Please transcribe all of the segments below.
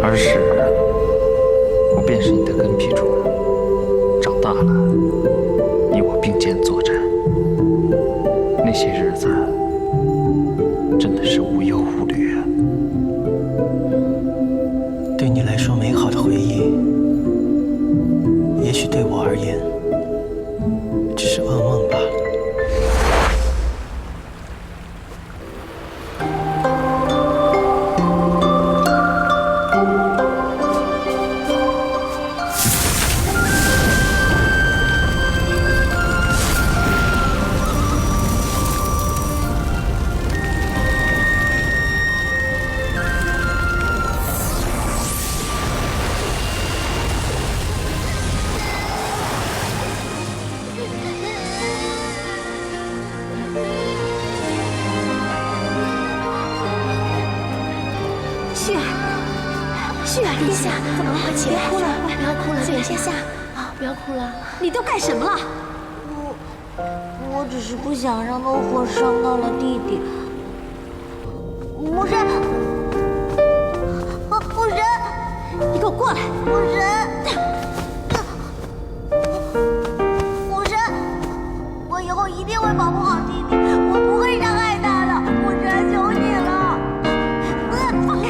儿时，我便是你的跟屁虫；长大了，你我并肩作战。那些日子真的是无忧无虑啊！对你来说，美好的回忆，也许对我而言，只是噩梦罢了。 旭儿，殿下，怎么了？快起来！不要哭了，殿下啊，不要哭了！你都干什么了？我只是不想让怒火伤到了弟弟。母神，母神，你给我过来！母神，母神，我以后一定会保护好弟弟，我不会伤害他的。母神，求你了。 放开！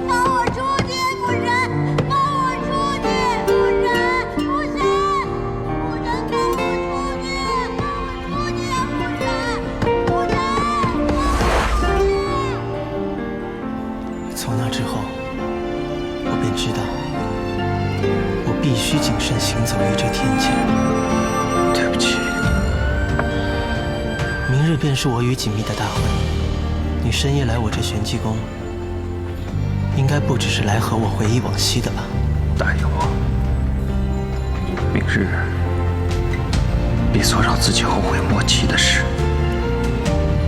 放我出去，母神！放我出去，母神！母神！母神，放我出去！放我出去，母神！母神！放我出去！从那之后，我便知道，我必须谨慎行走于这天界。对不起。 明日便是我与锦觅的大婚，你深夜来我这玄机宫，应该不只是来和我回忆往昔的吧？答应我，明日别做让自己后悔莫及的事。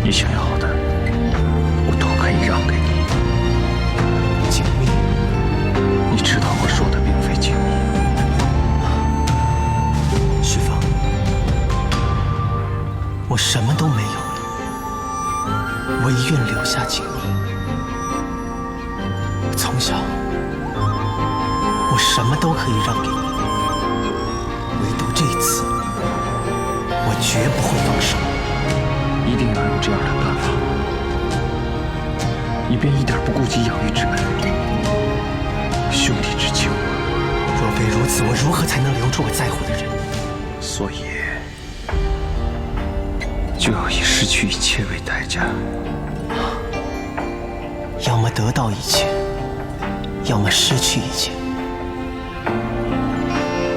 你想要的，我都可以让给你。锦觅，你知道我说的并非锦觅。徐芳。 我什么都没有了，唯愿留下锦觅。从小，我什么都可以让给你，唯独这次，我绝不会放手。一定要有这样的办法，以便一点不顾及养育之恩、兄弟之情。若非如此，我如何才能留住我在乎的人？所以。 就要以失去一切为代价，要么得到一切，要么失去一切。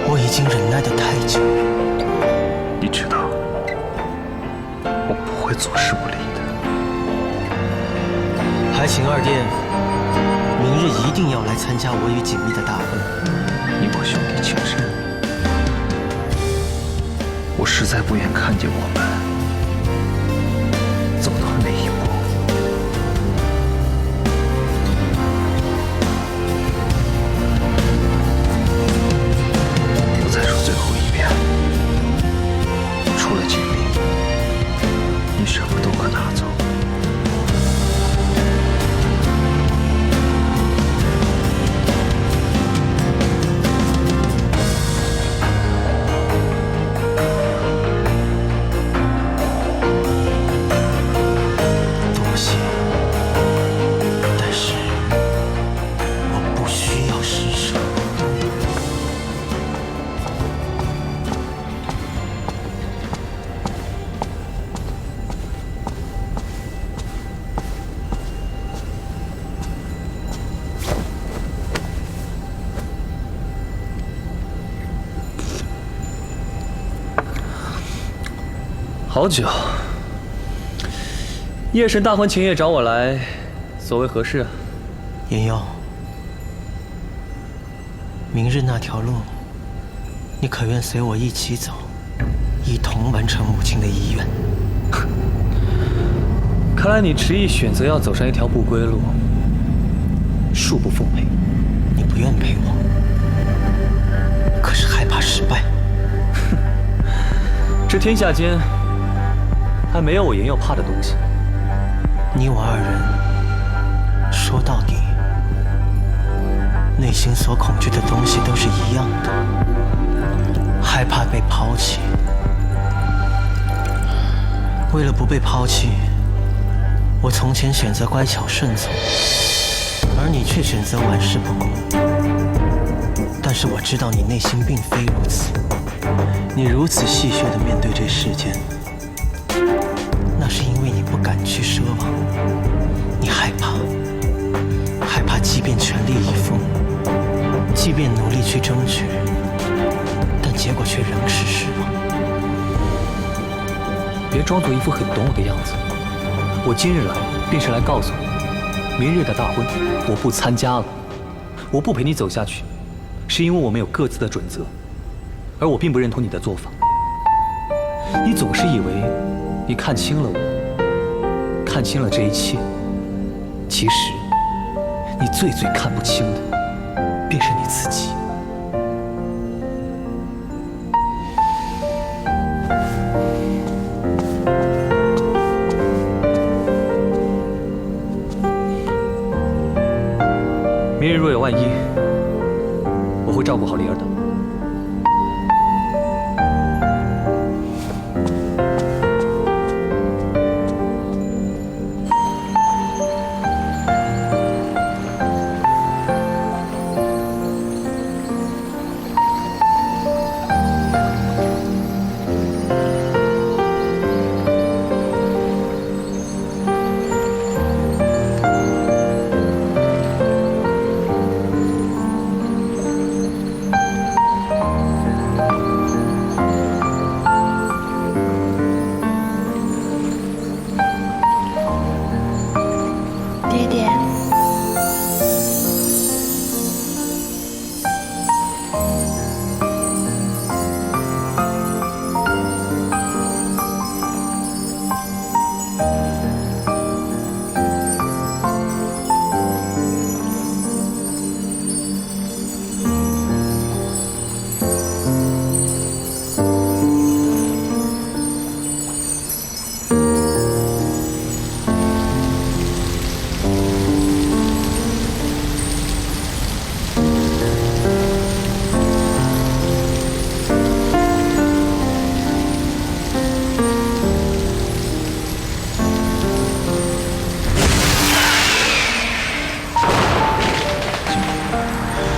我已经忍耐得太久了。你知道，我不会坐视不理的。还请二殿明日一定要来参加我与锦觅的大婚。你我兄弟情深，我实在不愿看见我们。 走到那一步，我再说最后一遍：除了锦觅，你什么都可拿走。好久，夜神大婚前夜找我来，所为何事啊？言佑，明日那条路，你可愿随我一起走，一同完成母亲的遗愿？看来你执意选择要走上一条不归路，恕不奉陪。你不愿陪我，可是害怕失败。这天下间，还没有我爷要怕的东西。你我二人，说到底，内心所恐惧的东西都是一样的，害怕被抛弃。为了不被抛弃，我从前选择乖巧顺从，而你却选择玩世不恭。但是我知道你内心并非如此，你如此戏谑地面对这世间，那是因为你不敢去奢望，你害怕即便全力以赴，即便努力去争取，但结果却仍是失望。别装作一副很懂我的样子。我今日来便是来告诉你，明日的大婚我不参加了。我不陪你走下去，是因为我们有各自的准则，而我并不认同你的做法。你总是以为你看清了我，看清了这一切，其实你最看不清的便是你自己。明日若有万一，我会照顾好灵儿的。爹爹，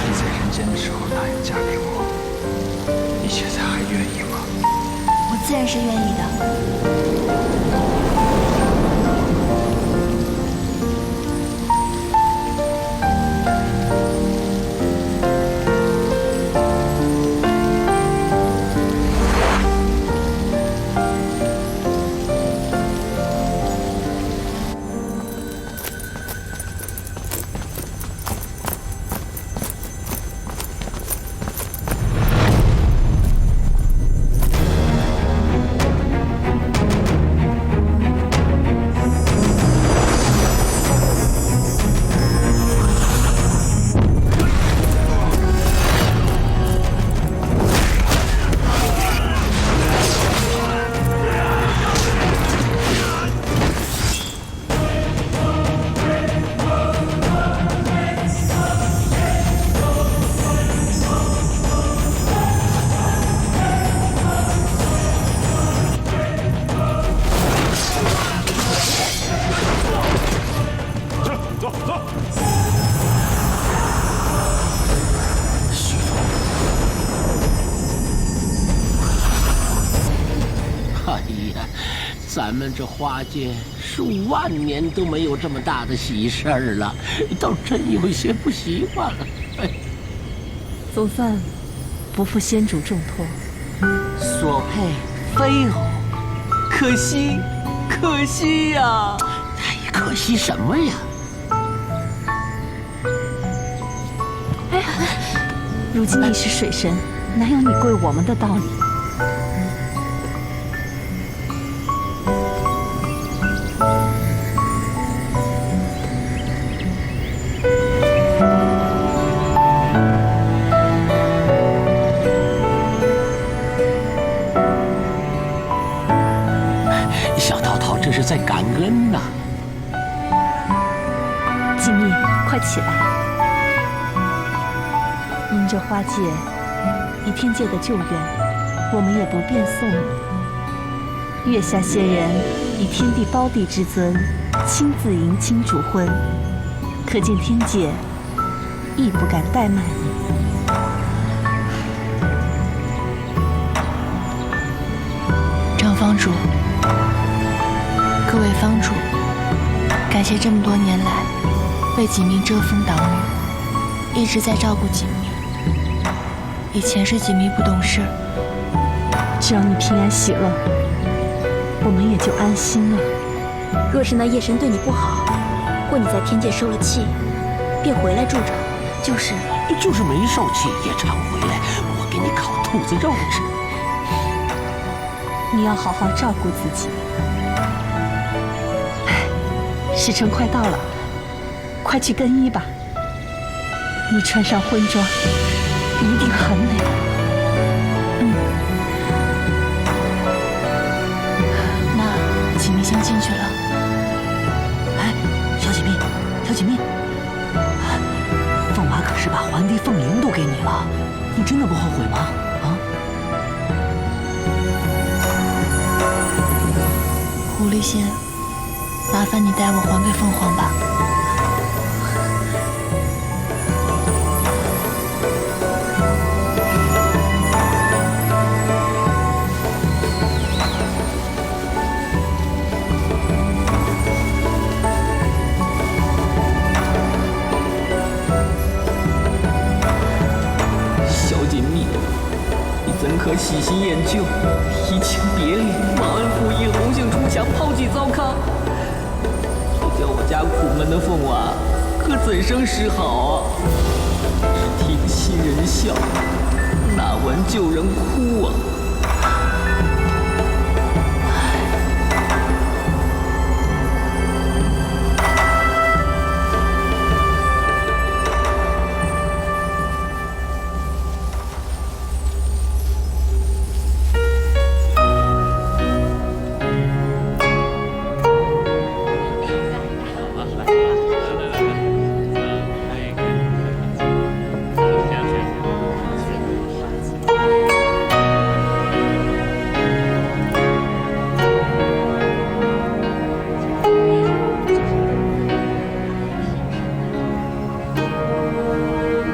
你在人间的时候答应嫁给我，你现在还愿意吗？我自然是愿意的。哎呀，咱们这花间数万年都没有这么大的喜事儿了，倒真有些不习惯了。哎，总算不负先主重托。所佩非偶，可惜，可惜呀！哎，可惜什么呀？如今你是水神，哪有你跪我们的道理？小桃这是在感恩呐。锦觅，快起来！因这花界以天界的救援，我们也不便送你。月下仙人以天地胞弟之尊，亲自迎亲主婚，可见天界亦不敢怠慢你。张方主，各位方主，感谢这么多年来为锦觅遮风挡雨，一直在照顾锦觅。以前是锦觅不懂事，只要你平安喜乐，我们也就安心了。若是那夜神对你不好，或你在天界受了气，便回来住着。就是没受气也常回来，我给你烤兔子肉吃。你要好好照顾自己。时辰快到了，快去更衣吧。你穿上婚装，一定很美。那锦觅先进去了。哎，小锦觅，小锦觅，凤娃可是把皇帝凤翎都给你了，你真的不后悔吗？啊？狐狸仙，麻烦你带我还给凤凰吧。小锦觅，你怎可喜新厌旧，移情别恋，忘恩负义，红杏出墙，抛弃糟糠？这叫我家苦闷的凤娃，可怎生是好啊？只听亲人笑，哪闻旧人哭啊？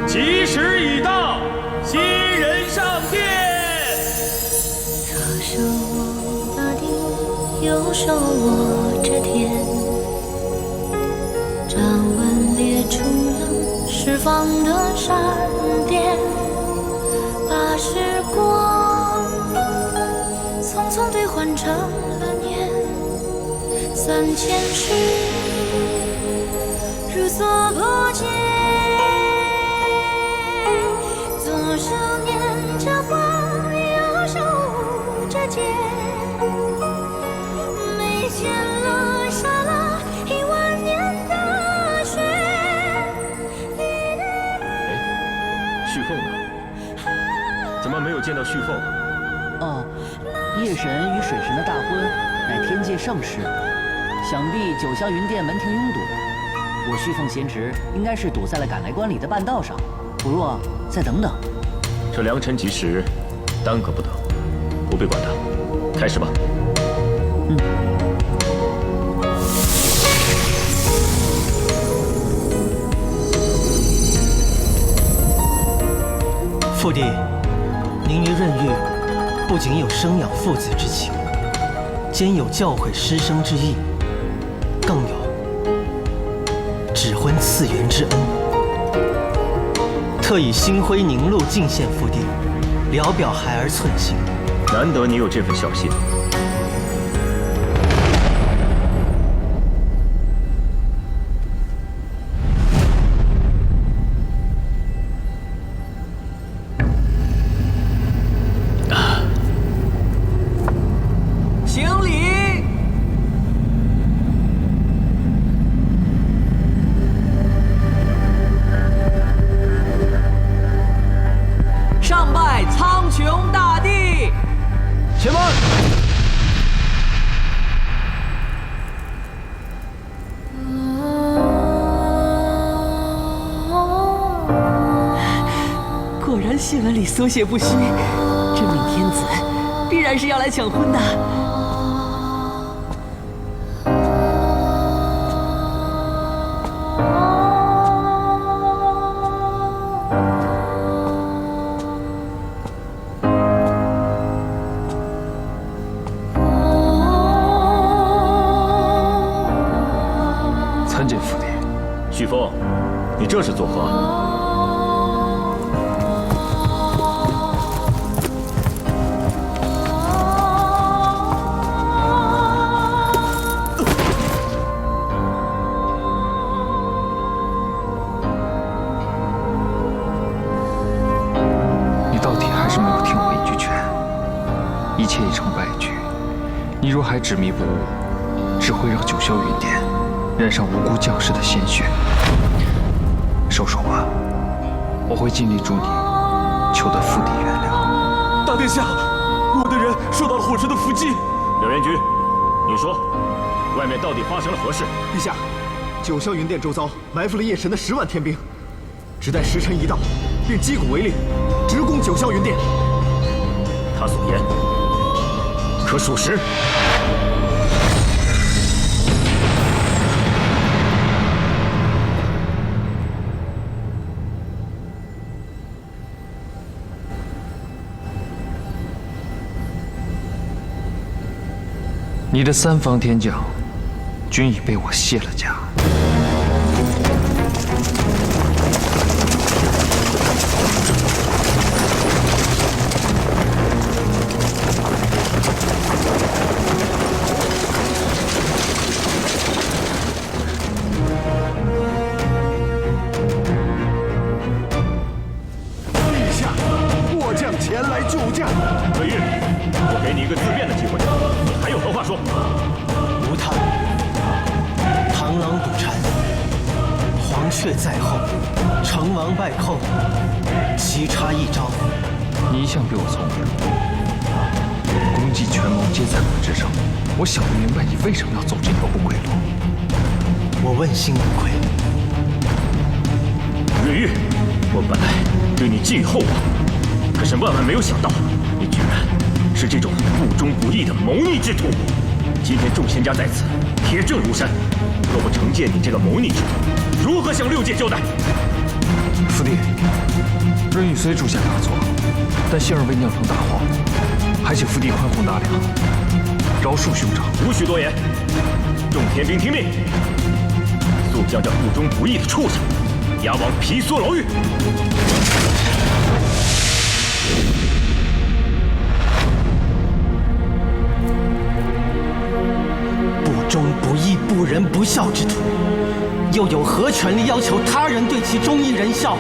吉时已到，新人上殿。左手握大地，右手握着天，掌纹裂出了释放的闪电，把时光匆匆兑换成了年，3000世如所不见。左手捻着花，右手舞着剑，眉间落下了10000年的雪。旭凤呢？怎么没有见到旭凤？哦，夜神与水神的大婚乃天界盛事，想必九霄云殿门庭拥堵。我旭凤贤侄应该是堵在了赶来观礼的半道上，不若再等等。这良辰吉时，耽搁不得，不必管他，开始吧。父帝，您于润玉不仅有生养父子之情，兼有教诲师生之意，更有指婚赐缘之恩。特以星辉凝露进献父帝，聊表孩儿寸心。难得你有这份孝心。行礼。上拜苍穹大帝。且慢！新闻里所写不虚，真命天子必然是要来抢婚的。参见父帝。旭峰，你这是作何？ 一切已成败局，你若还执迷不悟，只会让九霄云殿染上无辜将士的鲜血。收手吧，我会尽力助你求得父帝原谅。大殿下，我的人受到了火神的伏击。柳元局，你说，外面到底发生了何事？陛下，九霄云殿周遭埋伏了夜神的10万天兵，只待时辰一到，便击鼓为令，直攻九霄云殿。他所言。 可属实。你的3方天将均已被我卸了甲。 前来救驾。魏玉，我给你一个自辩的机会，你还有何话说？无他，螳螂捕蝉，黄雀在后，成王败寇，棋差一招。你一向比我聪明，功绩权谋皆在我之上。我想不明白你为什么要走这条不归路。我问心无愧。瑞玉，我本来对你寄予厚望。 可是万万没有想到，你居然是这种不忠不义的谋逆之徒！今天众仙家在此，铁证如山。若不惩戒你这个谋逆之徒，如何向6界交代？父帝，润玉虽铸下大错，但幸而未酿成大祸，还请父帝宽宏大量，饶恕兄长。无需多言，众天兵听命，速将这不忠不义的畜生押往皮梭牢狱。 不忠不义、不仁不孝之徒，又有何权利要求他人对其忠义仁孝？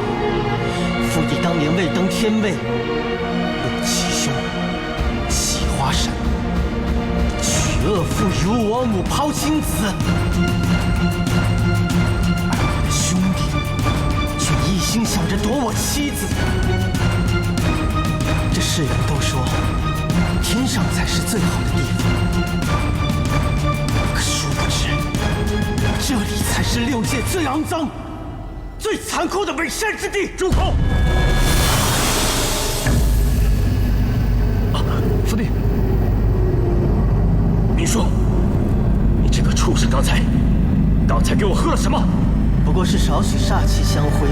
父帝当年未登天位，戮其兄，弃花神，娶恶妇，辱我母，抛亲子。而我的兄弟却一心想着夺我妻子。这世人都说，天上才是最好的地方。 这里才是6界最肮脏、最残酷的美善之地！住口！父帝，你说，你这个畜生，刚才给我喝了什么？不过是少许煞气相辉，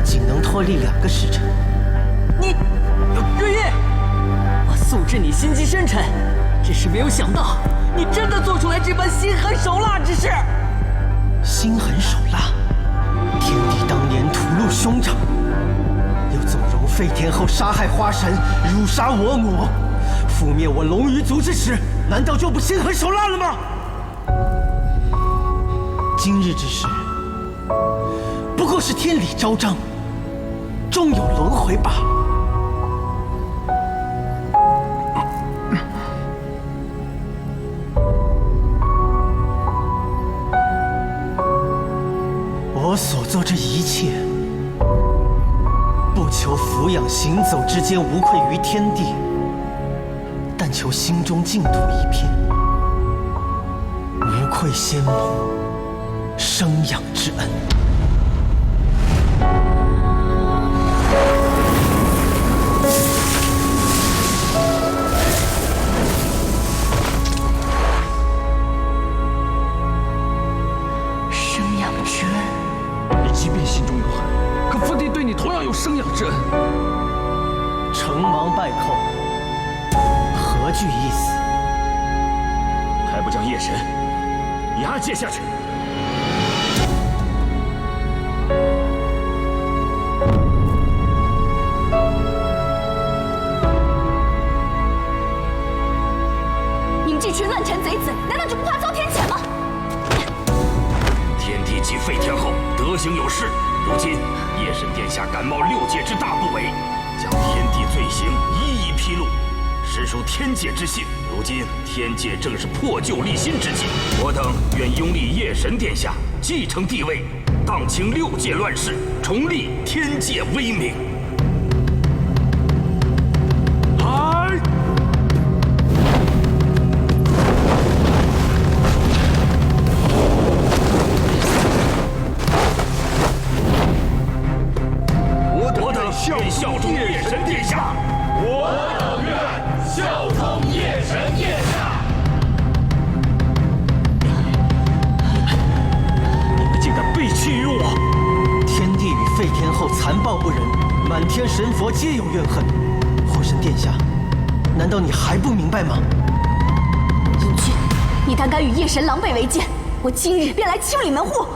仅能拖累2个时辰。你，瑞玉，我素知你心机深沉，只是没有想到你真的做出来这般心狠手辣之事。 心狠手辣，天帝当年屠戮兄长，又纵容废天后杀害花神，辱杀我母，覆灭我龙鱼族之时，难道就不心狠手辣了吗？今日之事，不过是天理昭彰，终有轮回罢了。 我所做这一切，不求俯仰行走之间无愧于天地，但求心中净土一片，无愧先母生养之恩。样真？成王败寇，何惧一死？还不将夜神押解下去！你们这群乱臣贼子，难道就不怕遭天谴吗？天帝继废天后，德行有失。如今夜神殿下敢冒6界之大不韪，将天帝罪行一一披露，实属天界之幸。如今天界正是破旧立新之际，我等愿拥立夜神殿下继承帝位，荡清6界乱世，重立天界威名。来！我等愿效忠夜神殿下。我等愿效忠夜神殿下。你们竟敢背弃于我！天帝与废天后残暴不仁，满天神佛皆有怨恨。火神殿下，难道你还不明白吗？隐居，你胆敢与夜神狼狈为奸，我今日便来清理门户。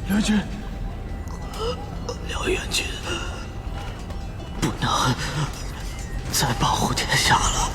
元君，辽元君，不能再保护天下了。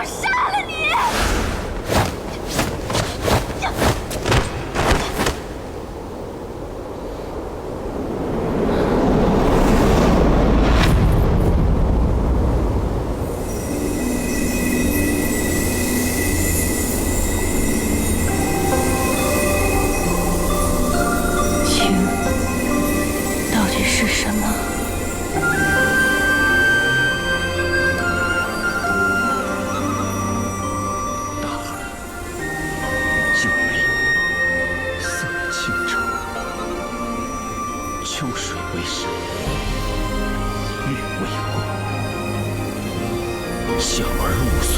杀了你！情到底是什么？大海就为色清澈，秋水为深，月为光。小儿5岁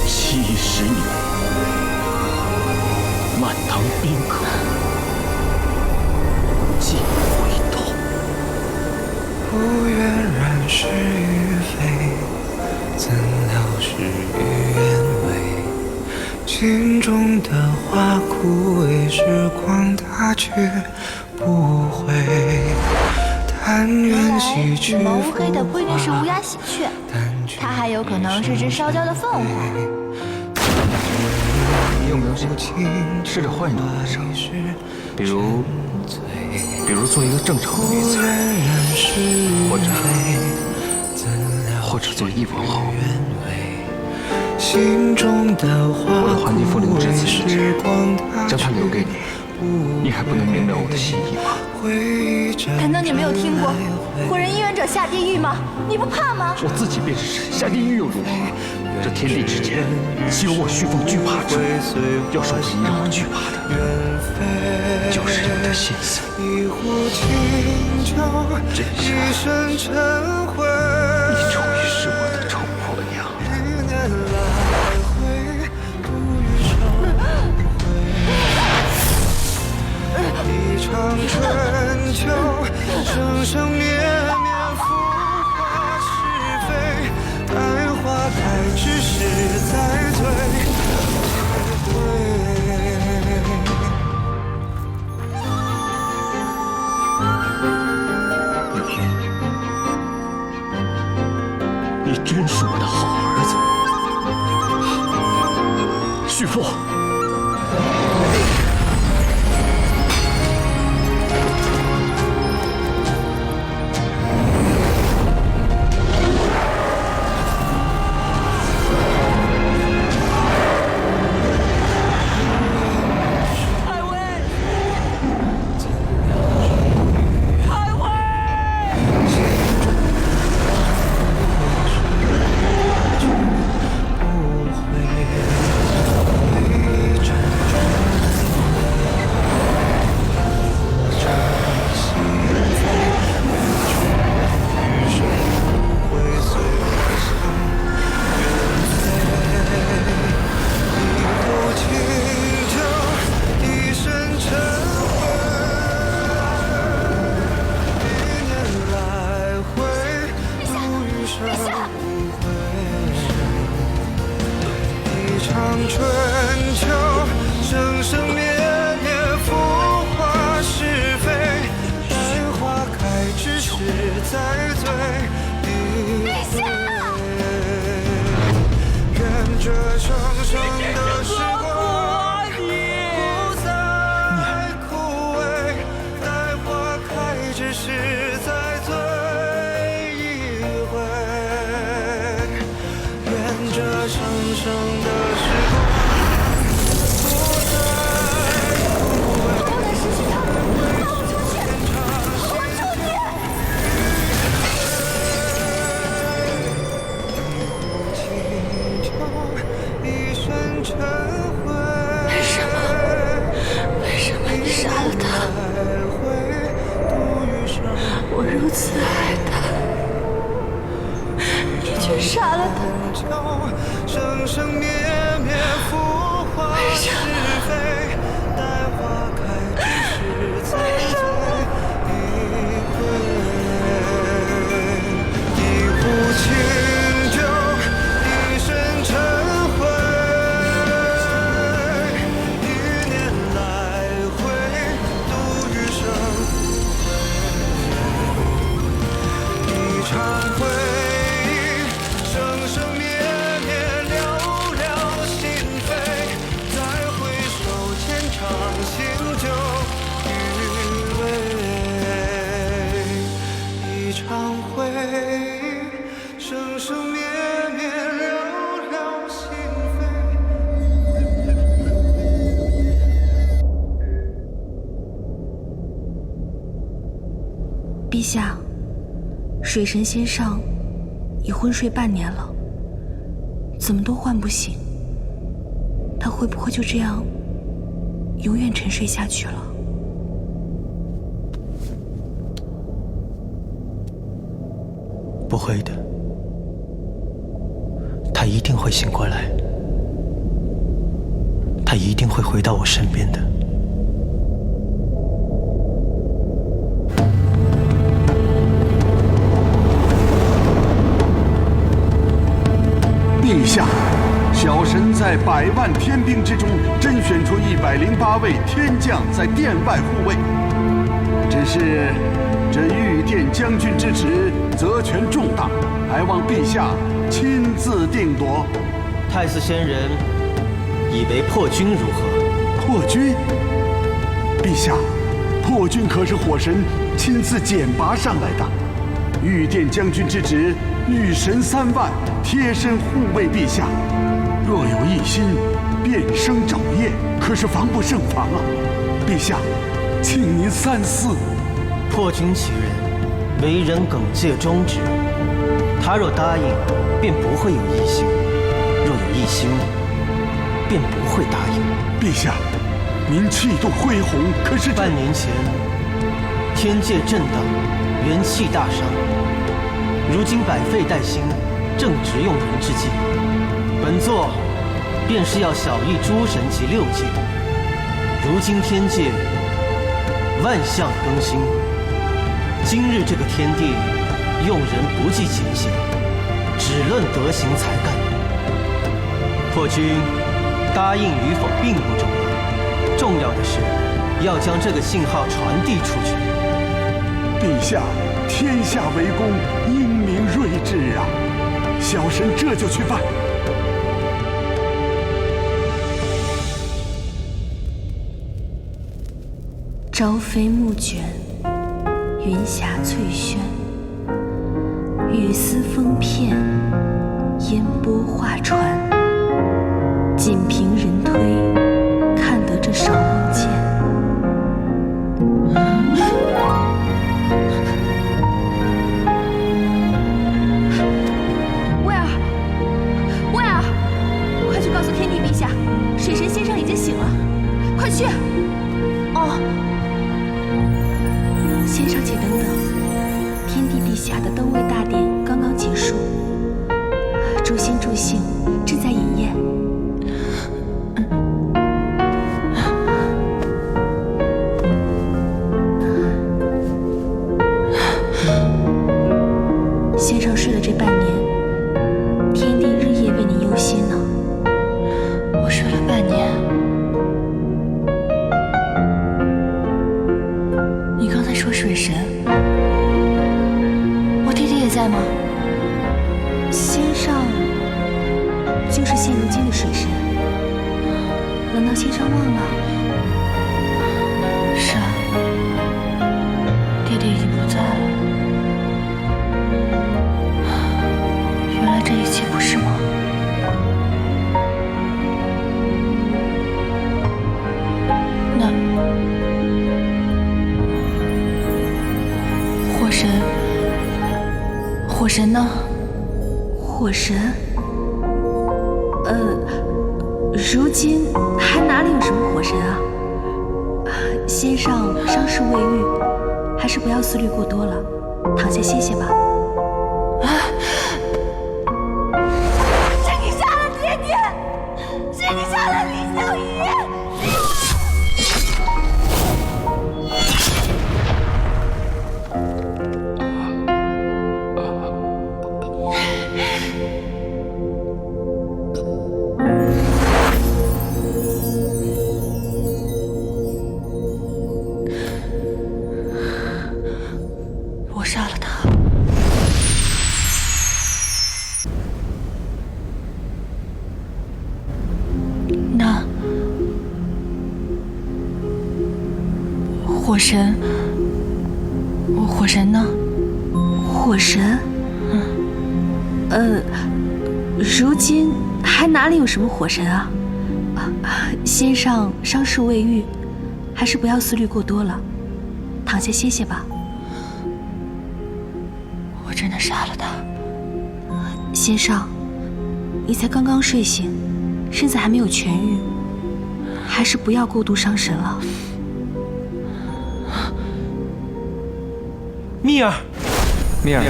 70年，满堂宾客尽回头。不愿染是与非，怎料事与愿违。心中的花枯萎，时光它却不回。但愿洗去羽毛乌黑的不一定是乌鸦喜鹊，它还有可能是只烧焦的凤凰。你有没有想过试着换一种人生？比如做一个正常的女子，或者做亿王后。我的还你父灵之子时，将他留给你，你还不能明了我的心意吗？难道你没有听过毁人姻缘者下地狱吗？你不怕吗？我自己便是神，下地狱又如何？这天地之间，岂有我旭凤惧怕之物？要是唯一让我惧怕的，就是你的心思。这下，你终于是我的宠婆娘了。一场春秋，生生灭灭，浮华是非。待花开之时，再醉。你真是我的好儿子，旭凤。回忆，生生灭灭。生绵绵，寥寥心扉。陛下，水神先生已昏睡半年了，怎么都唤不醒。他会不会就这样永远沉睡下去了？不会的，他一定会醒过来，他一定会回到我身边的。陛下，小神在100万天兵之中甄选出108位天将在殿外护卫，只是这御殿将军之职责权重大，还望陛下亲自定夺。太子仙人以为破军如何？破军？陛下，破军可是火神亲自选拔上来的。御殿将军之职，御神3万，贴身护卫陛下。若有一心，变生找业，可是防不胜防啊！陛下，请您三思。破军其人，为人耿介忠直，他若答应，便不会有异心；若有异心，便不会答应。陛下，您气度恢宏，可是半年前，天界震荡，元气大伤。如今百废待兴，正值用人之际。本座便是要小议诸神及6界。如今天界万象更新，今日这个天地用人不计前嫌，只论德行才干。破军答应与否并不重要，重要的是要将这个信号传递出去。陛下，天下为公，英明睿智啊！小神这就去办。朝飞暮卷，云霞翠轩，雨丝风片，烟波画船。仅凭人推，看得这少梦间。威尔，快去告诉天帝陛下，水神先生已经醒了，快去！哦。先生，且等等，天帝陛下的登位大典刚刚结束，诸星助幸正在饮宴。先生睡了这半年，天帝日夜为您忧心呢。我睡了半年。说水神，我弟弟也在吗？先上就是现如今的水神，难道先生忘了？是啊，弟弟已经不在了。原来这一切不是梦。火神呢？火神？如今还哪里有什么火神啊？先上伤势未愈，还是不要思虑过多了，躺下歇歇吧。是你杀了爹爹，是你杀了李小鱼。我杀了他。那火神呢？火神？如今还哪里有什么火神啊？先上伤势未愈，还是不要思虑过多了，躺下歇歇吧。我真的杀了他。先上，你才刚刚睡醒，身子还没有痊愈，还是不要过度伤神了。蜜儿，蜜儿，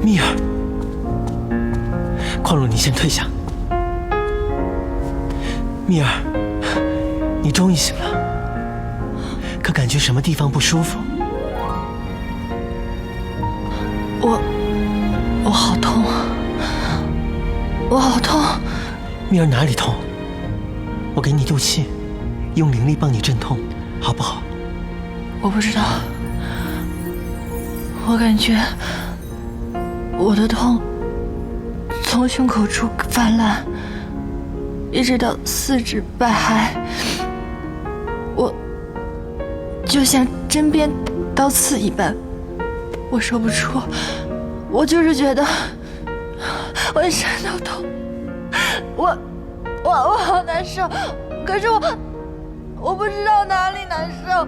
蜜儿，矿路，你先退下。蜜儿，你终于醒了，可感觉什么地方不舒服？我好痛，我好痛。蜜儿哪里痛？我给你肚气，用灵力帮你镇痛，好不好？我不知道，我感觉我的痛从胸口处泛滥，一直到四肢百骸，我就像针砭刀刺一般，我说不出，我就是觉得浑身都痛，我好难受，可是我不知道哪里难受，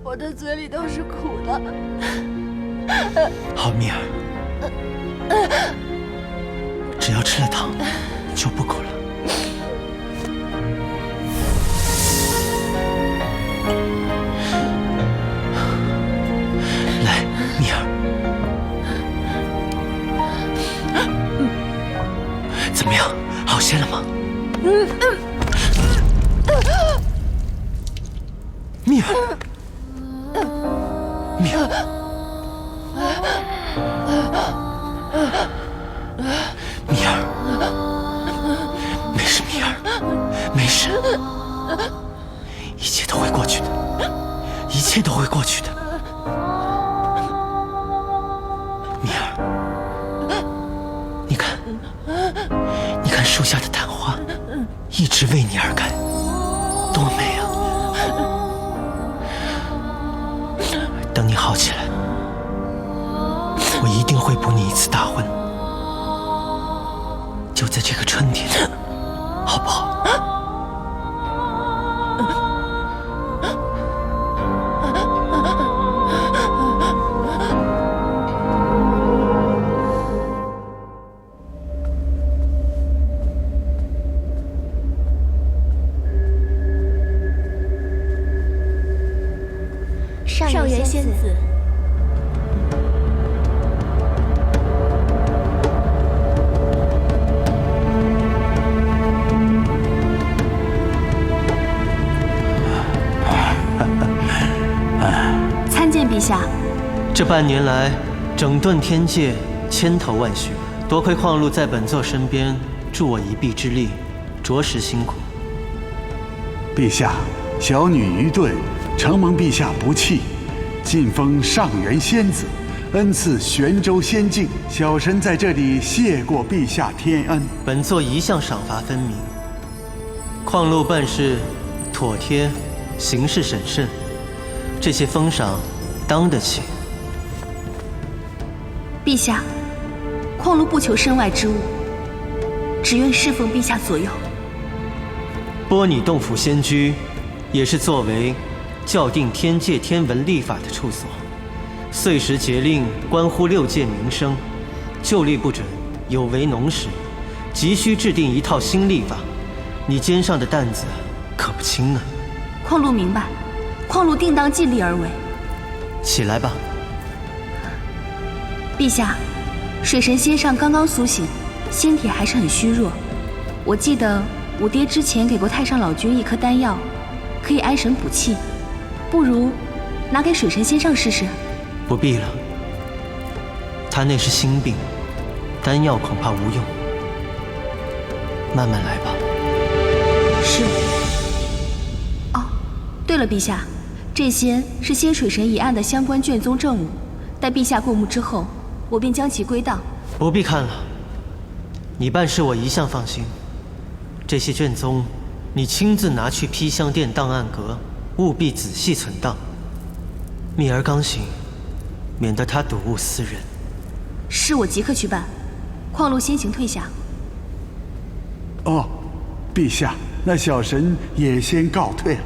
我的嘴里都是苦的。好，蜜儿，只要吃了糖，就不苦了。来，蜜儿，怎么样？好些了吗？蜜儿，蜜儿。蜜儿，没事，蜜儿，没事，一切都会过去的，一切都会过去的。蜜儿，你看，你看树下的昙花，一直为你而开，多美啊！等你好起来，我一定会补你一次大婚，就在这个春天，好不好？上元仙子。参见陛下。这半年来，整顿天界，千头万绪，多亏矿路在本座身边助我一臂之力，着实辛苦。陛下，小女愚钝，承蒙陛下不弃，晋封上元仙子，恩赐玄州仙境。小臣在这里谢过陛下天恩。本座一向赏罚分明，矿路办事妥帖，行事审慎，这些封赏当得起。陛下，矿路不求身外之物，只愿侍奉陛下左右。波拟洞府仙居，也是作为校定天界天文历法的处所，岁时节令关乎6界民生，旧历不准，有违农时，急需制定一套新历法。你肩上的担子可不轻啊！矿路明白，矿路定当尽力而为。起来吧。陛下，水神仙上刚刚苏醒，仙体还是很虚弱。我记得我爹之前给过太上老君一颗丹药，可以安神补气，不如拿给水神仙上试试。不必了，他那是心病，丹药恐怕无用。慢慢来吧。是。哦，对了，陛下，这些是仙水神一案的相关卷宗证物，待陛下过目之后，我便将其归档。不必看了，你办事我一向放心。这些卷宗你亲自拿去批香殿档案阁，务必仔细存档。蜜儿刚醒，免得他睹物思人。是我即刻去办。矿路先行退下。哦，陛下，那小神也先告退了。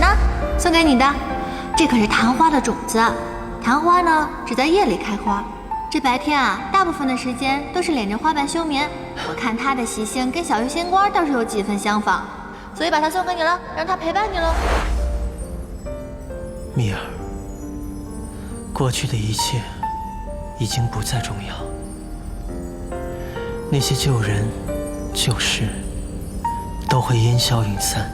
那送给你的，这可是昙花的种子。昙花呢，只在夜里开花。这白天啊，大部分的时间都是敛着花瓣休眠。我看它的习性跟小鱼仙官倒是有几分相仿，所以把它送给你了，让它陪伴你了。蜜儿，过去的一切已经不再重要，那些旧人、旧事都会烟消云散。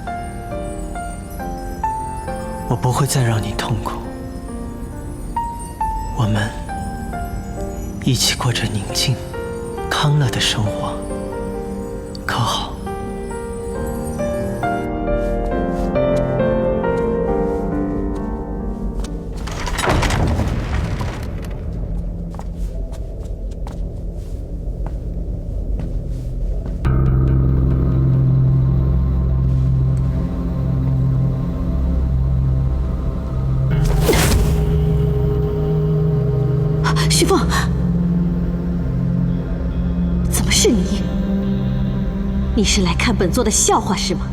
我不会再让你痛苦，我们一起过着宁静、康乐的生活，可好？旭凤，怎么是你？你是来看本座的笑话是吗？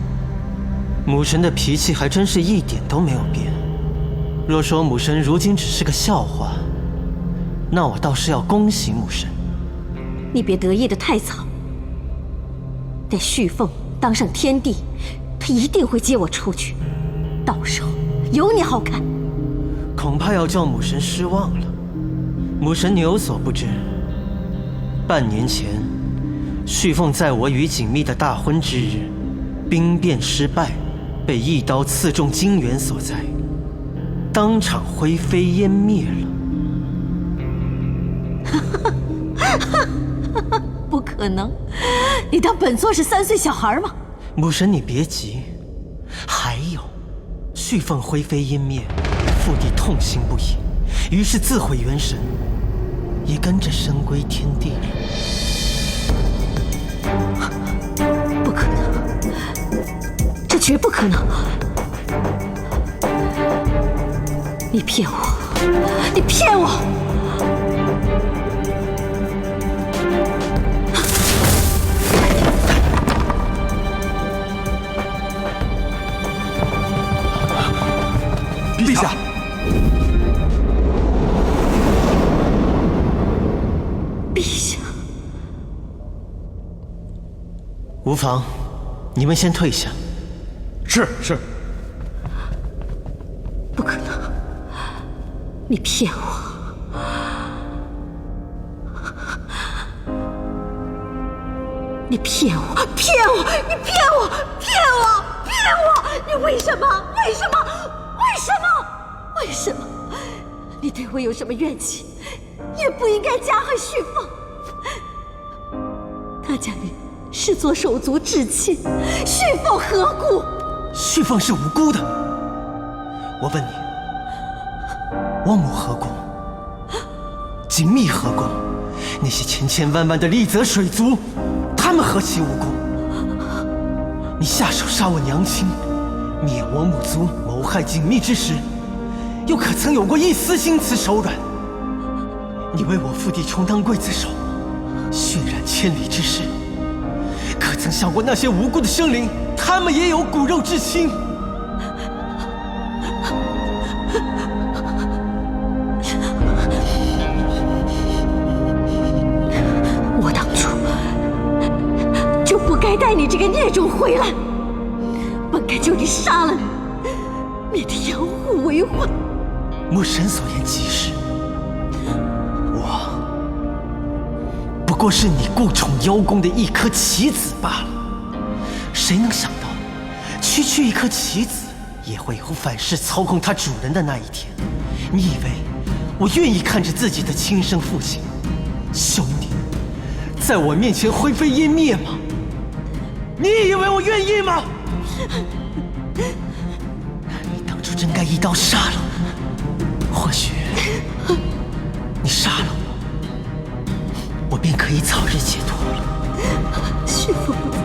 母神的脾气还真是一点都没有变。若说母神如今只是个笑话，那我倒是要恭喜母神。你别得意得太早。待旭凤当上天帝，她一定会接我出去，到时候有你好看。恐怕要叫母神失望了。母神，你有所不知，半年前，旭凤在我与锦觅的大婚之日，兵变失败，被一刀刺中经元所在，当场灰飞烟灭了。不可能！你当本座是3岁小孩吗？母神，你别急，还有，旭凤灰飞烟灭，父帝痛心不已，于是自毁元神。也跟着深归天地了。不可能，这绝不可能！你骗我！你骗我！陛下！陛下，无妨，你们先退下。是。不可能！你骗我！你骗我！骗我！你骗我！骗我！骗我！你为什么？为什么？为什么？为什么？你对我有什么怨气？也不应该加害旭凤。他将你视作手足至亲，旭凤何故？旭凤是无辜的。我问你，我母何故？锦觅何故？那些千千万万的丽泽水族，他们何其无辜？你下手杀我娘亲，灭我母族，谋害锦觅之时，又可曾有过一丝心慈手软？你为我父帝充当刽子手，血染千里之事，可曾想过那些无辜的生灵，他们也有骨肉之亲？我当初就不该带你这个孽种回来，本该就地杀了你，免得养虎为患。母神所言极是。不过是你顾宠邀功的一颗棋子罢了。谁能想到，区区一颗棋子也会有反噬操控它主人的那一天？你以为我愿意看着自己的亲生父亲、兄弟，在我面前灰飞烟灭吗？你以为我愿意吗？你当初真该一刀杀了我，或许你杀了我便可以早日解脱了。师父不在，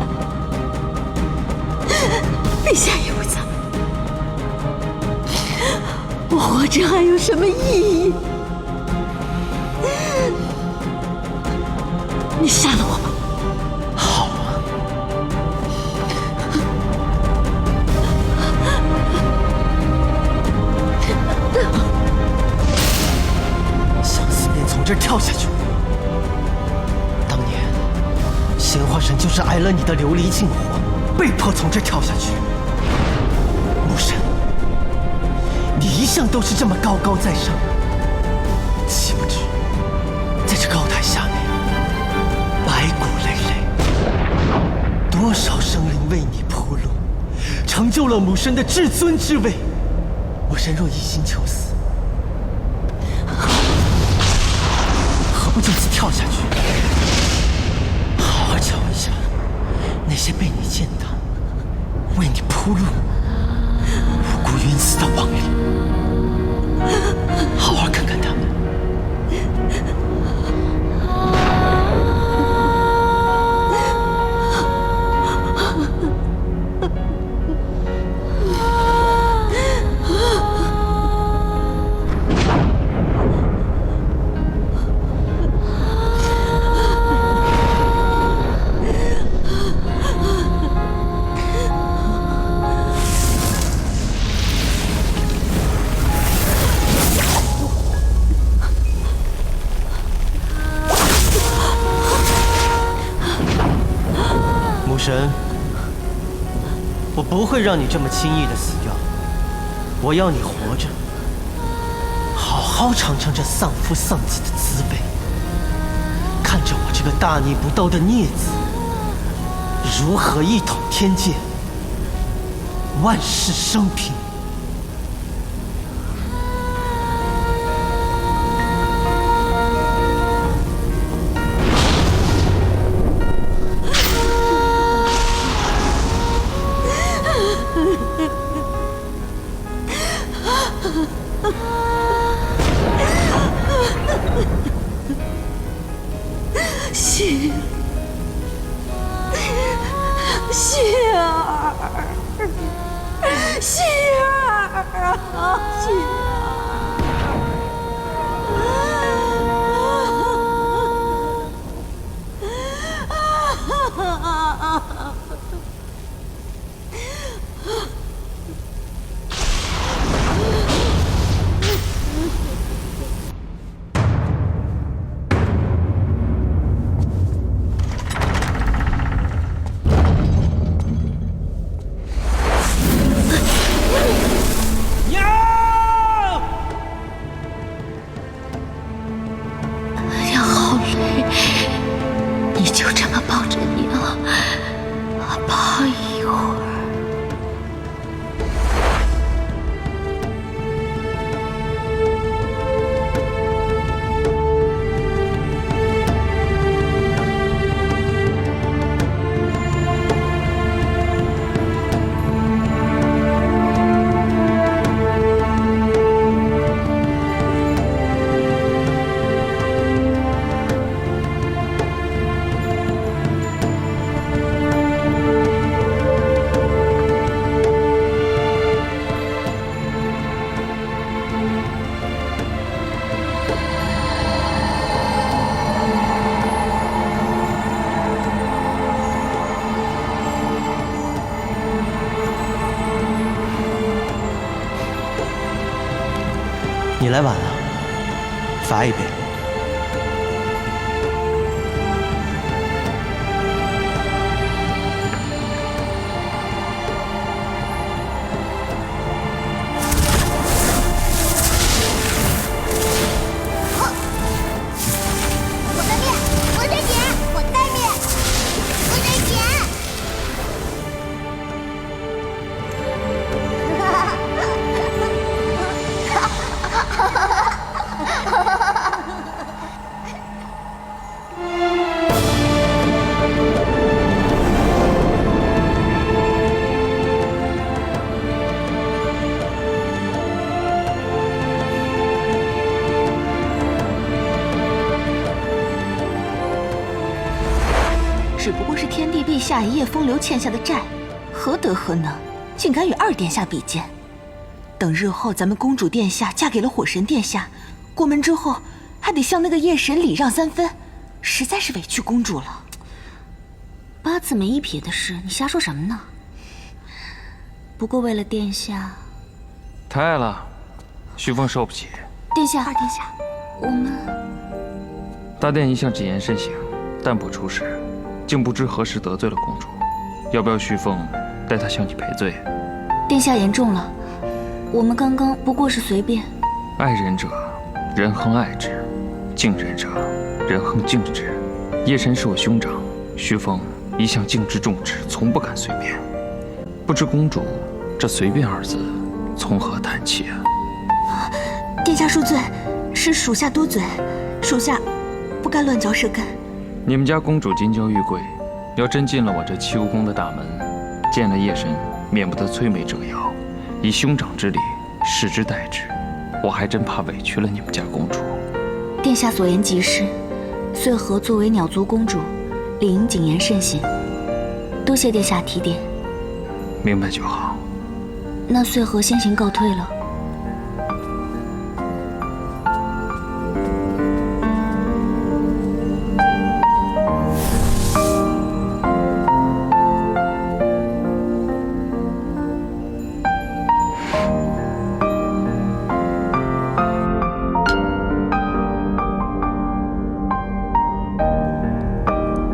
陛下也不在，我活着还有什么意义？你杀了我吧！好啊。想死便从这儿跳下去。当年咸花神就是挨了你的琉璃禁火，被迫从这儿跳下去。木神，你一向都是这么高高在上，岂不知在这高台下面白骨累累，多少生灵为你铺路，成就了母神的至尊之位。母神若一心求死，何不就此跳下去，好好瞧一下那些被你践踏、为你铺路、无辜冤死的亡灵，好好看看他们。神，我不会让你这么轻易的死掉。我要你活着，好好尝尝这丧夫丧子的滋味，看着我这个大逆不道的孽子如何一统天界，万世升平。心儿，心儿啊，心儿。你来晚了，罚一杯。只不过是天帝陛下一夜风流欠下的债，何德何能，竟敢与二殿下比肩？等日后咱们公主殿下嫁给了火神殿下，过门之后还得向那个夜神礼让3分，实在是委屈公主了。八字没一撇的事，你瞎说什么呢？不过为了殿下，太爱了，徐凤受不起。殿下，二殿下，我们大殿一向谨言慎行，淡泊处世，竟不知何时得罪了公主。要不要徐凤带她向你赔罪？殿下言重了，我们刚刚不过是随便。爱人者，人恒爱之；敬人者，人恒敬之。夜神是我兄长，徐凤一向敬之重之，从不敢随便。不知公主这“随便”二字从何谈起啊？殿下恕罪，是属下多嘴，属下不该乱嚼舌根。你们家公主金娇玉贵，要真进了我这七无宫的大门，见了夜神，免不得摧眉折腰。以兄长之礼，视之待之，我还真怕委屈了你们家公主。殿下所言极是，穗禾作为鸟族公主，理应谨言慎行。多谢殿下提点。明白就好。那穗禾先行告退了。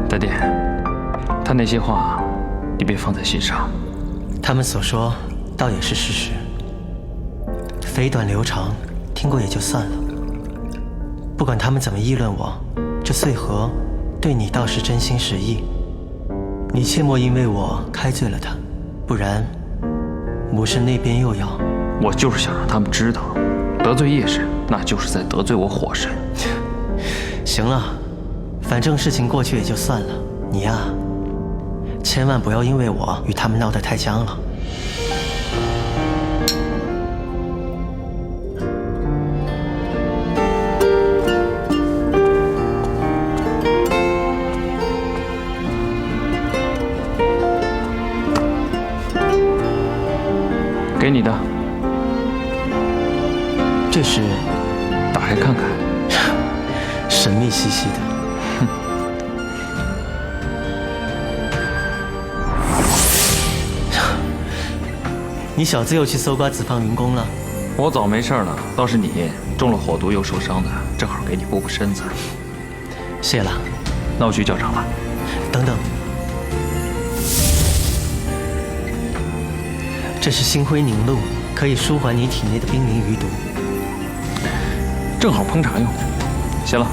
大殿，他那些话，你别放在心上。他们所说，倒也是事实。蜚短流长，听过也就算了。不管他们怎么议论我，这穗禾对你倒是真心实意。你切莫因为我开罪了他，不然母神那边又要……我就是想让他们知道，得罪夜神，那就是在得罪我火神。行了，反正事情过去也就算了。你呀，千万不要因为我与他们闹得太僵了。给你的，这是打开看看，神秘兮兮的。你小子又去搜刮紫芳云宫了？我早没事了，倒是你中了火毒又受伤的，正好给你补补身子。谢了。那我去教场了。等等，这是星辉凝露，可以舒缓你体内的冰灵余毒，正好烹茶用。谢了。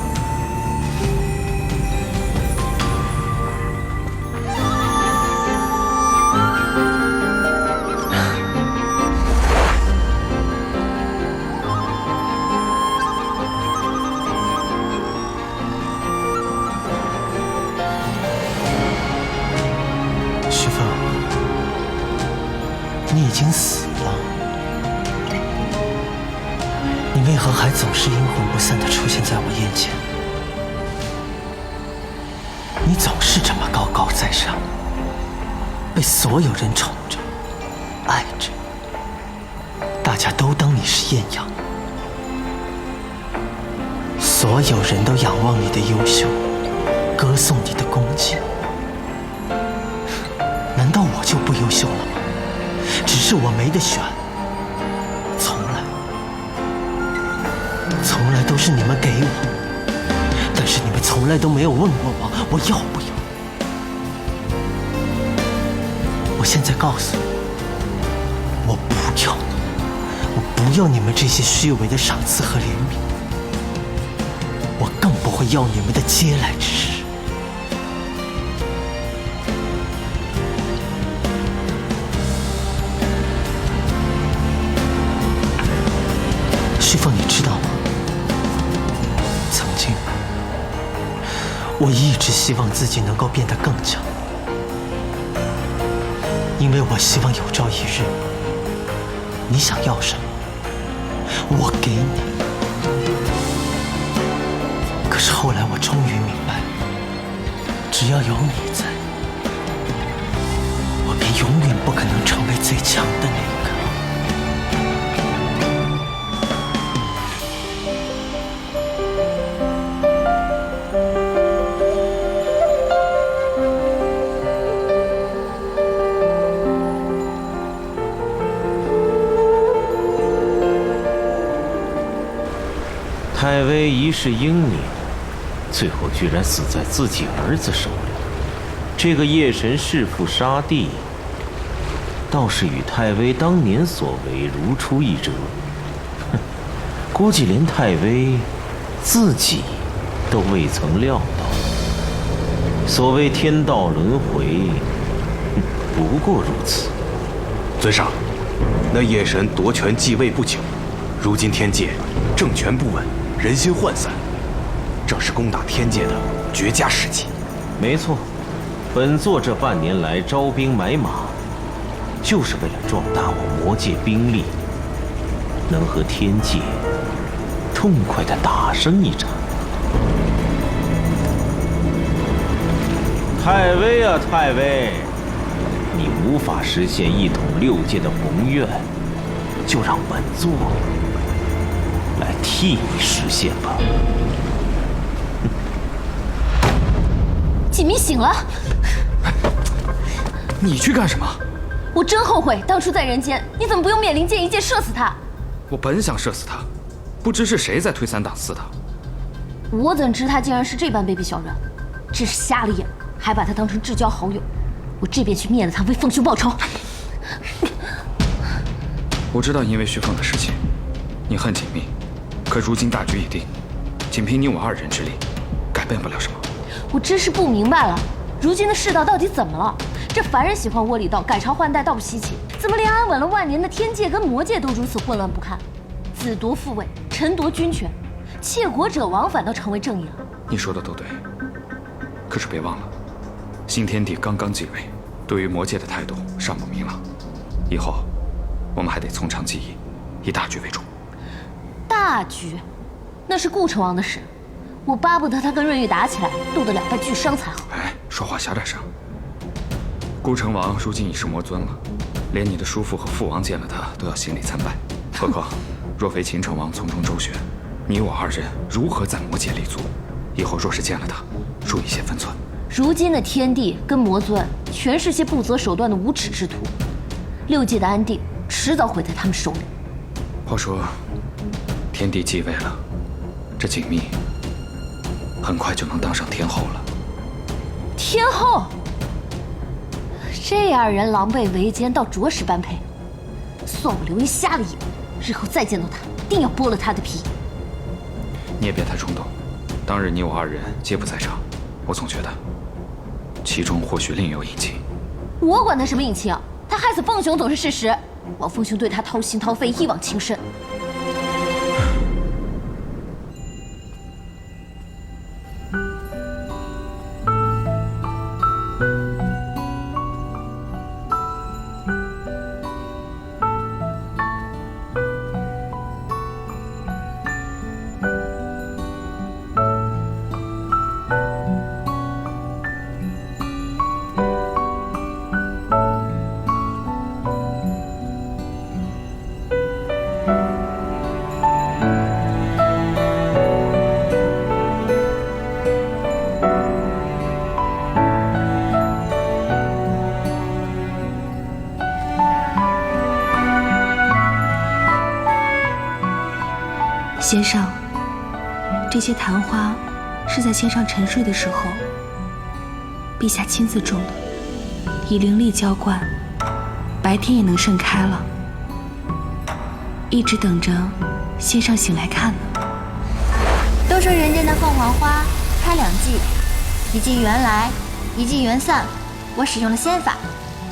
你已经死了，你为何还总是阴魂不散地出现在我眼前？你总是这么高高在上，被所有人宠着、爱着，大家都当你是艳阳，所有人都仰望你的优秀，歌颂你的恭敬。难道我就不优秀了吗？只是我没得选，从来都是你们给我，但是你们从来都没有问过我要不要。我现在告诉你，我不要你们这些虚伪的赏赐和怜悯，我更不会要你们的嗟来之食。徐凤，你知道吗？曾经，我一直希望自己能够变得更强，因为我希望有朝一日，你想要什么，我给你。可是后来我终于明白，只要有你在，我便永远不可能成为最强的那个。太微一世英明，最后居然死在自己儿子手里。这个夜神弑父杀弟，倒是与太微当年所为如出一辙。哼，估计连太微自己都未曾料到。所谓天道轮回，不过如此。尊上，那夜神夺权继位不久，如今天界政权不稳，人心涣散，正是攻打天界的绝佳时机。没错，本座这半年来招兵买马，就是为了壮大我魔界兵力，能和天界痛快地打上一场。太微啊，太微，你无法实现一统6界的宏愿，就让本座来替你实现吧。锦觅醒了，你去干什么？我真后悔当初在人间，你怎么不用灭灵剑一箭射死他？我本想射死他，不知是谁在推三挡四的。我怎知他竟然是这般卑鄙小人，真是瞎了眼，还把他当成至交好友。我这便去灭了他，为凤兄报仇。我知道因为徐凤的事情，你恨锦觅，可如今大局已定，仅凭你我2人之力，改变不了什么。我真是不明白了，如今的世道到底怎么了？这凡人喜欢窝里斗，改朝换代倒不稀奇，怎么连安稳了万年的天界跟魔界都如此混乱不堪？子夺父位，臣夺军权，窃国者亡反倒成为正义了。你说的都对，可是别忘了，新天帝刚刚继位，对于魔界的态度尚不明朗，以后我们还得从长计议，以大局为重。大局，那是顾成王的事，我巴不得他跟润玉打起来，斗得两败俱伤才好。哎，说话小点声。顾成王如今已是魔尊了，连你的叔父和父王见了他都要行礼参拜，何况若非秦成王从中周旋，你我2人如何在魔界立足？以后若是见了他，注意些分寸。如今的天帝跟魔尊全是些不择手段的无耻之徒，6界的安定迟早毁在他们手里。话说，天帝继位了，这锦觅很快就能当上天后了。天后，这2人狼狈为奸，倒着实般配。算我刘英瞎了眼，日后再见到他，定要剥了他的皮。你也别太冲动，当日你我2人皆不在场，我总觉得其中或许另有隐情。我管他什么隐情，他害死凤雄总是事实。王凤雄对他掏心掏肺，一往情深。先生，这些昙花是在先上沉睡的时候，陛下亲自种的，以灵力浇灌，白天也能盛开了。一直等着先上醒来看呢。都说人间的凤凰花开2季，一季原来，一季原散。我使用了仙法，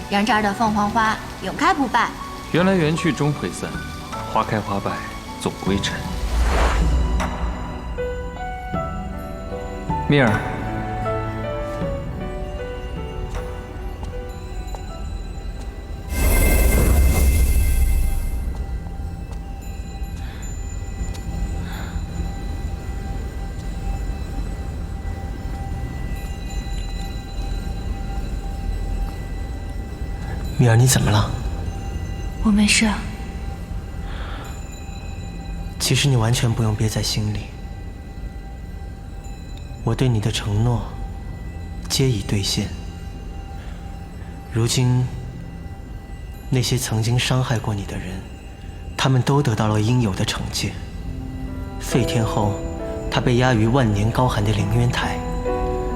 让这儿的凤凰花永开不败。缘来缘去终会散，花开花败总归尘。蜜儿，米儿，你怎么了？我没事。其实你完全不用憋在心里，我对你的承诺皆已兑现。如今，那些曾经伤害过你的人，他们都得到了应有的惩戒。废天后，他被压于万年高寒的凌渊台，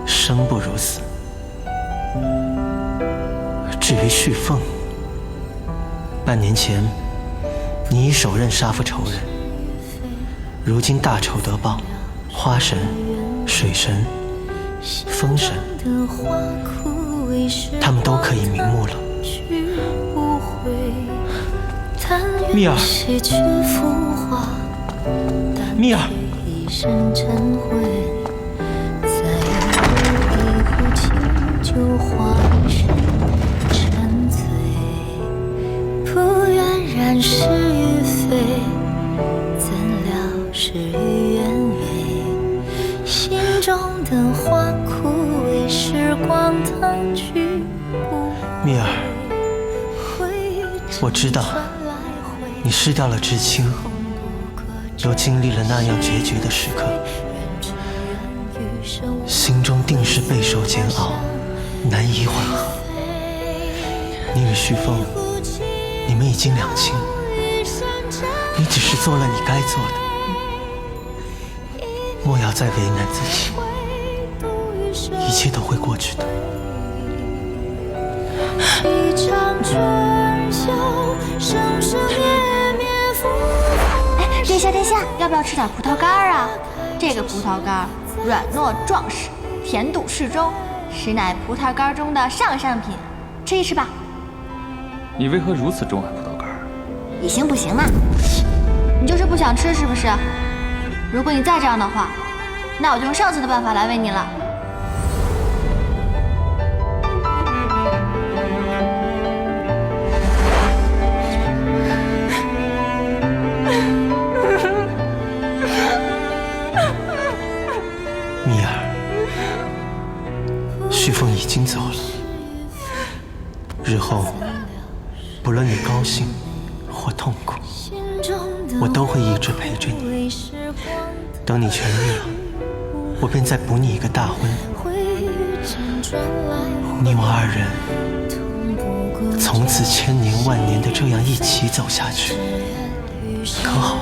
生不如死。至于旭凤，半年前你已手刃杀父仇人，如今大仇得报，花神、水神、风神，他们都可以瞑目了。蜜儿，蜜儿。不愿染是与非，怎料事与愿违。心中的花枯萎，时光腾去不回。蜜儿，我知道你失掉了至亲，又经历了那样决绝的时刻，心中定是备受煎熬，难以缓和。你与旭凤，你们已经两清，你只是做了你该做的，莫要再为难自己，一切都会过去的。一场春秋，生生灭灭复复。哎，殿下，要不要吃点葡萄干啊？这个葡萄干软糯壮实，甜度适中，实乃葡萄干中的上品，吃一吃吧。你为何如此钟爱葡萄干？也行不行嘛？你就是不想吃是不是？如果你再这样的话，那我就用上次的办法来喂你了。蜜儿，旭凤已经走了，日后不论你高兴或痛苦，我都会一直陪着你。等你痊愈了，我便再补你一个大婚，你我二人从此千年万年的这样一起走下去，可好？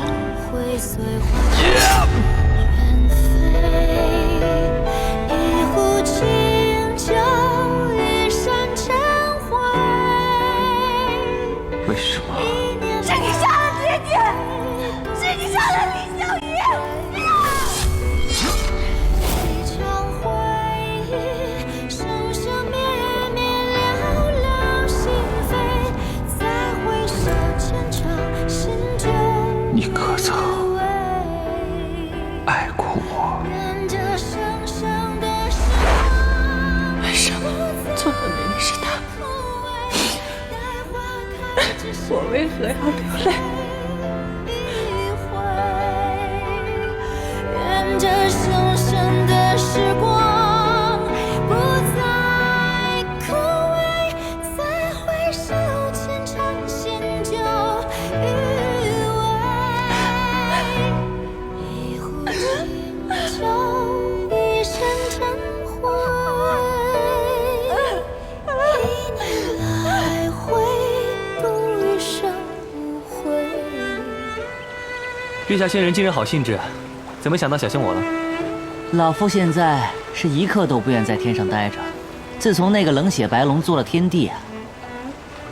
为什么？是你杀了爹爹，是你杀了李小鱼！一场回忆，生生灭灭，寥寥心扉。再回首，前场新旧。你可曾爱过我？为什么做的明明是他？我为何要流泪？愿这生生的时光不再枯萎，再回首，前场新旧余味。一壶清酒，一身尘灰。一年来回。月下仙人今日好兴致，怎么想到小心我了？老夫现在是一刻都不愿在天上待着。自从那个冷血白龙做了天帝啊，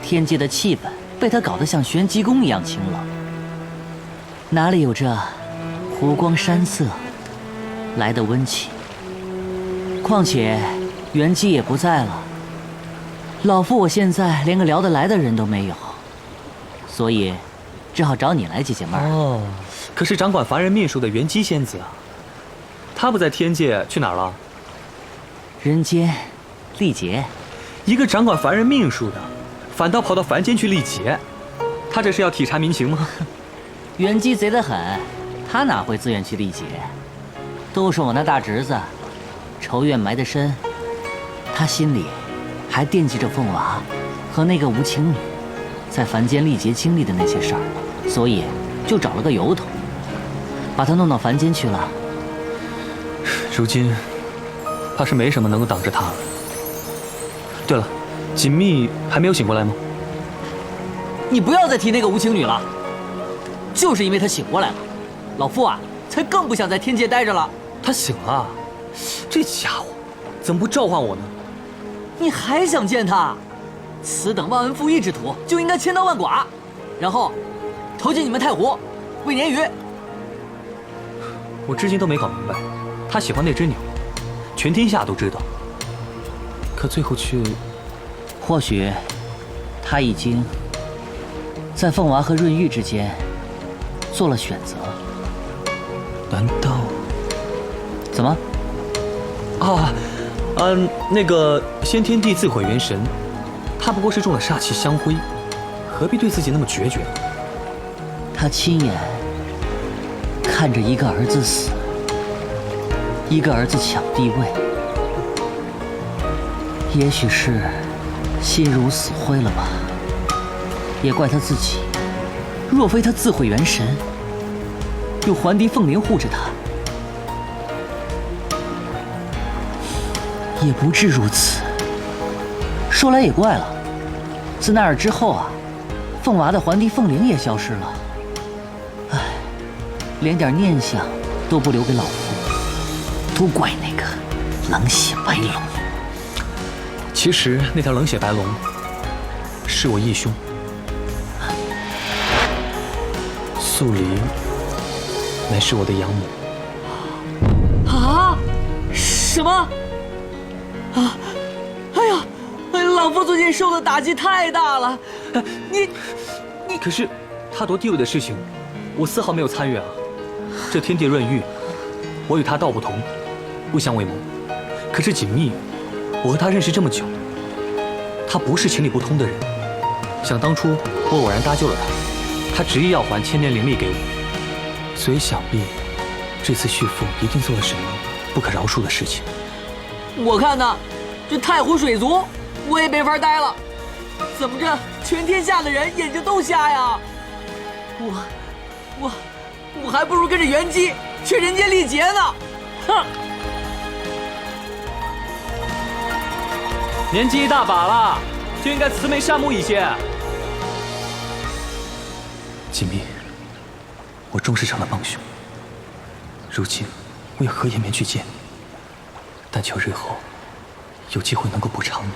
天界的气氛被他搞得像玄机宫一样清冷，哪里有这湖光山色来的温情？况且元姬也不在了，老夫我现在连个聊得来的人都没有，所以只好找你来解解闷儿。哦，可是掌管凡人命数的元姬仙子啊，她不在天界去哪儿了？人间历劫。一个掌管凡人命数的，反倒跑到凡间去历劫，他这是要体察民情吗？元姬贼得很，他哪会自愿去历劫？都是我那大侄子，仇怨埋得深，他心里还惦记着凤娃和和那个无情女在凡间历劫经历的那些事儿，所以就找了个由头，把她弄到凡间去了。如今，怕是没什么能够挡着她了。对了，锦觅还没有醒过来吗？你不要再提那个无情女了，就是因为她醒过来了，老夫啊才更不想在天界待着了。她醒了，这家伙怎么不召唤我呢？你还想见她？此等忘恩负义之徒就应该千刀万剐，然后投进你们太湖喂鲶鱼。我至今都没搞明白，他喜欢那只鸟，全天下都知道，可最后却……或许他已经在凤娃和润玉之间做了选择。难道？怎么？那个先天地自毁元神，他不过是中了煞气香灰，何必对自己那么决绝？他亲眼看着一个儿子死，一个儿子抢帝位，也许是心如死灰了吧。也怪他自己，若非他自毁元神，有环帝凤灵护着他，也不至如此。说来也怪了，自那儿之后啊，凤娃的环帝凤灵也消失了。唉，连点念想都不留给老夫，都怪那个冷血白龙。其实那条冷血白龙是我义兄素离，乃是我的养母。啊？什么？啊！哎呀！老夫最近受的打击太大了。你，可是他夺地位的事情，我丝毫没有参与啊。这天地润玉，我与他道不同，不相为谋。可是锦觅，我和他认识这么久，他不是情理不通的人。想当初我偶然搭救了他，他执意要还千年灵力给我，所以想必这次续父一定做了什么不可饶恕的事情。我看呢，这太湖水族我也没法待了。怎么着，全天下的人眼睛都瞎呀？我还不如跟着元姬去人间历劫呢！哼！年纪一大把了，就应该慈眉善目一些。锦觅，我终是成了帮凶。如今我也何颜面去见你？但求日后有机会能够补偿你。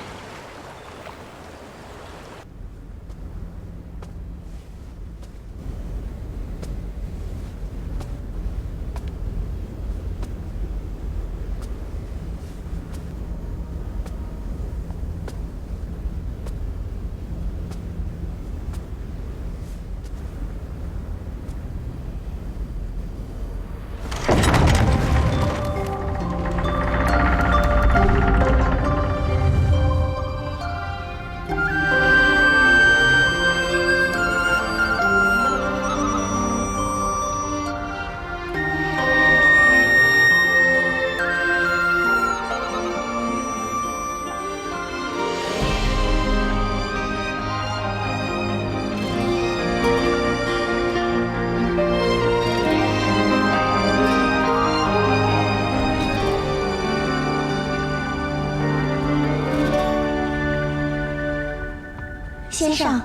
先生，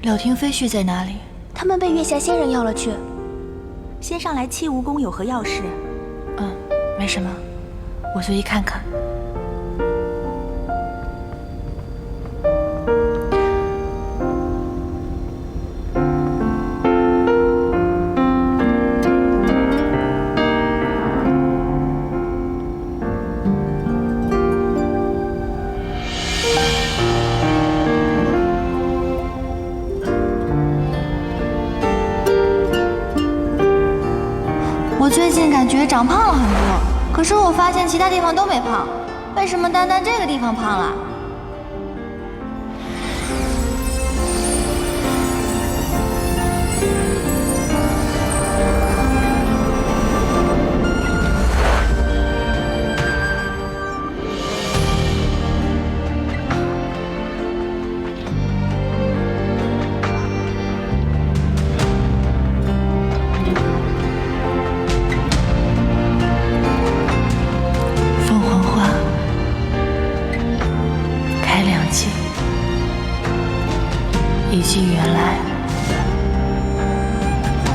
柳廷飞婿在哪里？他们被月下仙人要了去。先上来七蜈蚣有何要事？没什么，我随意看看。我最近感觉长胖了很多，可是我发现其他地方都没胖，为什么单单这个地方胖了？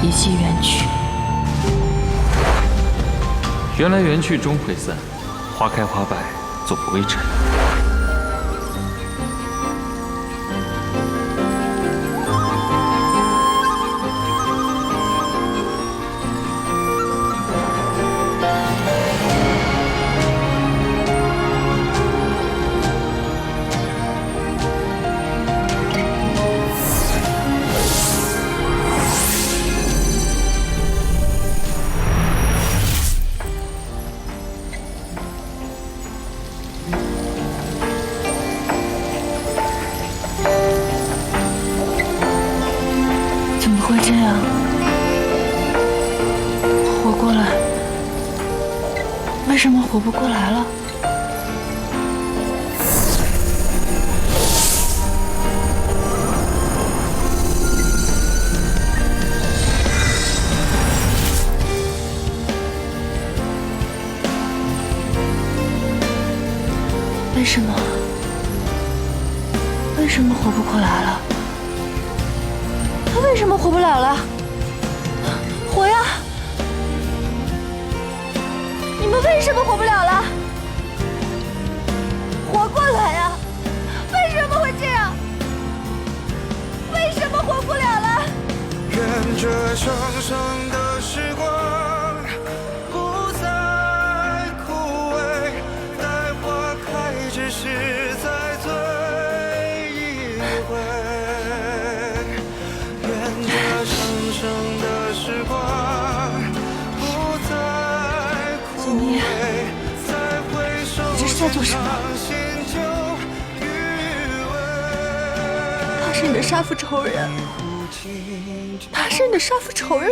一记缘去。缘来缘去终会散，花开花败总不为尘。为什么活不过来了？为什么？为什么活不过来了？他为什么活不了了？活呀！你们为什么活不了了？活过来呀！为什么会这样？为什么活不了了？愿这生生的时光不再枯萎，待花开之时再醉一回。愿这生生的时光不再枯萎，再回首你这是在做什么？他是你的杀父仇人，他是你的杀父仇人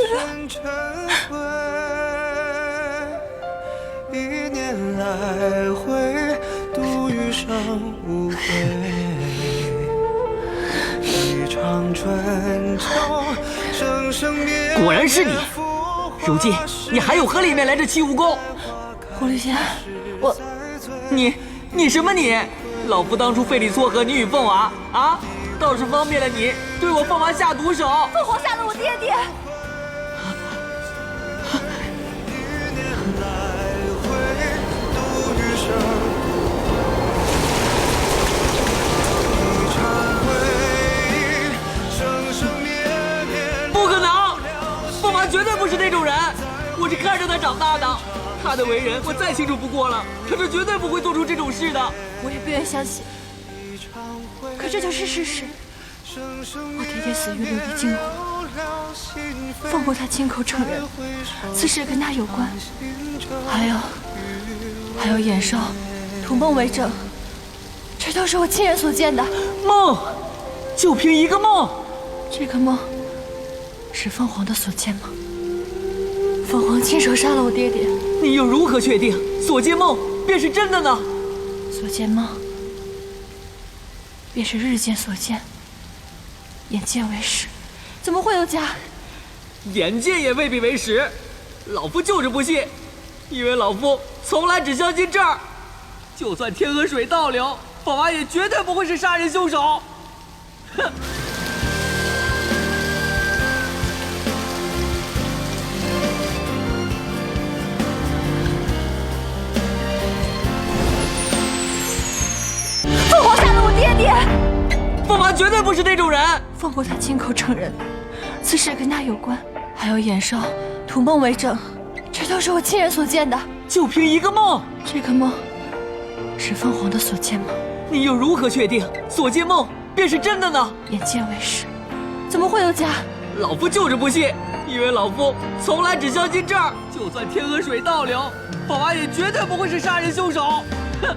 一年来回，度余生无悔。一场春秋，生生灭。果然是你！如今你还有何脸面来这齐武功？狐狸仙，你什么你？老夫当初费力撮合你与凤娃啊，倒是方便了你对我凤娃下毒手。凤凰杀了我爹爹。不可能，凤娃绝对不是那种人，我是看着他长大的，他的为人我再清楚不过了，可是绝对不会做出这种事的。我也不愿相信，可这就是事实。我爹爹死于6月惊火，凤国他亲口承认，此事跟他有关。还有眼兽图梦为证，这都是我亲眼所见的。梦，就凭一个梦？这个梦是凤凰的所见吗？凤凰亲手杀了我爹爹，你又如何确定所见梦便是真的呢？所见梦便是日见所见，眼见为实，怎么会有假？眼见也未必为实，老夫就是不信，因为老夫从来只相信这儿。就算天河水倒流，凤娃也绝对不会是杀人凶手。哼！凤凰杀了我爹爹，凤娃绝对不是那种人。凤国他亲口承认，此事跟他有关。还有眼兽图梦为证，这都是我亲眼所见的。就凭一个梦？这个梦是凤凰的所见吗？你又如何确定所见梦便是真的呢？眼见为实，怎么会有假？老夫就是不信，因为老夫从来只相信这儿。就算天河水倒流，凤娃也绝对不会是杀人凶手。哼！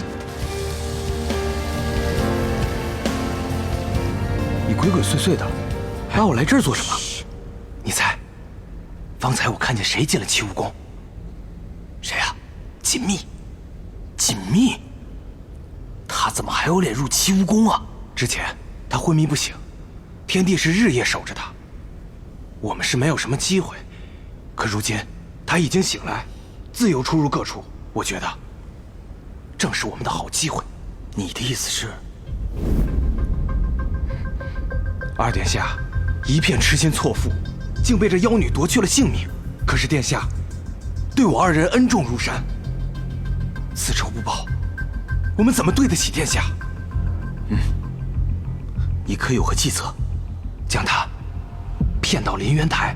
你鬼鬼祟祟的，把我来这儿做什么？你猜，方才我看见谁进了齐武宫？谁呀？锦觅。锦觅，他怎么还有脸入齐武宫啊？之前他昏迷不醒，天帝是日夜守着他，我们是没有什么机会。可如今他已经醒来，自由出入各处，我觉得正是我们的好机会。你的意思是？二殿下一片痴心错付，竟被这妖女夺去了性命。可是殿下对我二人恩重如山，此仇不报，我们怎么对得起殿下？你可有何计策，将他骗到凌渊台，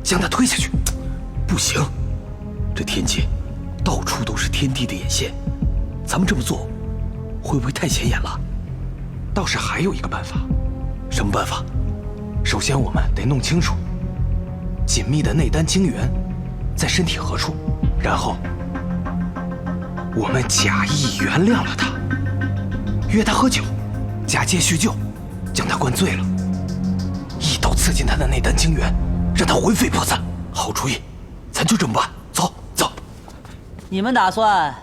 将他推下去？不行，这天界到处都是天帝的眼线，咱们这么做会不会太显眼了？倒是还有一个办法。什么办法？首先我们得弄清楚紧密的内丹精元在身体何处，然后我们假意原谅了他，约他喝酒，假借叙旧，将他灌醉了，一刀刺进他的内丹精元，让他魂飞魄散。好主意，咱就这么办。走走。你们打算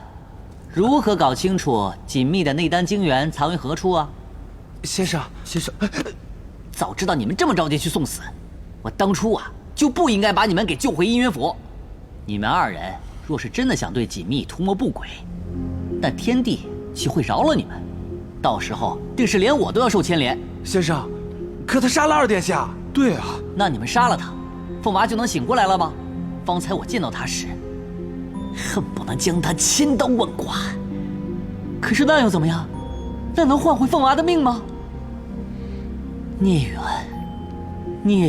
如何搞清楚紧密的内丹精元藏于何处啊？先生，早知道你们这么着急去送死，我当初啊就不应该把你们给救回姻缘府。你们二人若是真的想对锦觅图谋不轨，那天帝岂会饶了你们？到时候定是连我都要受牵连。先生，可他杀了二殿下。对啊，那你们杀了他，凤娃就能醒过来了吗？方才我见到他时，恨不能将他千刀万剐。可是那又怎么样？那能换回凤娃的命吗？孽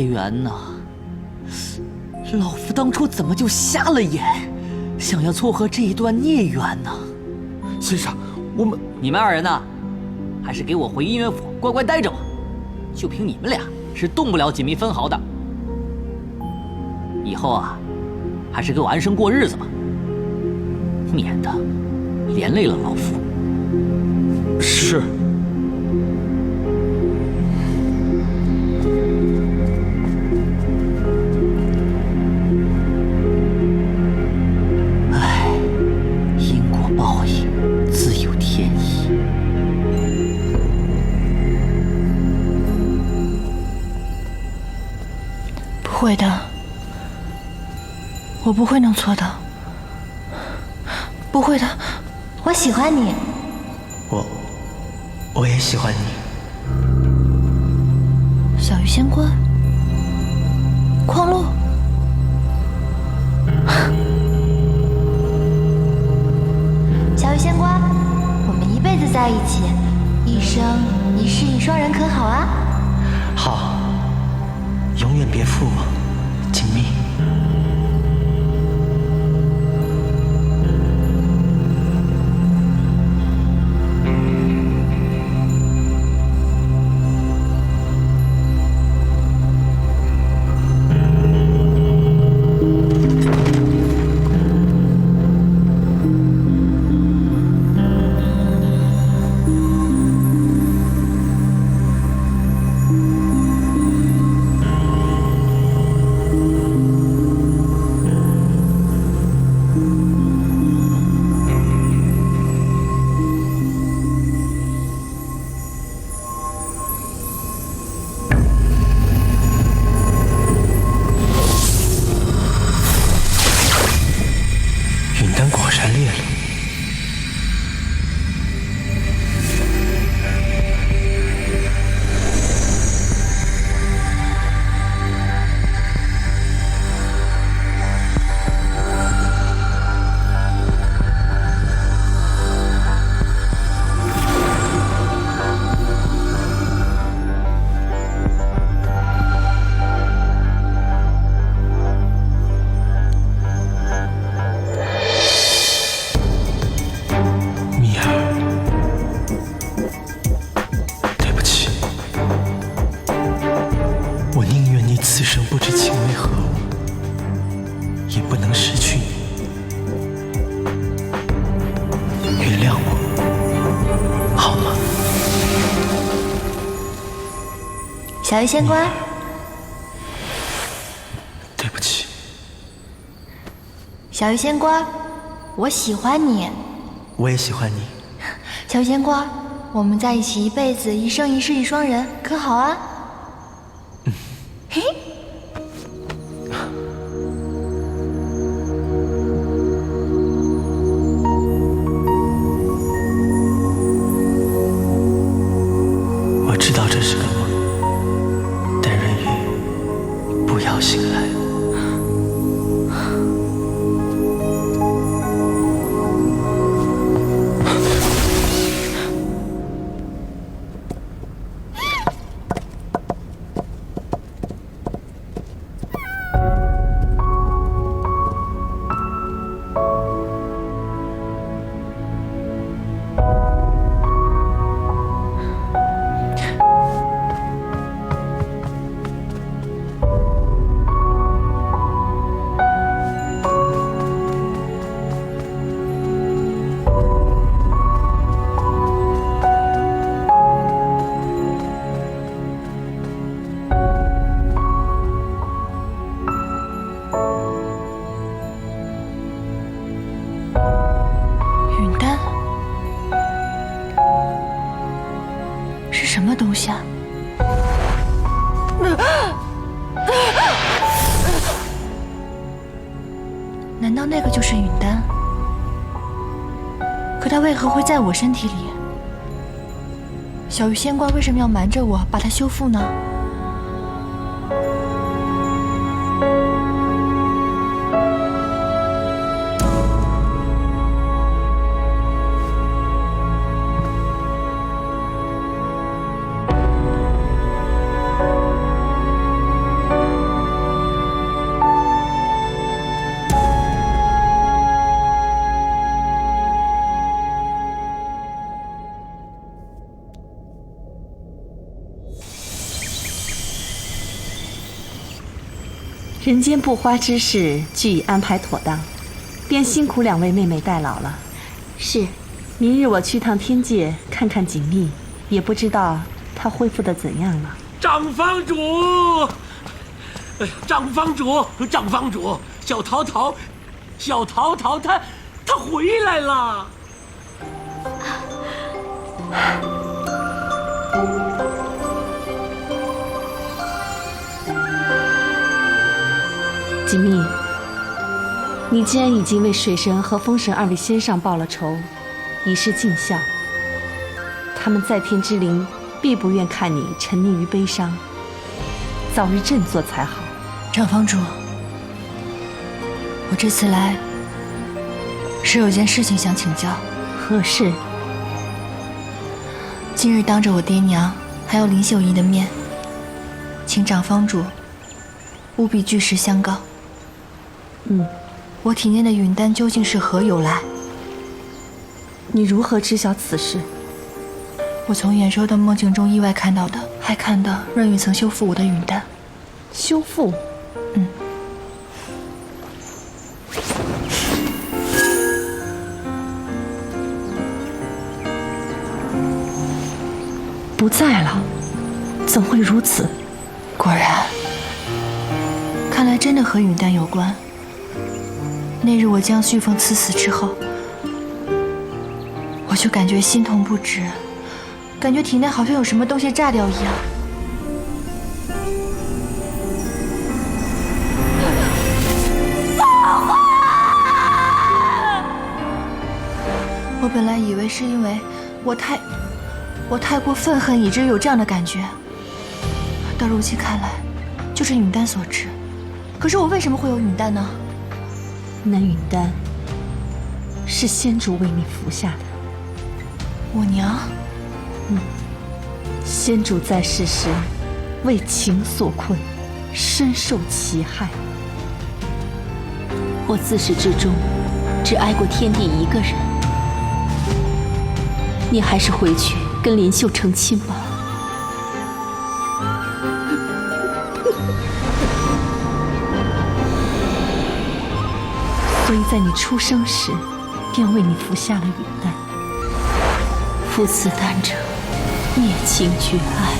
缘呐！老夫当初怎么就瞎了眼，想要撮合这一段孽缘呢？先生，你们二人呢，还是给我回姻缘府乖乖待着吧。就凭你们俩是动不了锦觅分毫的。以后啊，还是给我安生过日子吧，免得连累了老夫。是。报应自有天意。不会的，我不会弄错的，不会的。我喜欢你。我也喜欢你。小鱼仙官，矿路。小鱼仙官，我们一辈子在一起，一生一世一双人，可好啊？好，永远别负我，锦觅。小鱼仙官，对不起。小鱼仙官，我喜欢你。我也喜欢你。小鱼仙官，我们在一起一辈子，一生一世一双人，可好啊？嘿。我知道这是个梦，但人鱼不要醒。什么东西啊？难道那个就是允丹？可他为何会在我身体里？小鱼仙官为什么要瞒着我把它修复呢？人间布花之事俱已安排妥当，便辛苦两位妹妹代劳了。是，明日我去趟天界看看锦觅，也不知道她恢复的怎样了。长房主，长房主，长房主，小桃桃她回来了。锦觅，你既然已经为水神和风神二位先上报了仇，以示尽孝，他们在天之灵必不愿看你沉溺于悲伤，早日振作才好。长房主，我这次来是有件事情想请教。何事？今日当着我爹娘还有林秀仪的面，请长房主务必据实相告。我体内的允丹究竟是何由来？你如何知晓此事？我从眼周的梦境中意外看到的，还看到润玉曾修复我的允丹。修复？不在了，怎会如此？果然，看来真的和允丹有关。那日我将旭凤刺死之后，我就感觉心痛不止，感觉体内好像有什么东西炸掉一样。我本来以为是因为我太过愤恨，以至于有这样的感觉。到如今看来，就是允丹所致。可是我为什么会有允丹呢？那允丹是仙主为你服下的。我娘？仙主在世时为情所困，深受其害。我自始至终只爱过天帝一个人。你还是回去跟林秀成亲吧。所以在你出生时，便为你服下了允丹。服此丹者，灭情绝爱，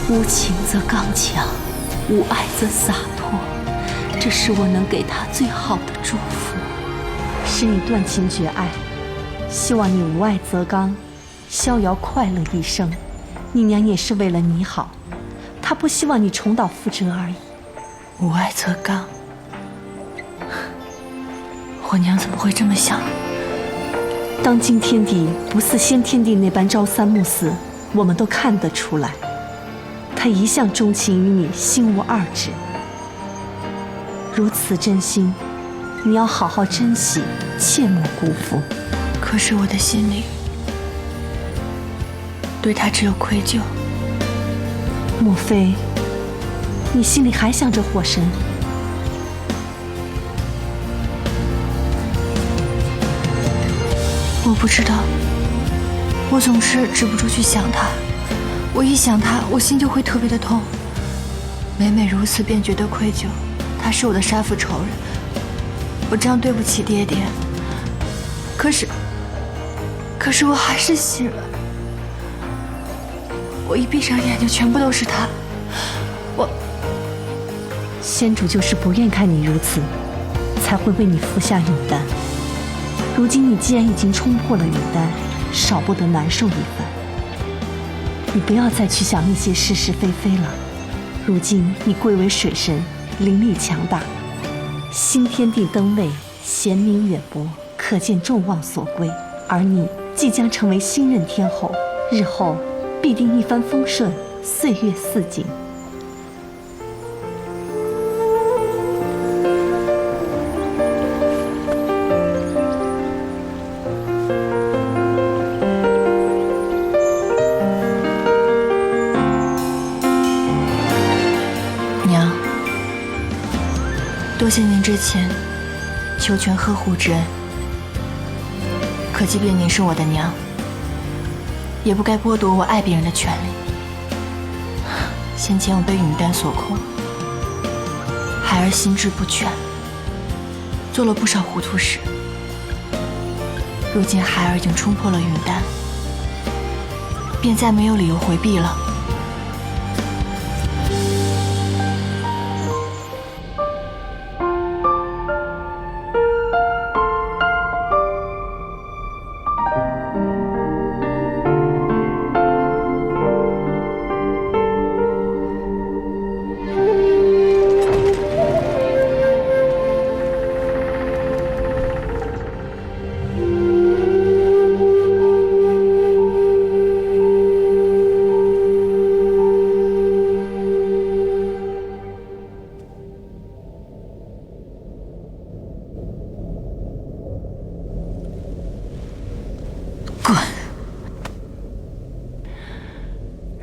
无情则刚强，无爱则洒脱。这是我能给他最好的祝福。使你断情绝爱，希望你无爱则刚，逍遥快乐一生。你娘也是为了你好，她不希望你重蹈覆辙而已。无爱则刚。我娘怎么会这么想？当今天帝不似先天帝那般朝三暮四，我们都看得出来。他一向钟情于你，心无二致。如此真心，你要好好珍惜，切莫辜负。可是我的心里对他只有愧疚。莫非你心里还想着火神？我不知道，我总是止不住去想他。我一想他，我心就会特别的痛。每每如此，便觉得愧疚。他是我的杀父仇人，我这样对不起爹爹。可是我还是信了。我一闭上眼睛，全部都是他。先主就是不愿看你如此，才会为你服下允丹。如今你既然已经冲破了允丹，少不得难受一番。你不要再去想那些是是非非了。如今你贵为水神，灵力强大，新天地登位，贤明远播，可见众望所归。而你即将成为新任天后，日后必定一帆风顺，岁月似锦。娘，多谢您之前求全呵护之恩。可即便您是我的娘，也不该剥夺我爱别人的权利。先前我被允丹所控，孩儿心智不全，做了不少糊涂事。如今孩儿已经冲破了允丹，便再没有理由回避了。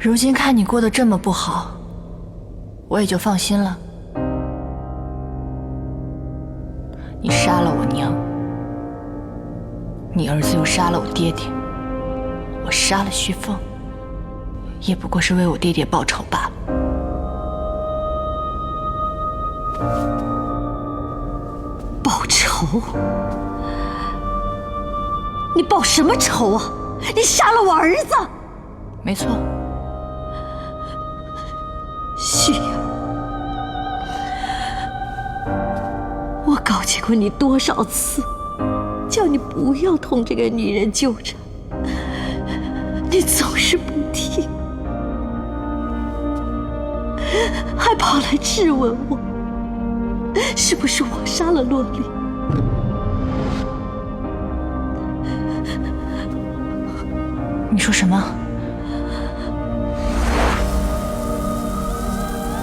如今看你过得这么不好，我也就放心了。你杀了我娘，你儿子又杀了我爹爹，我杀了徐凤，也不过是为我爹爹报仇罢了。报仇？你报什么仇啊？你杀了我儿子！没错。旭儿，我告诫过你多少次，叫你不要同这个女人纠缠，你总是不听，还跑来质问我，是不是我杀了洛丽？你说什么？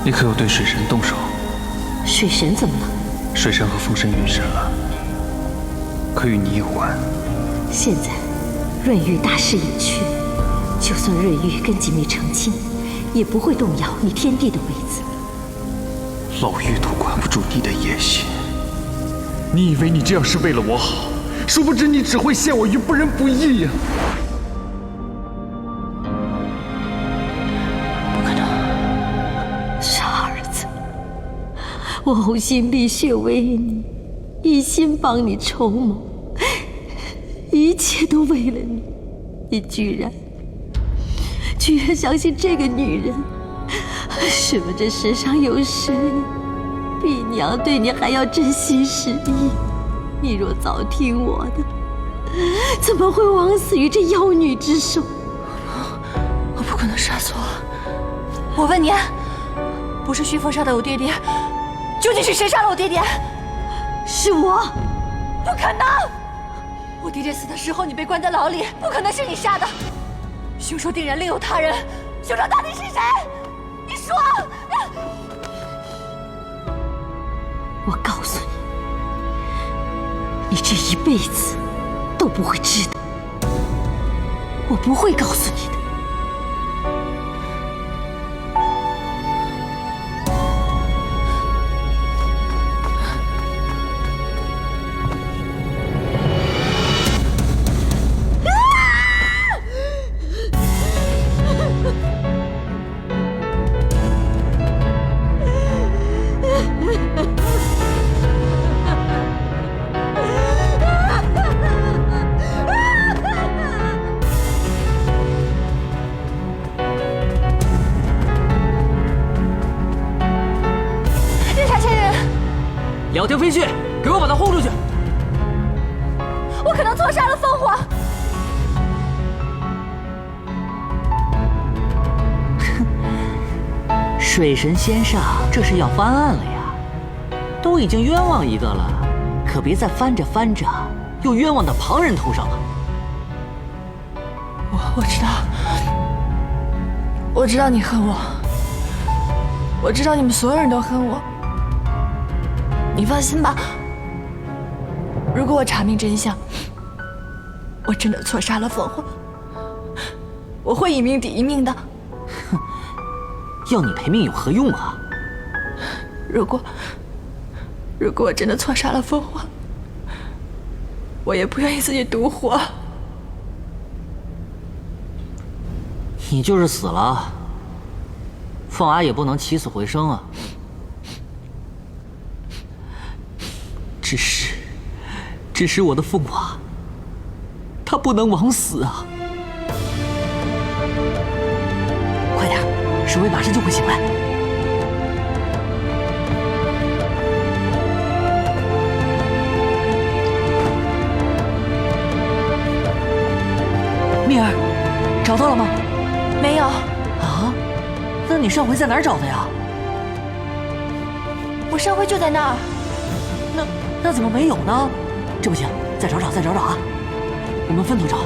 你可有对水神动手？水神怎么了？水神和风神陨神了，可与你有关。现在润玉大势已去，就算润玉跟锦觅成亲，也不会动摇你天帝的位子。老妪都管不住你的野心，你以为你这样是为了我好，殊不知你只会陷我于不仁不义呀！我呕心沥血为你，一心帮你筹谋，一切都为了你，你居然相信这个女人？试问这世上有谁比娘对你还要真心实意？你若早听我的，怎么会枉死于这妖女之手？我不可能杀错。我问你，不是徐凤杀的我爹爹，究竟是谁杀了我爹爹？是我。不可能！我爹爹死的时候你被关在牢里，不可能是你杀的。凶手定然另有他人，凶手到底是谁？你说！我告诉你，你这一辈子都不会知道，我不会告诉你的。两条飞絮，给我把他轰出去！我可能错杀了凤凰。水神仙上，这是要翻案了呀！都已经冤枉一个了，可别再翻着翻着又冤枉到旁人头上了。我知道，我知道你恨我，我知道你们所有人都恨我。你放心吧，如果我查明真相，我真的错杀了凤凰，我会一命抵一命的。哼，要你赔命有何用啊？如果我真的错杀了凤凰，我也不愿意自己独活。你就是死了，凤阿也不能起死回生啊。只是我的凤娃，她不能枉死啊！快点，守卫马上就会醒来。蜜儿，找到了吗？没有。啊？那你上回在哪儿找的呀？我上回就在那儿。那怎么没有呢？这不行，再找找啊！我们分头找。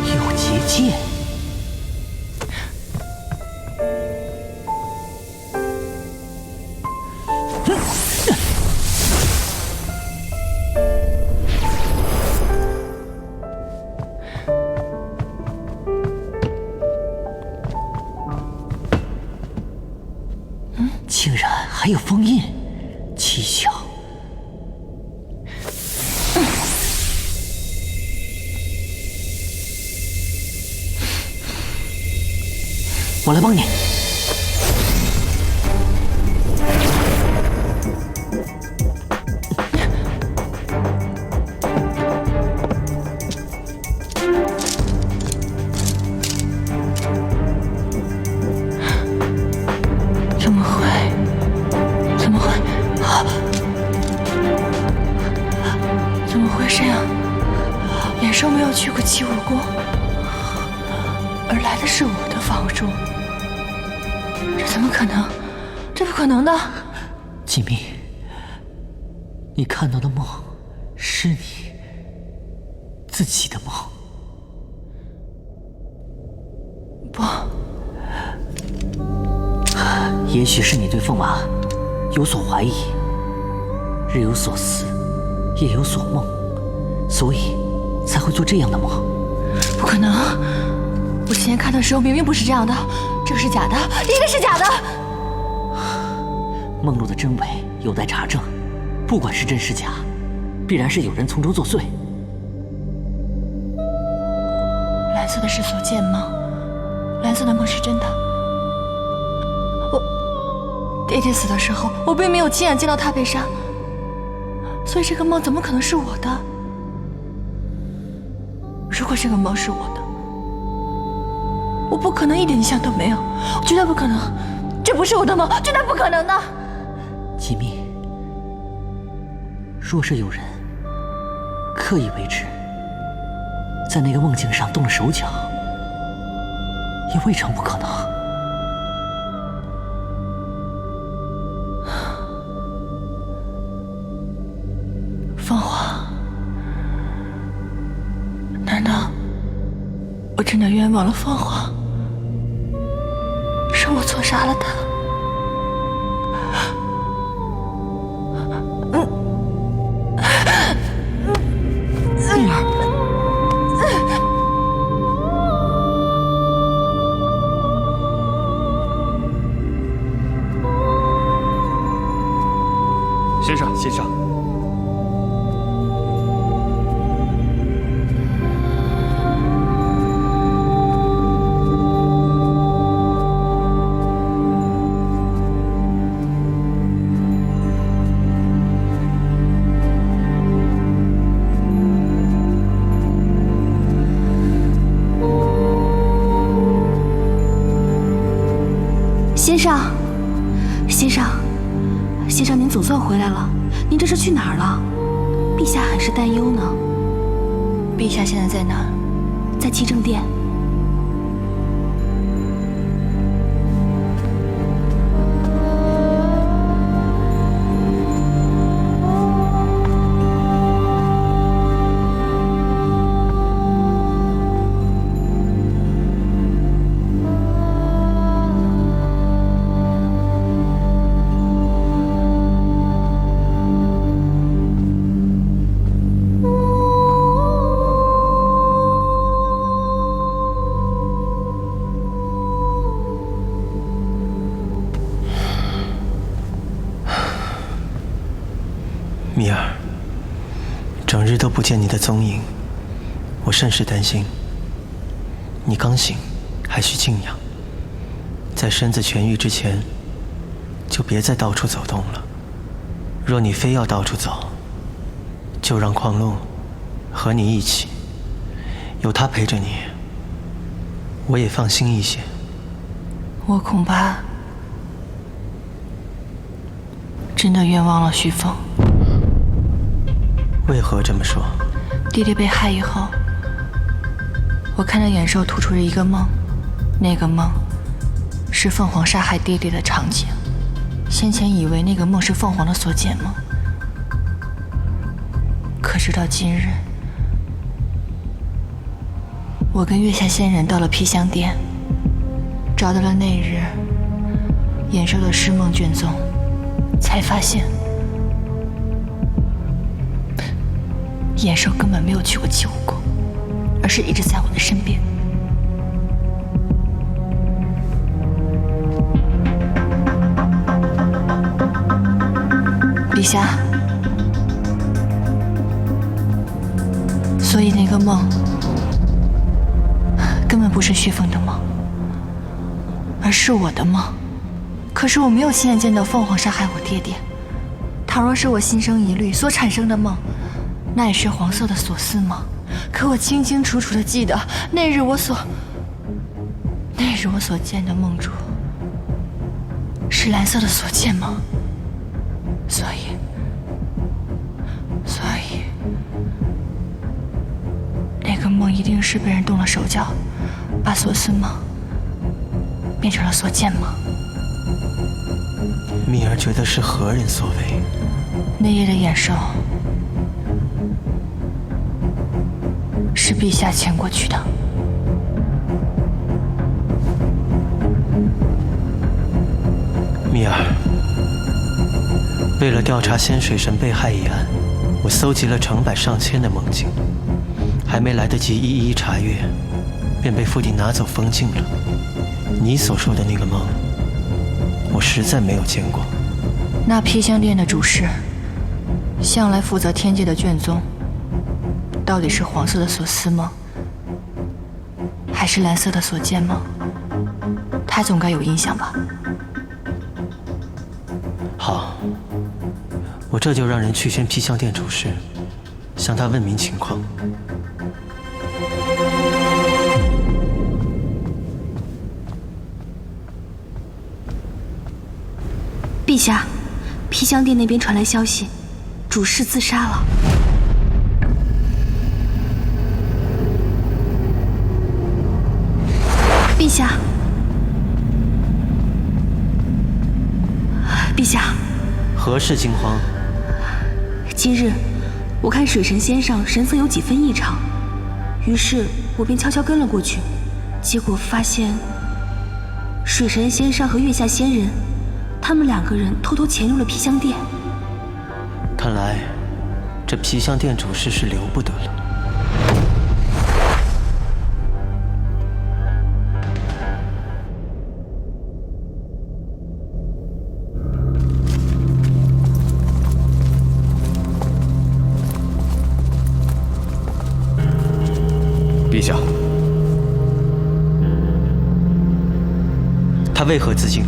有结界。竟然还有封印，蹊跷。我来帮你。怎么会这样？衍兽没有去过齐武宫，而来的是我的房主，这怎么可能？这不可能的！锦觅，你看到的梦是你自己的梦。不，也许是你对凤娃有所怀疑，日有所思，夜有所梦，所以才会做这样的梦。不可能！我之前看的时候明明不是这样的，这个是假的，一定是假的！梦露的真伪有待查证，不管是真是假，必然是有人从中作祟。蓝色的是所见梦，蓝色的梦是真的。爹爹死的时候，我并没有亲眼见到他被杀，所以这个梦怎么可能是我的？如果这个梦是我的，我不可能一点印象都没有，绝对不可能，这不是我的梦，绝对不可能的。锦觅，若是有人刻意为之，在那个梦境上动了手脚，也未尝不可能。真的冤枉了凤凰，是我错杀了他。蜜儿，先生，先生。先生，先生，先生，您总算回来了。您这是去哪儿了？陛下很是担忧呢。陛下现在在哪儿？在七正殿。米儿，整日都不见你的踪影，我甚是担心。你刚醒，还需静养，在身子痊愈之前，就别再到处走动了。若你非要到处走，就让矿路和你一起，有他陪着你，我也放心一些。我恐怕真的冤枉了徐凤。为何这么说？爹爹被害以后，我看着眼兽吐出了一个梦，那个梦是凤凰杀害爹爹的场景。先前以为那个梦是凤凰的所见梦，可直到今日，我跟月下仙人到了披香殿，找到了那日眼兽的尸梦卷宗，才发现眼兽根本没有去过七武宫，而是一直在我的身边。陛下，所以那个梦根本不是徐凤的梦，而是我的梦。可是我没有亲眼见到凤凰杀害我爹爹，倘若是我心生疑虑所产生的梦，那也是黄色的所思梦。可我清清楚楚地记得那日我所见的梦中是蓝色的所见梦，所以那个梦一定是被人动了手脚，把所思梦变成了所见梦。蜜儿觉得是何人所为？那夜的眼兽是陛下牵过去的。蜜儿，为了调查仙水神被害一案，我搜集了成百上千的梦境，还没来得及一一查阅，便被傅帝拿走封禁了。你所说的那个梦，我实在没有见过。那披香殿的主事，向来负责天界的卷宗，到底是黄色的所思梦，还是蓝色的所见梦？他总该有印象吧？好，我这就让人去宣披香殿主事，向他问明情况。陛下，披香殿那边传来消息，主事自杀了。陛下，陛下，何事惊慌？今日我看水神仙上神色有几分异常，于是我便悄悄跟了过去。结果发现水神仙上和月下仙人，他们2个人偷偷潜入了皮香殿。看来这皮香殿主事是留不得了。陛下，他为何自尽？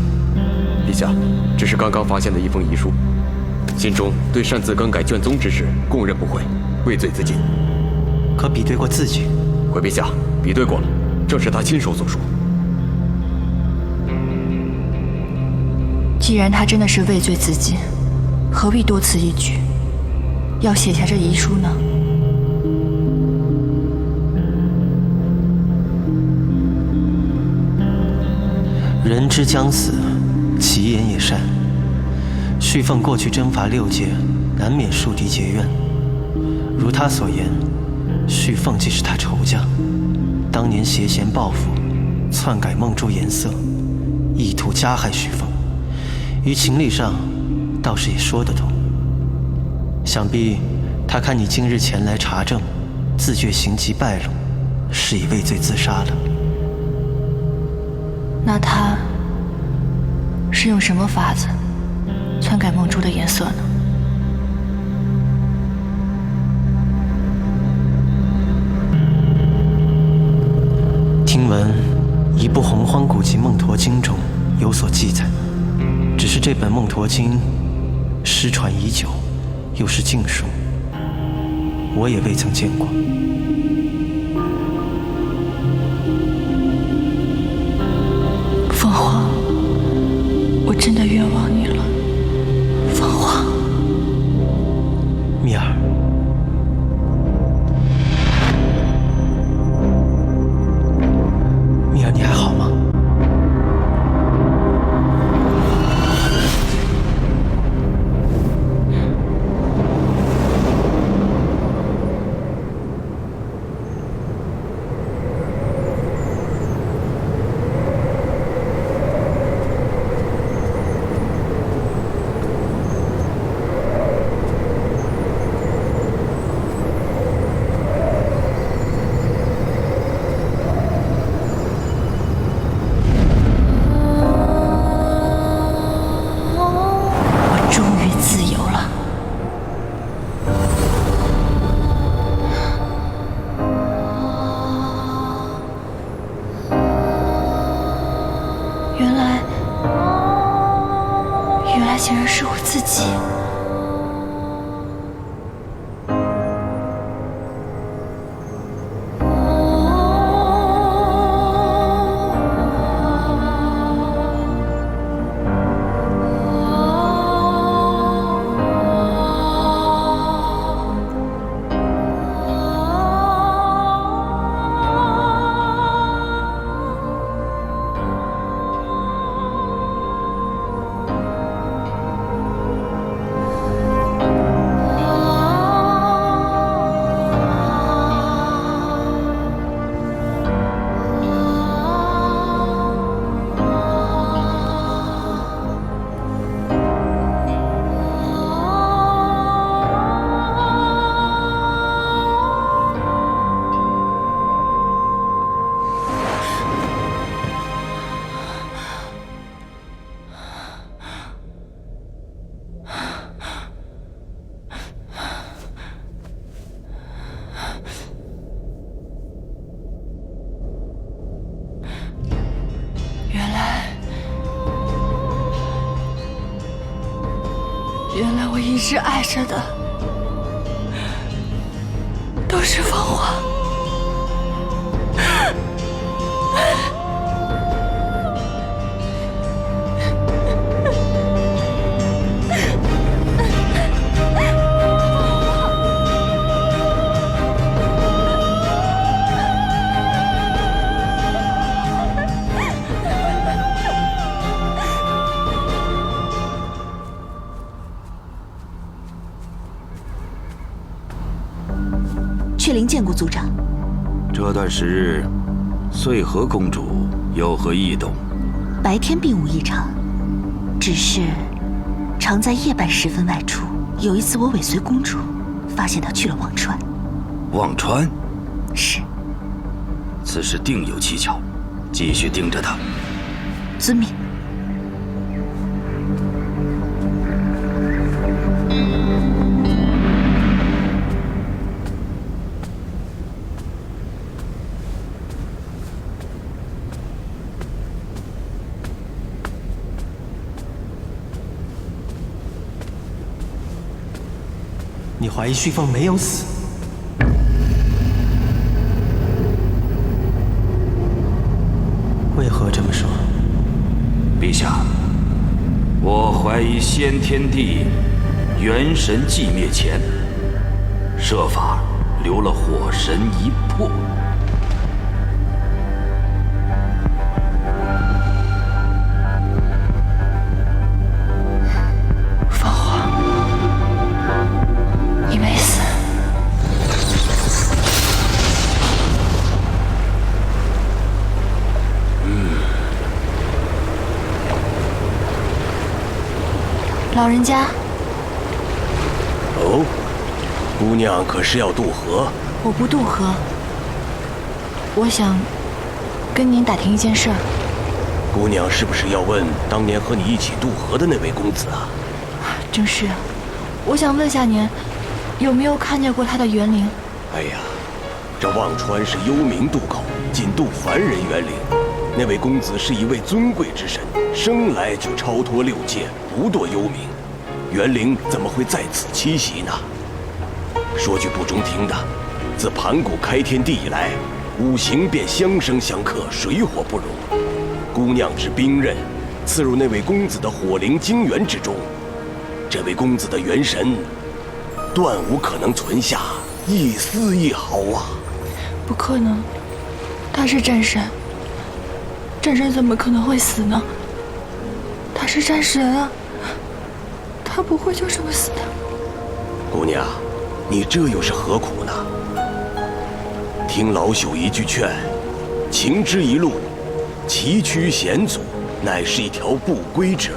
陛下，这是刚刚发现的一封遗书，信中对擅自更改卷宗之事供认不讳，畏罪自尽。可比对过字迹？回陛下，比对过了，正是他亲手所说。既然他真的是畏罪自尽，何必多此一举，要写下这遗书呢？人之将死，其言也善。旭凤过去征伐6界，难免树敌结怨。如他所言，旭凤既是他仇家，当年挟嫌报复，篡改梦珠颜色，意图加害旭凤，于情理上倒是也说得通。想必他看你今日前来查证，自觉行迹败露，是已畏罪自杀了。那他是用什么法子篡改梦珠的颜色呢？听闻一部洪荒古籍《梦驼经》中有所记载，只是这本《梦驼经》失传已久，又是禁书，我也未曾见过。凤凰，我真的冤枉你了，凤凰。蜜儿，蜜儿，你还好吗？原来竟然是我自己。原来我一直爱着的都是凤凰。雀灵见过族长。这段时日，穗禾公主有何异动？白天并无异常，只是常在夜半时分外出。有一次我尾随公主，发现她去了忘川。忘川？是。此事定有蹊跷，继续盯着她。遵命。你怀疑旭凤没有死？为何这么说？陛下，我怀疑先天帝元神寂灭前，设法留了火神一魄。老人家，哦，姑娘可是要渡河？我不渡河，我想跟您打听一件事儿。姑娘是不是要问当年和你一起渡河的那位公子啊？正是，我想问下您，有没有看见过他的园林？哎呀，这忘川是幽冥渡口，仅渡凡人园林。那位公子是一位尊贵之神，生来就超脱六界，不堕幽冥。园灵怎么会在此栖息呢？说句不中听的，自盘古开天地以来，五行便相生相克，水火不容。姑娘之兵刃，刺入那位公子的火灵精元之中，这位公子的元神，断无可能存下一丝一毫啊！不可能，他是战神。战神怎么可能会死呢？他是战神啊，他不会就这么死的。姑娘，你这又是何苦呢？听老朽一句劝，情之一路，崎岖险阻，乃是一条不归之路。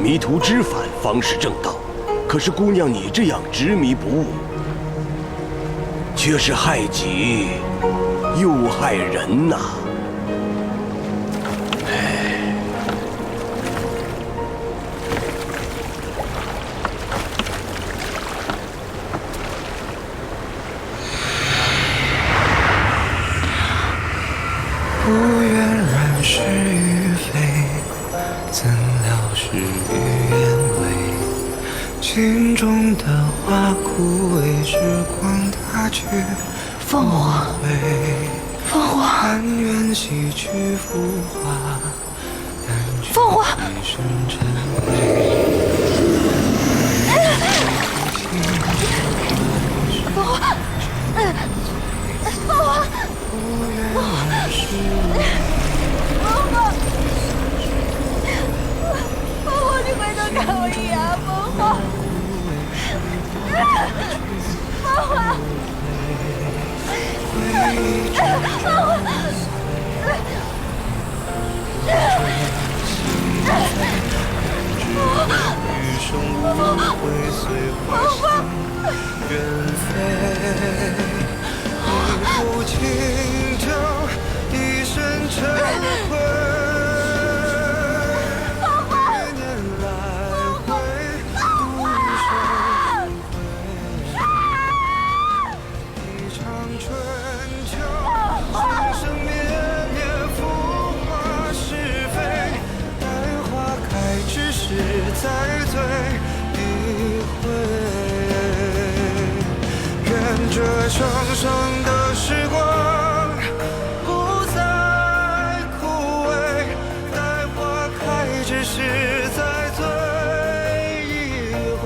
迷途知返方是正道。可是姑娘你这样执迷不悟，却是害己又害人呐！不愿软是与非，怎料事与愿违。心中的花枯萎，时光它却凤凰，凤凰，但愿洗去浮华，凤凰。一身尘灰。凤凰，凤凰。凤凰，你回头看我一眼啊，凤凰！凤凰！余生无悔，随花香远飞。一壶清酒，一身尘灰。年年来回，独生辉。一场春秋，生生灭灭，浮华是非。待花开之时，再醉一回。愿这生生的时光不再枯萎，待花开之时再醉一回。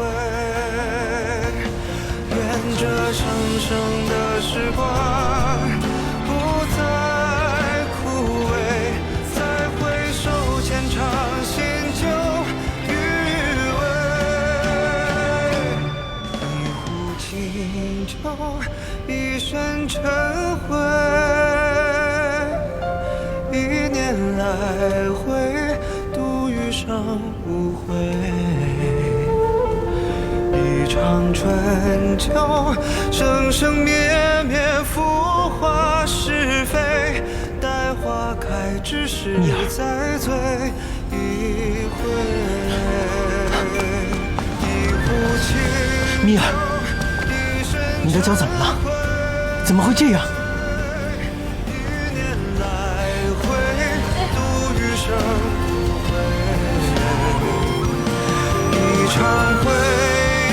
愿这生生的时光不再枯萎，再回首前尝新酒余味。一壶清酒，一身尘灰。场春秋，生生灭灭，浮华是非。待花开之时，再醉一回。米尔，你的脚怎么了？怎么会这样？一场回忆，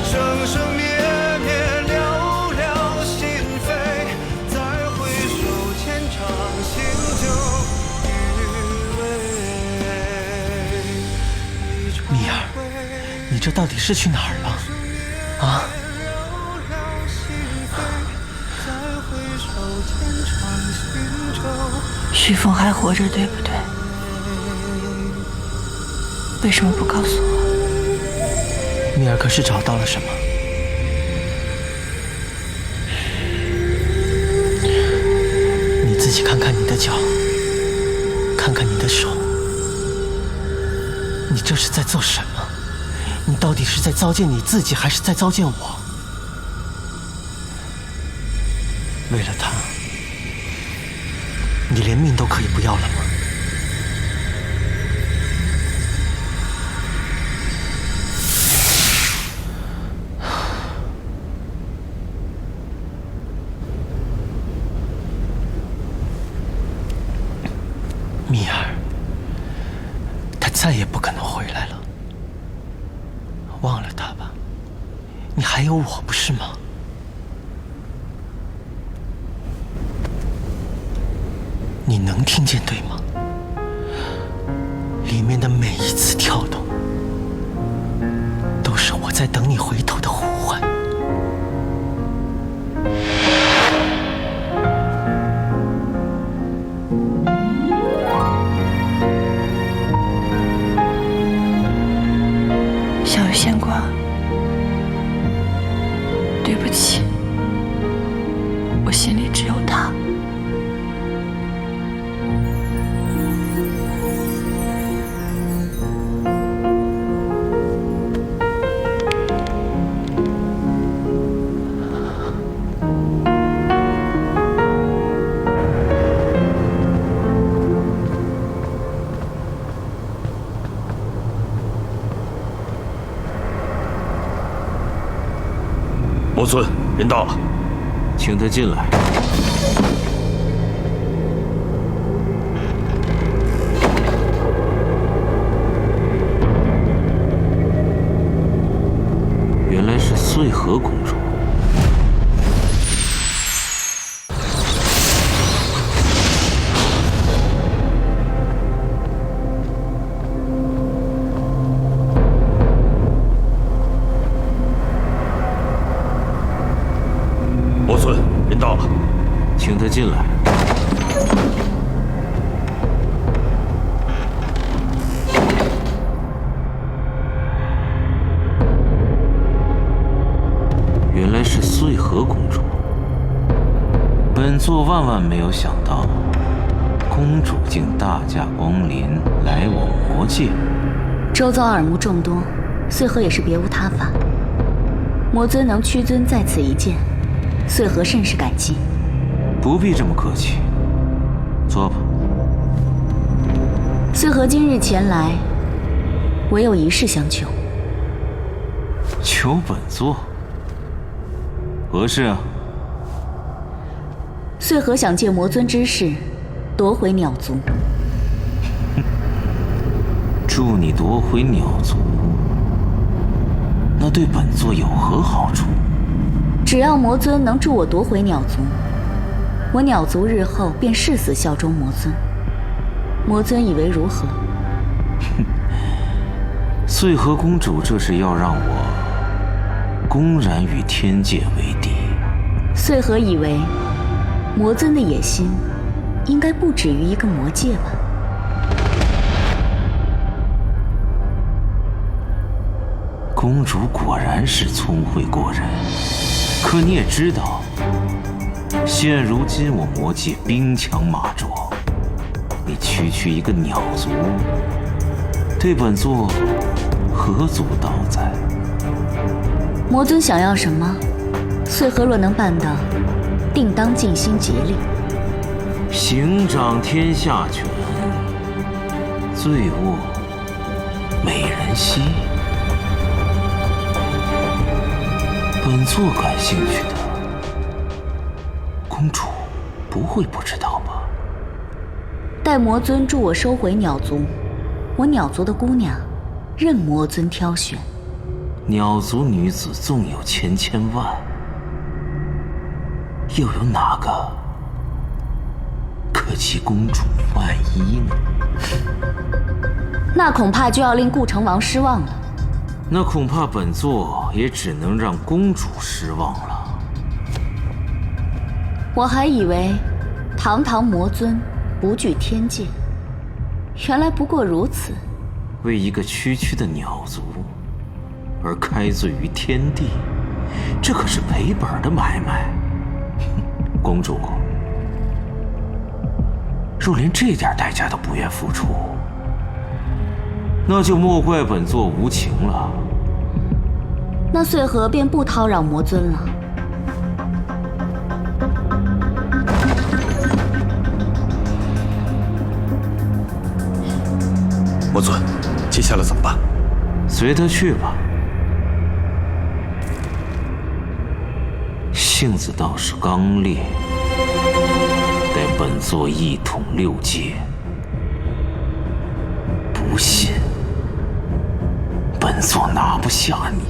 生生灭灭，寥寥心扉。再回首，前场新旧余味。米尔，你这到底是去哪儿了？啊？徐凤还活着，对不对？为什么不告诉我？米尔可是找到了什么？你自己看看你的脚，看看你的手，你这是在做什么？你到底是在糟践你自己，还是在糟践我？为了他，你连命都可以不要了吗？米尔，他再也不可能回来了。忘了他吧，你还有我，不是吗？你能听见对吗？里面的每一次跳动，都是我在等你回头的呼唤。小鱼仙瓜，对不起，我心里只有他。魔尊，人到了，请他进来。原来是穗禾公主。魔尊，人到了，请他进来。原来是穗禾公主。本座万万没有想到，公主竟大驾光临来我魔界。周遭耳目众多，穗禾也是别无他法。魔尊能屈尊在此一见，穗禾甚是感激。不必这么客气，坐吧。穗禾今日前来，唯有一事相求。求本座？何事啊？穗禾想借魔尊之势，夺回鸟族。助你夺回鸟族，那对本座有何好处？只要魔尊能助我夺回鸟族，我鸟族日后便誓死效忠魔尊。魔尊以为如何？穗禾公主这是要让我公然与天界为敌。穗禾以为魔尊的野心应该不止于一个魔界吧。公主果然是聪慧过人，可你也知道，现如今我魔界兵强马壮，你区一个鸟族，对本座何足道哉？魔尊想要什么，穗禾若能办到，定当尽心竭力。行掌天下权，醉卧美人膝。本座感兴趣的，公主不会不知道吧？待魔尊助我收回鸟族，我鸟族的姑娘，任魔尊挑选。鸟族女子纵有千万，又有哪个可及公主万一呢？那恐怕就要令顾成王失望了。那恐怕本座也只能让公主失望了。我还以为堂堂魔尊不惧天界，原来不过如此。为一个区区的鸟族而开罪于天地，这可是赔本的买卖。公主，若连这点代价都不愿付出，那就莫怪本座无情了。那穗禾便不叨扰魔尊了。魔尊，接下来怎么办？随他去吧。性子倒是刚烈，待本座一统6界，不信本座拿不下你。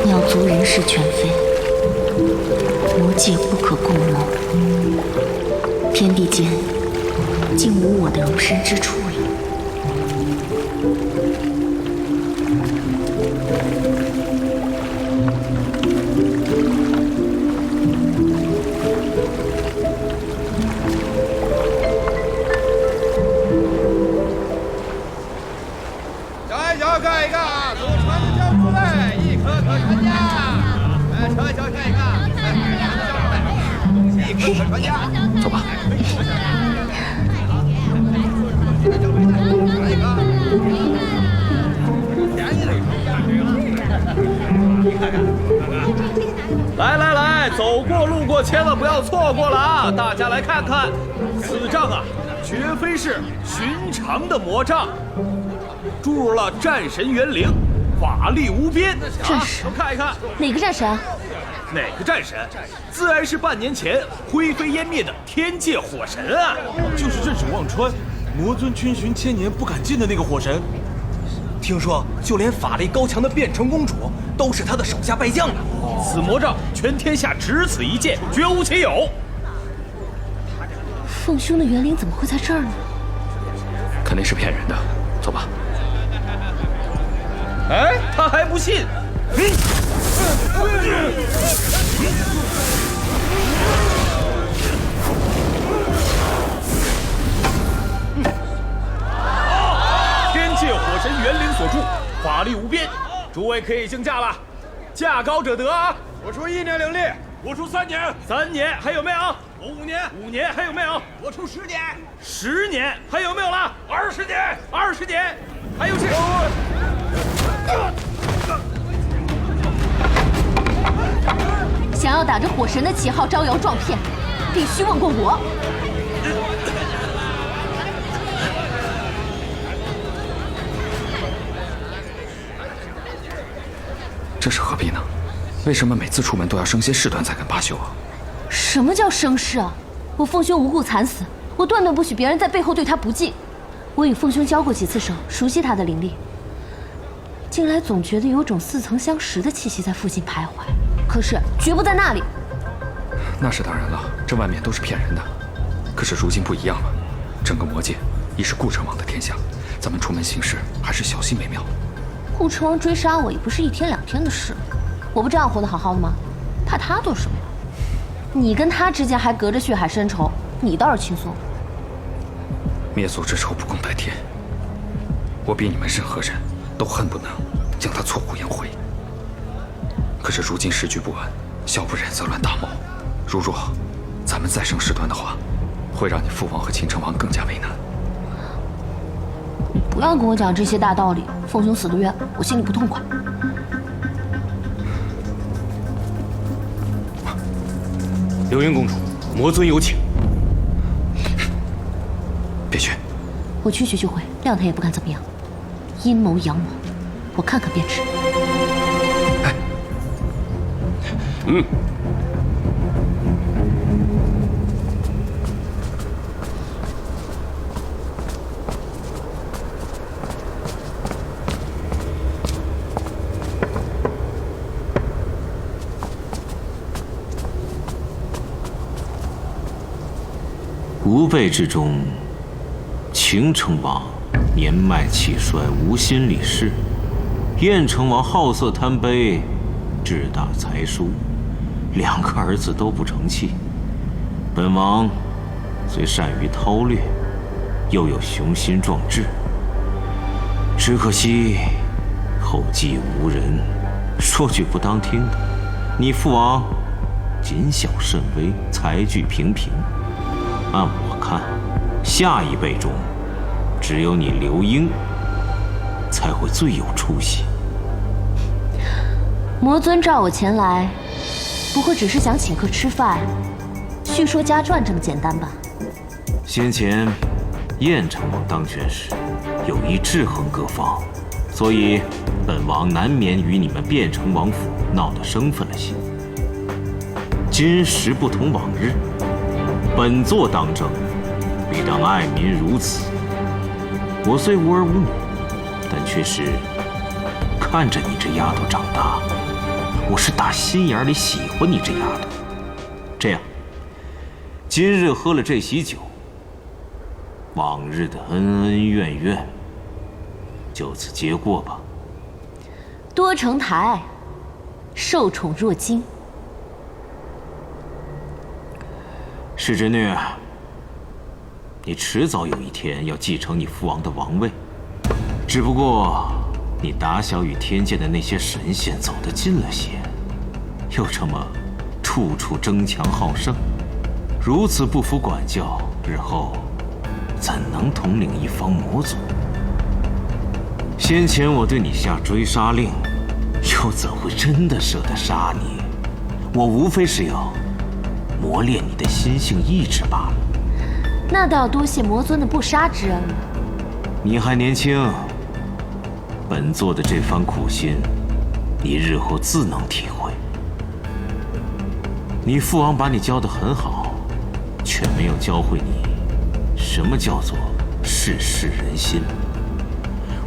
鸟族人事全非，魔界不可共谋，天地间竟无我的容身之处也。小小看一看，从长江出来，一颗颗传家。小小看一看，一颗颗传家。走吧。来来来，走过路过千万不要错过了啊！大家来看看，此杖啊，绝非是寻常的魔杖，注入了战神元灵，法力无边。战神，都看一看，哪个战神啊？哪个战神？自然是半年前灰飞烟灭的天界火神啊！就是镇守忘川，魔尊逡巡千年不敢进的那个火神。听说就连法力高强的变成公主都是他的手下败将呢。此魔杖全天下只此一件，绝无其有。凤兄的元灵怎么会在这儿呢？肯定是骗人的，走吧。哎，他还不信？天界火神元灵所铸，法力无边，诸位可以竞价了，价高者得啊！我出1年灵力，我出3年，3年还有没有？我5年，5年还有没有？我出10年，10年还有没有了？20年，20年，还有谁？想要打着火神的旗号招摇撞骗，必须问过我。这是何必呢？为什么每次出门都要生些事端才肯罢休啊？什么叫生事啊？我凤兄无故惨死，我断断不许别人在背后对他不敬。我与凤兄交过几次手，熟悉他的灵力。近来总觉得有种似曾相识的气息在附近徘徊，可是绝不在那里。那是当然了，这外面都是骗人的。可是如今不一样了，整个魔界已是顾成王的天下，咱们出门行事还是小心为妙。顾成王追杀我也不是1天2天的事，我不这样活得好好的吗？怕他做什么呀？你跟他之间还隔着血海深仇，你倒是轻松。灭族之仇不共戴天，我比你们任何人都恨不能将他挫骨扬灰。可是如今时局不安，小不忍则乱大谋，如若咱们再生事端的话，会让你父王和秦成王更加为难。不要跟我讲这些大道理，凤兄死得冤，我心里不痛快。流云公主，魔尊有请。别去，我去徐会，谅他也不敢怎么样。阴谋阳谋，我看看便知。吾辈之中，秦成王年迈气衰，无心理事；燕成王好色贪杯，志大才疏。2个儿子都不成器。本王虽善于韬略，又有雄心壮志，只可惜后继无人。说句不当听的，你父王谨小慎微，才具平平。按我看，下一辈中，只有你刘英才会最有出息。魔尊召我前来，不过只是想请客吃饭，叙说家传这么简单吧？先前燕成王当权时，有意制衡各方，所以本王难免与你们汴城王府闹得生分了些。今时不同往日。本座当政，必当爱民如子。我虽无儿无女，但却是看着你这丫头长大，我是打心眼里喜欢你这丫头。这样，今日喝了这喜酒，往日的恩恩怨怨就此结过吧。多承台，受宠若惊。世侄女，你迟早有一天要继承你父王的王位，只不过你打小与天界的那些神仙走得近了些，又这么处处争强好胜，如此不服管教，日后怎能统领一方魔族？先前我对你下追杀令，又怎会真的舍得杀你？我无非是要磨练你的心性意志罢了。那倒要多谢魔尊的不杀之恩了。你还年轻，本座的这番苦心，你日后自能体会。你父王把你教得很好，却没有教会你什么叫做世事人心。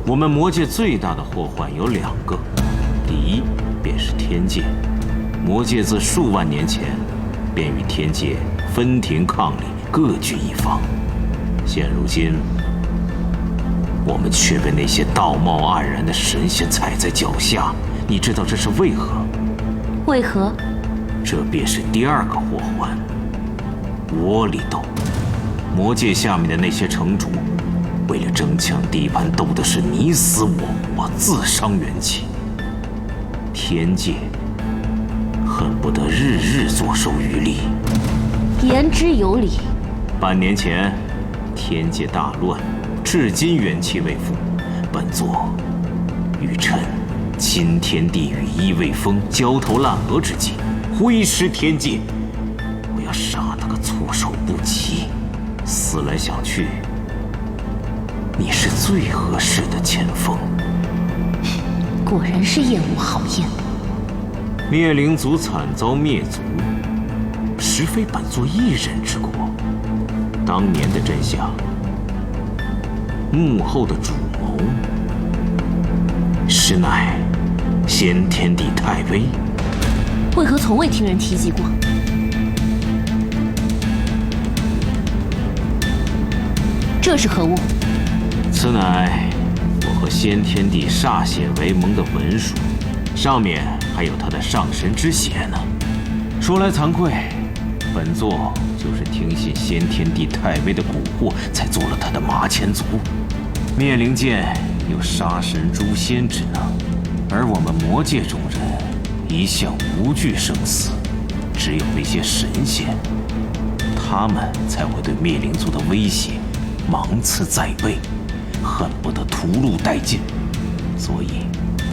我们魔界最大的祸患有2个，第一便是天界。魔界自数万年前便与天界分庭抗礼，各据一方。现如今，我们却被那些道貌岸然的神仙踩在脚下，你知道这是为何？为何？这便是第2个祸患——窝里斗。魔界下面的那些城主，为了争抢地盘，斗的是你死我活，自伤元气。天界恨不得日日坐收渔利。言之有理。半年前，天界大乱，至今元气未复。本座欲趁侵天地羽翼未丰、焦头烂额之际，挥师天界，我要杀他个措手不及。思来想去，你是最合适的前锋。果然是燕无好燕。灭灵族惨遭灭族，实非本座一人之过。当年的真相，幕后的主谋，实乃先天帝太微。为何从未听人提及过？这是何物？此乃我和先天帝歃血为盟的文书，上面还有他的上神之血呢。说来惭愧，本座就是听信先天帝太微的蛊惑，才做了他的马前卒。灭灵剑有杀神诛仙之能，而我们魔界中人一向无惧生死，只有那些神仙，他们才会对灭灵族的威胁芒刺在背，恨不得屠戮殆尽。所以，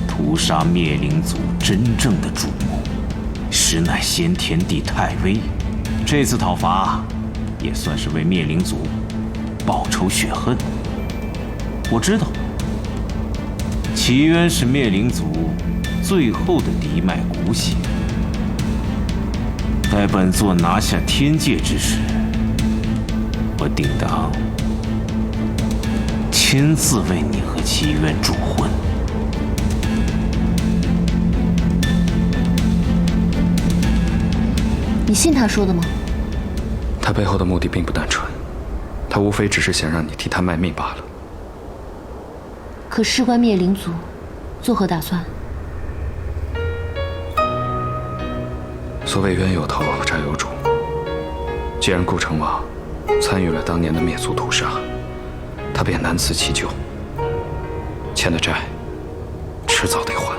屠杀灭灵族真正的主谋，实乃先天帝太微。这次讨伐，也算是为灭灵族报仇雪恨。我知道，齐渊是灭灵族最后的嫡脉骨血。待本座拿下天界之时，我定当亲自为你和齐渊主婚。你信他说的吗？他背后的目的并不单纯，他无非只是想让你替他卖命罢了。可事关灭灵族，作何打算？所谓冤有头，债有主。既然顾成王参与了当年的灭族屠杀，他便难辞其咎。欠的债，迟早得还。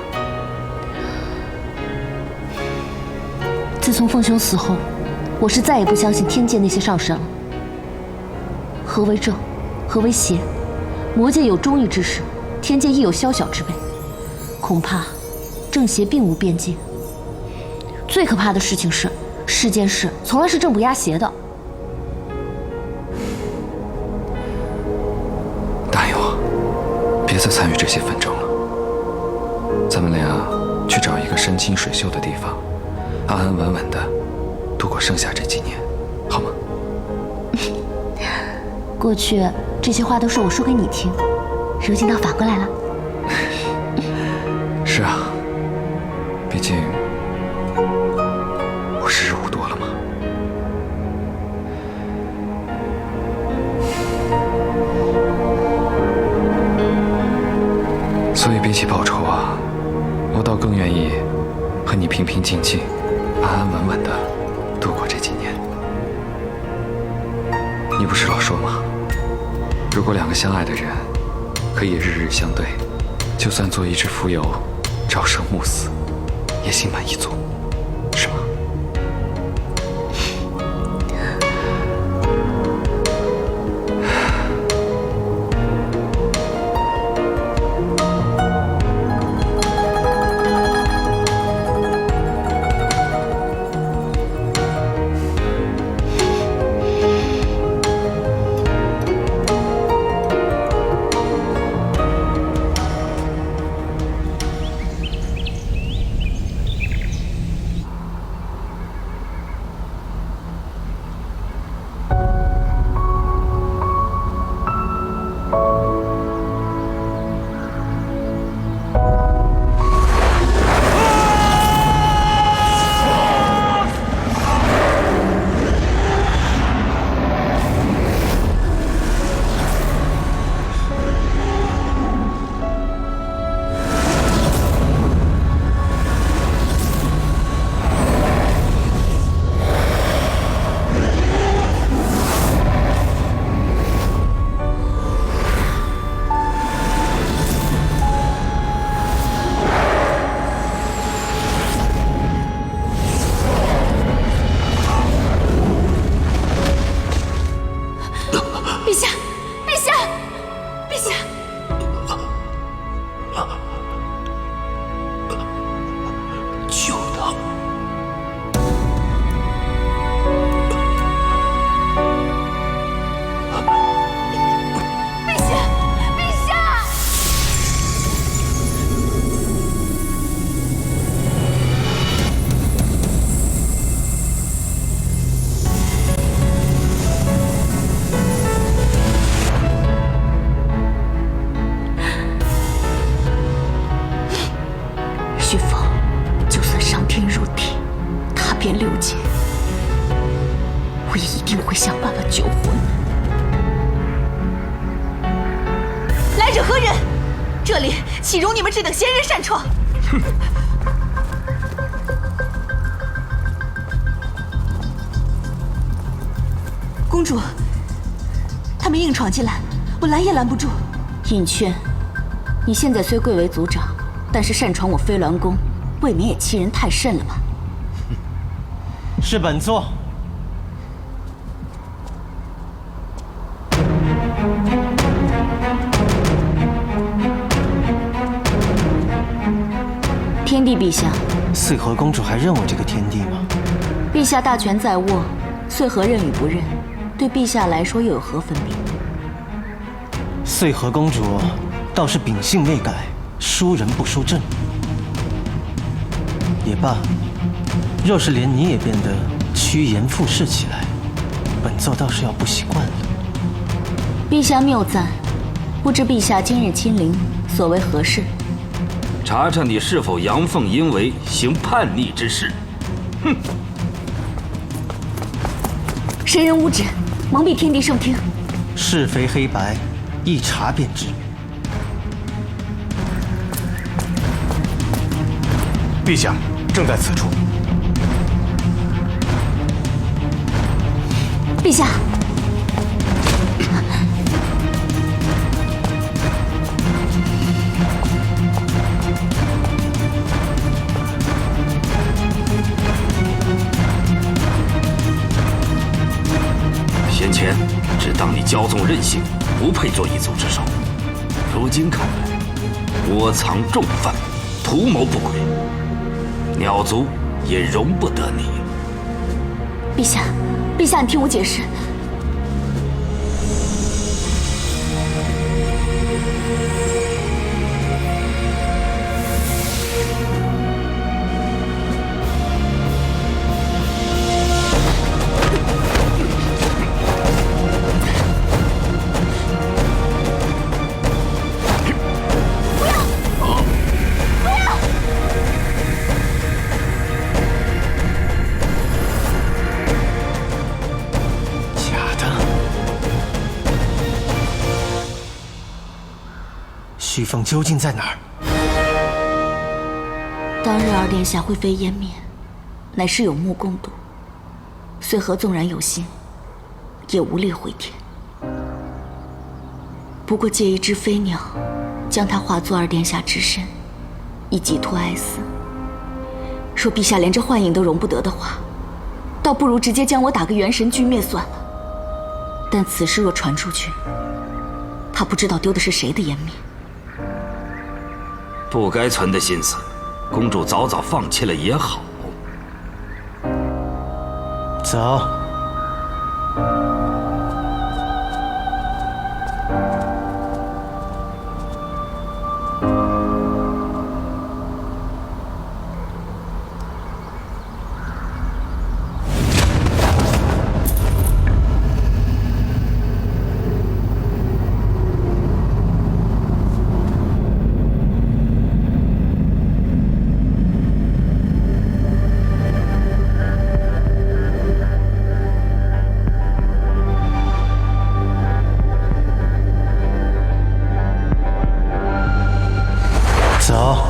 自从凤兄死后，我是再也不相信天界那些上神了。何为正，何为邪？魔界有忠义之士，天界亦有宵小之辈，恐怕正邪并无边界。最可怕的事情是，世间事从来是正不压邪的。答应我，别再参与这些纷争了。咱们俩去找一个山清水秀的地方，安安稳稳的度过剩下这几年，好吗？过去这些话都是我说给你听，如今倒反过来了。是啊，毕竟我时日无多了嘛。所以比起报仇啊，我倒更愿意和你平平静静、安安稳稳的度过这几年。你不是老说吗？如果两个相爱的人可以日日相对，就算做一只蜉蝣，朝生暮死，也心满意足，是吗？岂容你们这等闲人擅闯！哼！公主，他们硬闯进来，我拦也拦不住。尹劝，你现在虽贵为族长，但是擅闯我飞鸾宫，未免也欺人太甚了吧？是本座。天帝陛下，穗禾公主还认我这个天帝吗？陛下大权在握，穗禾认与不认，对陛下来说又有何分别？穗禾公主倒是秉性未改，输人不输阵。也罢，若是连你也变得趋炎附势起来，本座倒是要不习惯了。陛下谬赞，不知陛下今日亲临，所为何事？查查你是否阳奉阴违，行叛逆之事。哼！神人无止，蒙蔽天地圣听。是非黑白，一查便知。陛下正在此处。陛下。先前只当你骄纵任性，不配做一族之首。如今看来，窝藏重犯，图谋不轨，鸟族也容不得你。陛下，陛下，你听我解释。旭凤究竟在哪儿？当日二殿下灰飞烟灭，乃是有目共睹。穗禾纵然有心，也无力回天。不过借一只飞鸟，将它化作二殿下之身，以寄托哀思。若陛下连这幻影都容不得的话，倒不如直接将我打个元神俱灭算了。但此事若传出去，他不知道丢的是谁的颜面。不该存的心思，公主早早放弃了也好。走。走。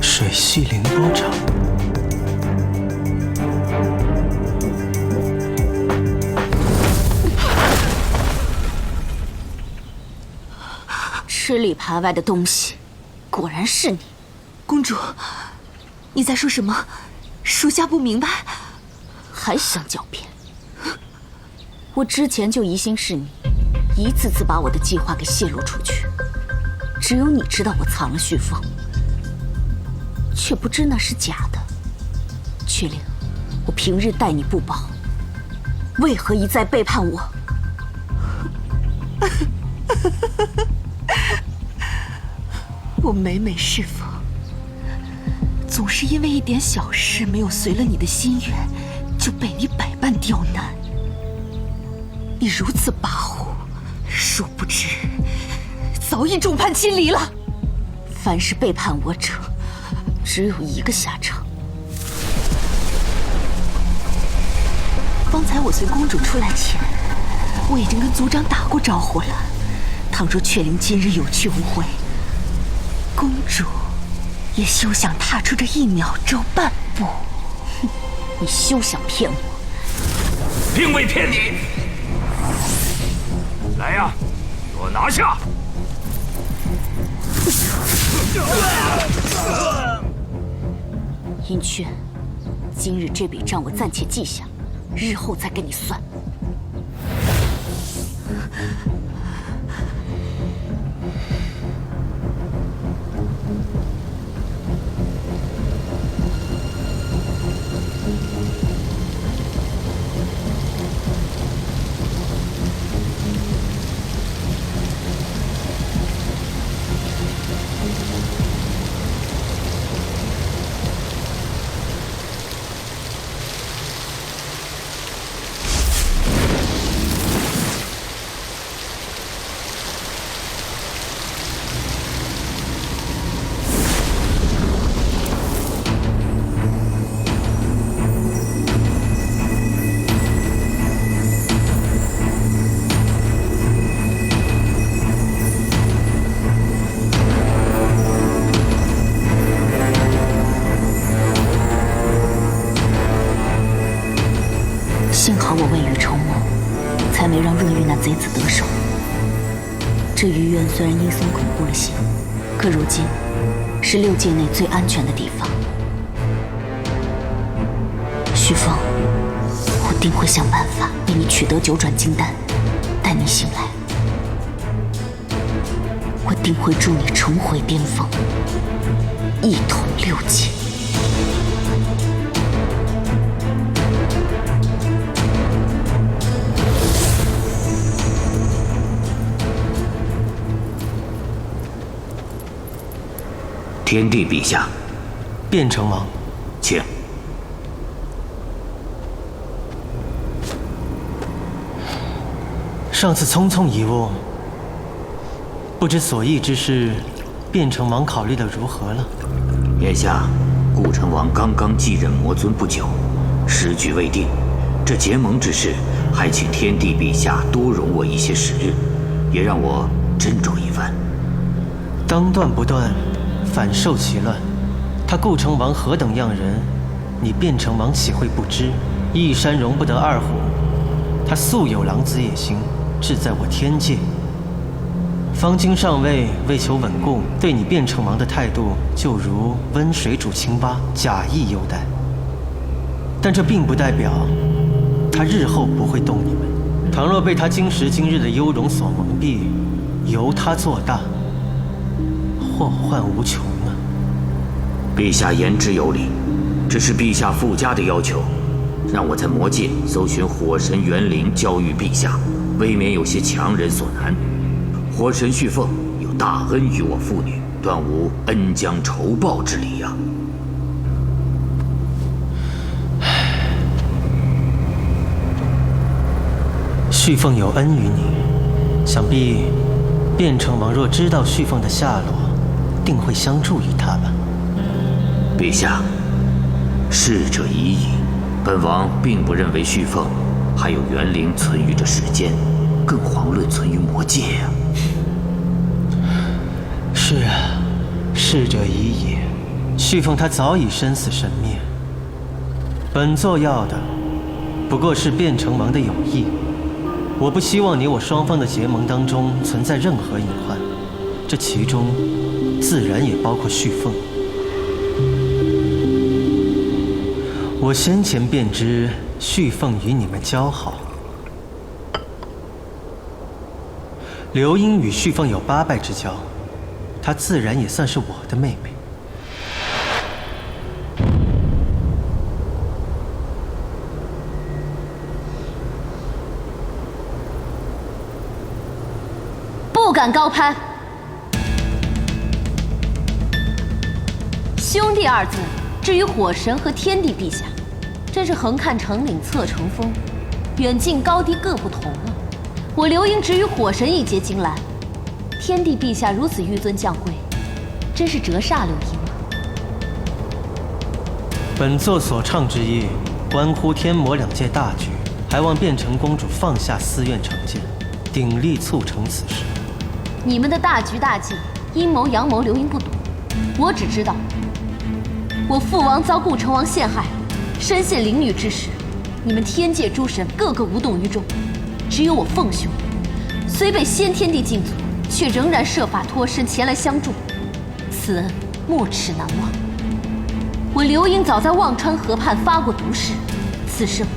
水系凌波场。吃里扒外的东西，果然是你，公主，你在说什么？属下不明白。还想狡辩？我之前就疑心是你，一次次把我的计划给泄露出去。只有你知道我藏了旭凤，却不知那是假的。雀灵，我平日待你不薄，为何一再背叛我？我每每侍奉，总是因为一点小事没有随了你的心愿，就被你百般刁难。你如此跋扈，殊不知早已众叛亲离了。凡是背叛我者，只有一个下场。刚才我随公主出来前，我已经跟族长打过招呼了。倘若雀灵今日有去无回，公主也休想踏出这1秒钟半步。哼，你休想骗我！并未骗你。来呀，给我拿下！阴雀，今日这笔账我暂且记下，日后再跟你算。幸好我未雨绸缪，才没让润玉那贼子得手。这鱼院虽然阴森恐怖了些，可如今是6界内最安全的地方。旭凤，我定会想办法为你取得9转金丹，待你醒来，我定会助你重回巅峰，一统6界。天帝陛下，卞城王，请。上次匆匆一误，不知所议之事，卞城王考虑的如何了？眼下，顾城王刚刚继任魔尊不久，时局未定，这结盟之事，还请天帝陛下多容我一些时日，也让我斟酌一番。当断不断，反受其乱。他顾城王何等样人，你卞城王岂会不知？一山容不得2虎，他素有狼子野心，志在我天界。方今上位，为求稳固，对你卞城王的态度就如温水煮青蛙，假意优待。但这并不代表他日后不会动你们。倘若被他今时今日的优容所蒙蔽，由他做大，祸患无穷啊！陛下言之有理，这是陛下附加的要求，让我在魔界搜寻火神元灵交予陛下，未免有些强人所难。火神旭凤有大恩于我父女，断无恩将仇报之理呀。旭凤有恩于你，想必卞城王若知道旭凤的下落，定会相助于他吧。陛下，逝者已矣，本王并不认为旭凤还有元灵存于这世间，更遑论存于魔界呀。是啊，逝者已矣，旭凤他早已生死神灭。本座要的不过是卞城王的友谊，我不希望你我双方的结盟当中存在任何隐患，这其中自然也包括旭凤。我先前便知旭凤与你们交好，刘英与旭凤有8拜之交，她自然也算是我的妹妹。不敢高攀。兄弟2字，至于火神和天帝陛下，真是横看成岭侧成峰，远近高低各不同啊！我刘英只与火神一结金兰，天帝陛下如此纡尊降贵，真是折煞刘英啊！本座所倡之意，关乎天魔2界大局，还望卞城公主放下私怨成见，鼎力促成此事。你们的大局大计、阴谋阳谋，刘英不懂。我只知道，我父王遭顾城王陷害，身陷囹圄之时，你们天界诸神个个无动于衷，只有我凤兄，虽被先天帝禁足，却仍然设法脱身前来相助，此恩没齿难忘。我刘英早在忘川河畔发过毒誓，此生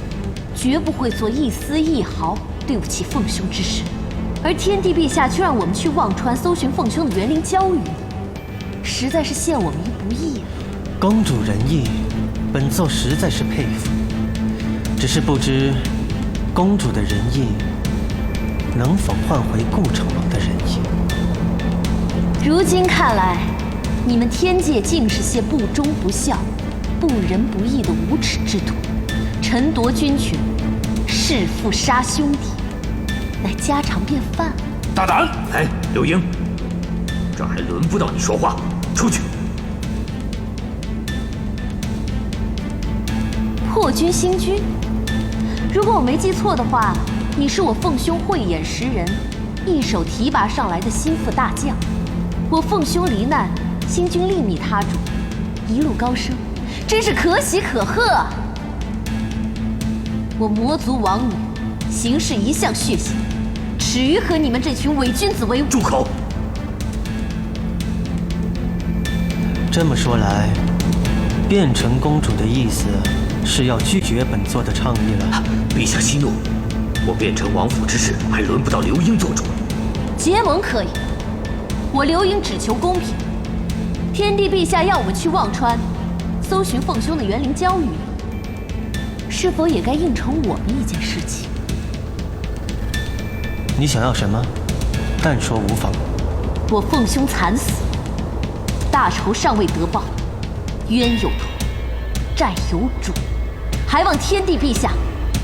绝不会做一丝一毫对不起凤兄之事。而天帝陛下却让我们去忘川搜寻凤兄的园林蛟羽，实在是陷我们于不义啊！公主仁义，本座实在是佩服，只是不知公主的仁义能否换回顾城王的仁义。如今看来，你们天界竟是些不忠不孝、不仁不义的无耻之徒，臣夺军权，弑父杀兄弟，乃家常便饭。大胆！哎，刘英，这还轮不到你说话，出去！破军新居，如果我没记错的话，你是我凤兄慧眼识人，一手提拔上来的心腹大将。我凤兄罹难，新君另觅他主，一路高升，真是可喜可贺啊！我魔族王女，行事一向血腥，耻于和你们这群伪君子为伍。住口！这么说来，变成公主的意思是要拒绝本座的倡议了。陛下息怒，我变成王府之事还轮不到刘英做主。结盟可以，我刘英只求公平。天帝陛下要我们去忘川，搜寻凤兄的园林蛟羽，是否也该应承我们一件事情？你想要什么？但说无妨。我凤兄惨死，大仇尚未得报，冤有头，债有主，还望天帝陛下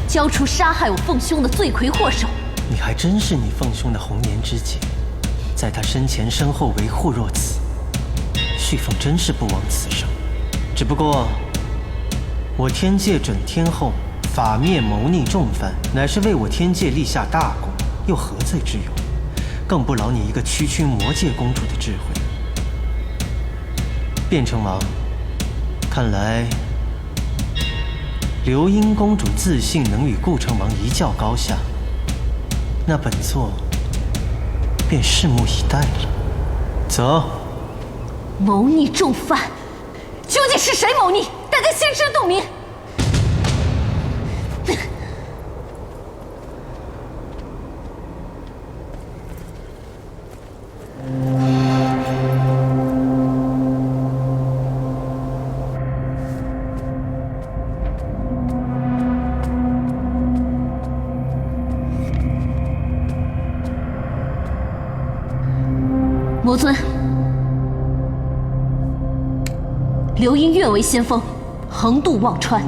交出杀害我凤兄的罪魁祸首。你还真是你凤兄的红颜知己，在他身前身后维护若此，旭凤真是不枉此生。只不过，我天界准天后法灭谋逆重犯，乃是为我天界立下大功，又何罪之有？更不劳你一个区区魔界公主的智慧。变成王，看来刘英公主自信能与顾城王一较高下，那本座便拭目以待了。走。谋逆重犯，究竟是谁谋逆？大家心知肚明。魔尊，刘英愿为先锋，横渡忘川，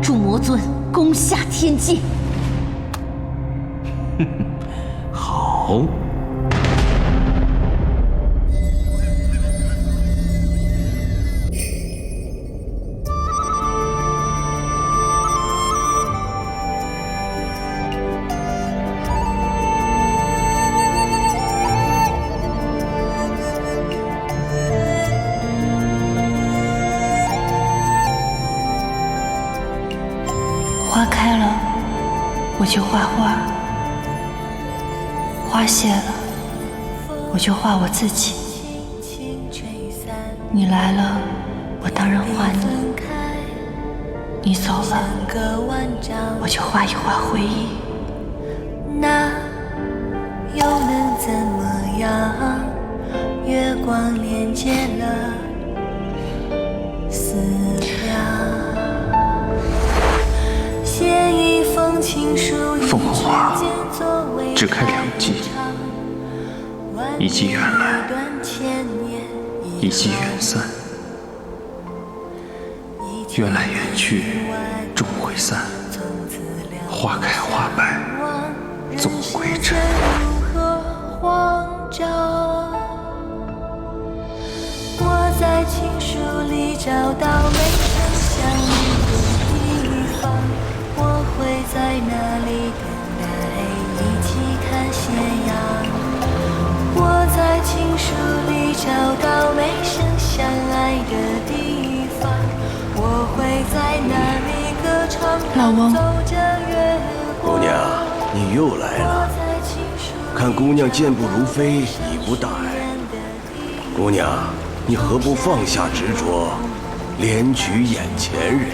助魔尊攻下天界。好。花开了，我就画画；花谢了，我就画我自己。你来了，我当然画你；你走了，我就画一画回忆。那又能怎么样？月光连接了思量。写一封情书，凤凰花只开2季，一季远来，一季远散。缘来缘去，终会散。花开花败，总归真。我在情书里找到没声相遇的地方，我会在那里等待，一起看斜阳。我老翁，姑娘，你又来了。看姑娘健步如飞，已不大碍。姑娘，你何不放下执着，怜取眼前人？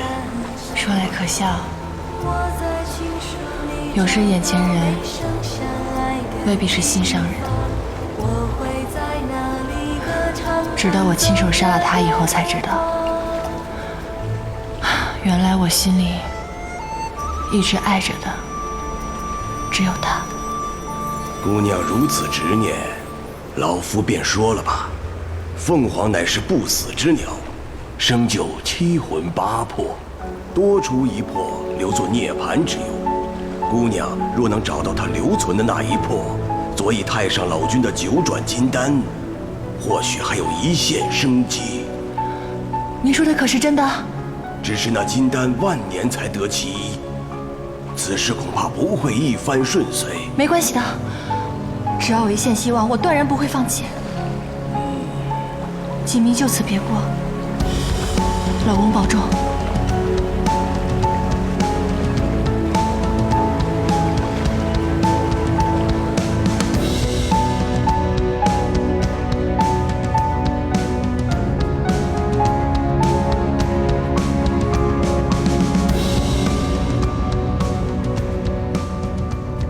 说来可笑，有时眼前人未必是心上人。直到我亲手杀了他以后，才知道，原来我心里一直爱着的只有他。姑娘如此执念，老夫便说了吧。凤凰乃是不死之鸟，生就7魂8魄，多出一魄留作涅槃之用。姑娘若能找到他留存的那一魄，佐以太上老君的9转金丹，或许还有一线生机。你说的可是真的？只是那金丹万年才得其一，此事恐怕不会一帆顺遂。没关系的，只要有一线希望，我断然不会放弃。锦觅就此别过，老翁保重。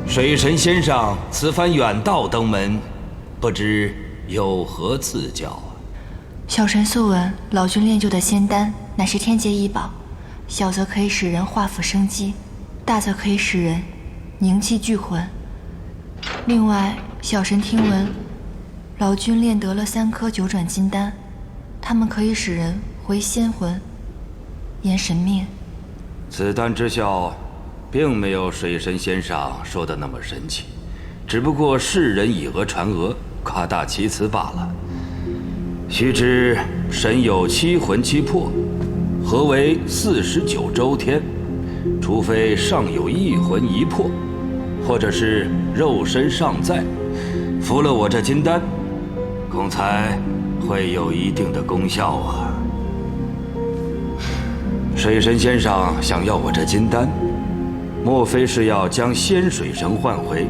水神先生此番远道登门，不知有何赐教啊？小神素闻老君炼就的仙丹乃是天阶异宝，小则可以使人化腐生机，大则可以使人凝气聚魂。另外，小神听闻老君炼得了3颗9转金丹，它们可以使人回仙魂，延神命。此丹之效，并没有水神先生说的那么神奇，只不过世人以讹传讹，夸大其词罢了。须知神有7魂7魄，何为49周天？除非尚有1魂1魄，或者是肉身尚在，服了我这金丹，恐才会有一定的功效啊。水神先生想要我这金丹，莫非是要将仙水神唤回？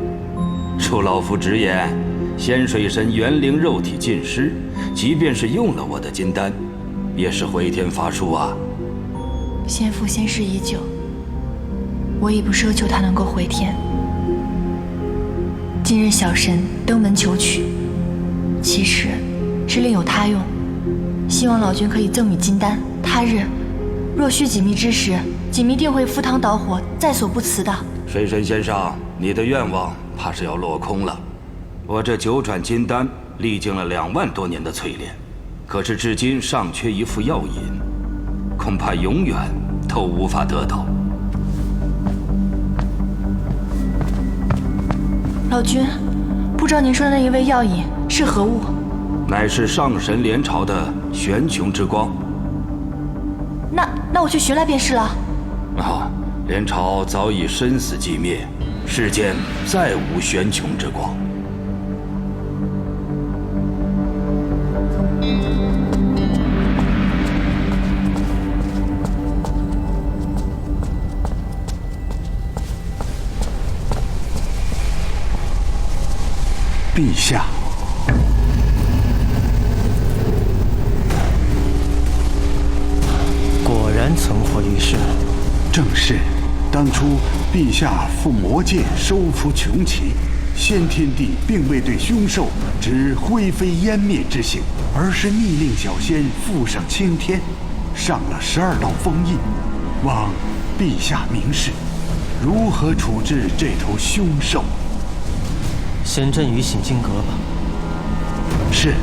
恕老夫直言，仙水神元灵肉体尽失，即便是用了我的金丹，也是回天乏术啊。仙父仙事已久，我已不奢求他能够回天。今日小神登门求取，其实是另有他用，希望老君可以赠予金丹。他日若需锦觅之时，锦觅定会赴汤蹈火，在所不辞的。水神先生，你的愿望怕是要落空了。我这9转金丹历经了2万多年的淬炼，可是至今尚缺一副药引，恐怕永远都无法得到。老君，不知道您说的那一味药引是何物？乃是上神莲朝的玄穹之光。那我去寻来便是了。莲朝早已生死寂灭，世间再无玄穹之光。陛下，果然存活于世。正是，当初陛下赴魔界收服穷奇，先天帝并未对凶兽执灰飞烟灭之刑，而是逆令小仙附上青天，上了12道封印。望陛下明示，如何处置这头凶兽？先阵于醒金阁吧。是。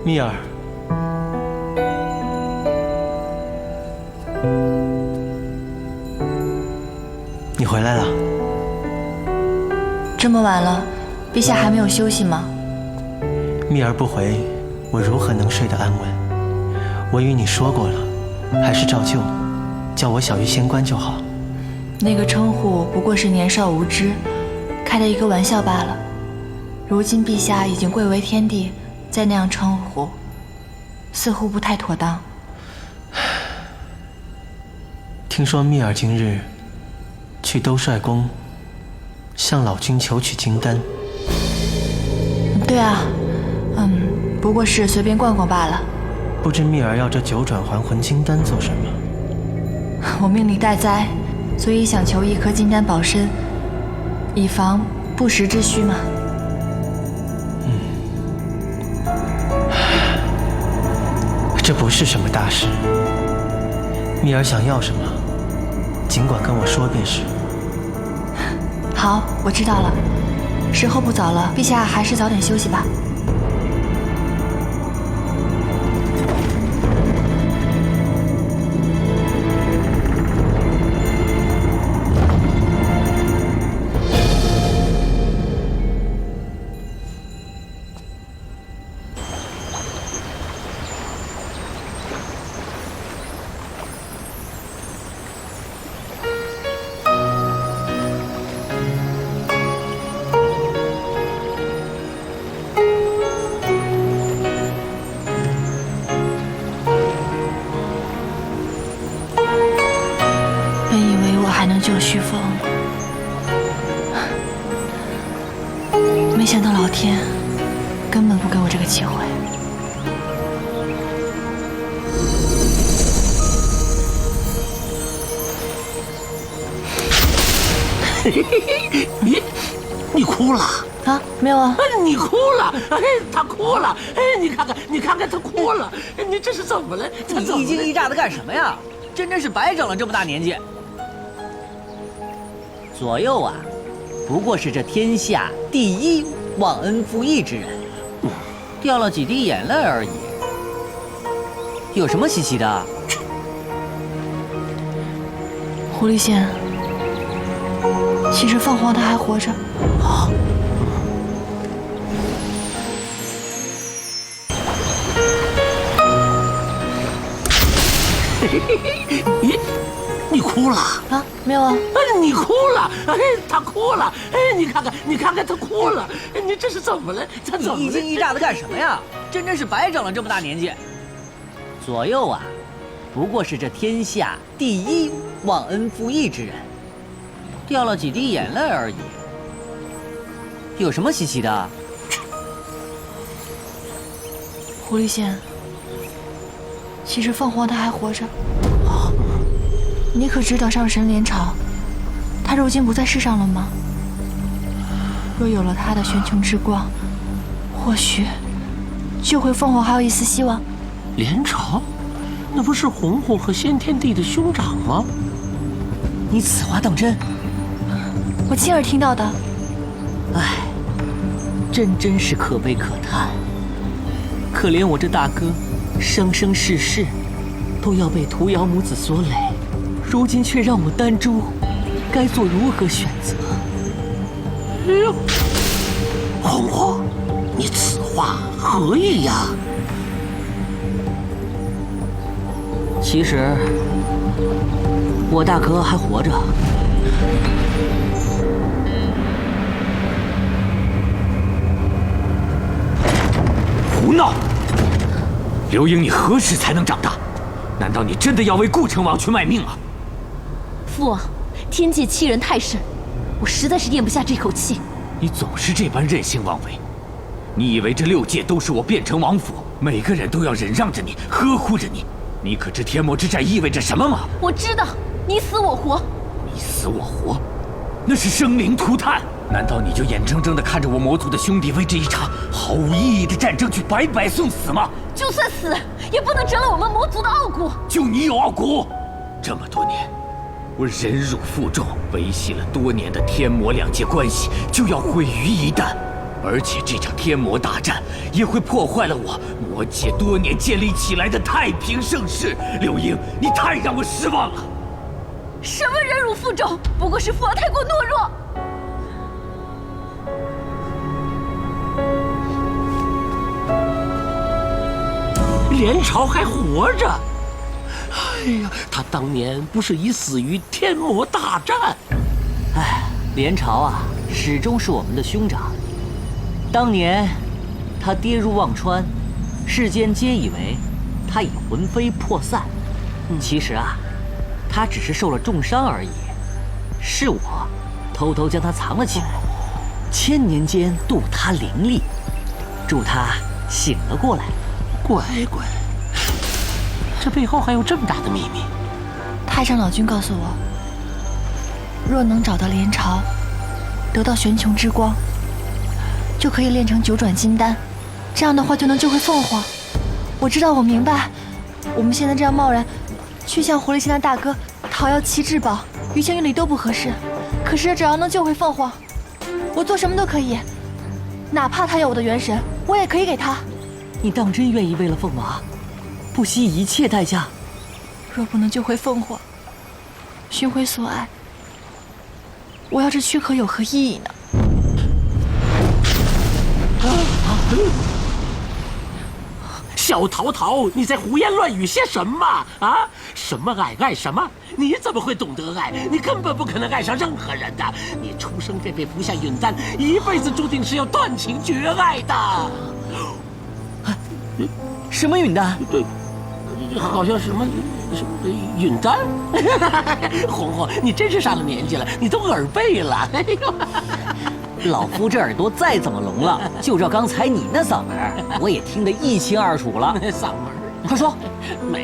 蜜儿，你回来了。这么晚了，陛下还没有休息吗？蜜儿不回，我如何能睡得安稳？我与你说过了，还是照旧，叫我小玉仙官就好。那个称呼不过是年少无知，开的一个玩笑罢了。如今陛下已经贵为天帝，再那样称呼，似乎不太妥当。听说密儿今日去兜率宫向老君求取金丹。对啊，不过是随便逛逛罢了。不知密儿要这九转还魂金丹做什么？我命令待哉，所以想求一颗金丹保身，以防不时之需嘛。这不是什么大事。密儿想要什么，尽管跟我说便是。好，我知道了。时候不早了，陛下还是早点休息吧。救旭凤，没想到老天根本不给我这个机会。你哭了啊？没有啊。你哭了，哎，他哭了，哎，你看看他哭了，你这是怎么了？你一惊一乍的干什么呀？真是白长了这么大年纪。左右啊，不过是这天下第一忘恩负义之人，掉了几滴眼泪而已，有什么稀奇的？狐狸仙，其实凤凰它还活着。啊！你哭了啊？没有啊。你哭了，哎，他哭了，哎，你看看他哭了，你这是怎么了？他怎么了？你一惊一乍的干什么呀？真是白长了这么大年纪。左右啊，不过是这天下第一忘恩负义之人，掉了几滴眼泪而已，有什么稀奇的？狐狸仙，其实凤凰它还活着。你可知道上神莲朝，他如今不在世上了吗？若有了他的玄穹之光，或许救回凤凰还有一丝希望。莲朝，那不是红红和先天帝的兄长吗？你此话当真？我亲耳听到的。唉，真是可悲可叹。可怜我这大哥，生生世世都要被屠瑶母子所累。如今却让我单珠，该做如何选择？哎呦，红红，你此话何意呀？其实，我大哥还活着。胡闹！刘英，你何时才能长大？难道你真的要为顾成王去卖命啊？父王，天界欺人太甚，我实在是咽不下这口气。你总是这般任性妄为，你以为这6界都是我变成王府，每个人都要忍让着你，呵护着你？你可知天魔之战意味着什么吗？我知道，你死我活。你死我活，那是生灵涂炭。难道你就眼睁睁地看着我魔族的兄弟为这一场毫无意义的战争去白白送死吗？就算死，也不能折了我们魔族的傲骨。就你有傲骨？这么多年，我忍辱负重，维系了多年的天魔2界关系就要毁于一旦，而且这场天魔大战也会破坏了我魔界多年建立起来的太平盛世。刘英，你太让我失望了。什么忍辱负重？不过是父王太过懦弱。连朝还活着。哎呀，他当年不是已死于天魔大战？哎，连朝啊，始终是我们的兄长。当年他跌入忘川，世间皆以为他已魂飞魄散。其实啊，他只是受了重伤而已。是我偷偷将他藏了起来，千年间渡他灵力，助他醒了过来。乖乖，这背后还有这么大的秘密。太上老君告诉我，若能找到连朝，得到玄穹之光，就可以炼成九转金丹，这样的话就能救回凤凰。我知道，我明白，我们现在这样贸然去向狐狸仙的大哥讨要奇至宝、鱼香玉里都不合适。可是只要能救回凤凰，我做什么都可以，哪怕他要我的元神，我也可以给他。你当真愿意为了凤娃，不惜一切代价？若不能救回凤凰，寻回所爱，我要这躯壳有何意义呢？小桃桃，你在胡言乱语些什么啊？什么爱什么？你怎么会懂得爱？你根本不可能爱上任何人的。你出生便被服下允丹，一辈子注定是要断情绝爱的。什么允丹？对，好像什么允丹。红红，你真是上了年纪了，你都耳背了。哎呦！老夫这耳朵再怎么聋了，就照刚才你那嗓门，我也听得一清二楚了。嗓门，快说，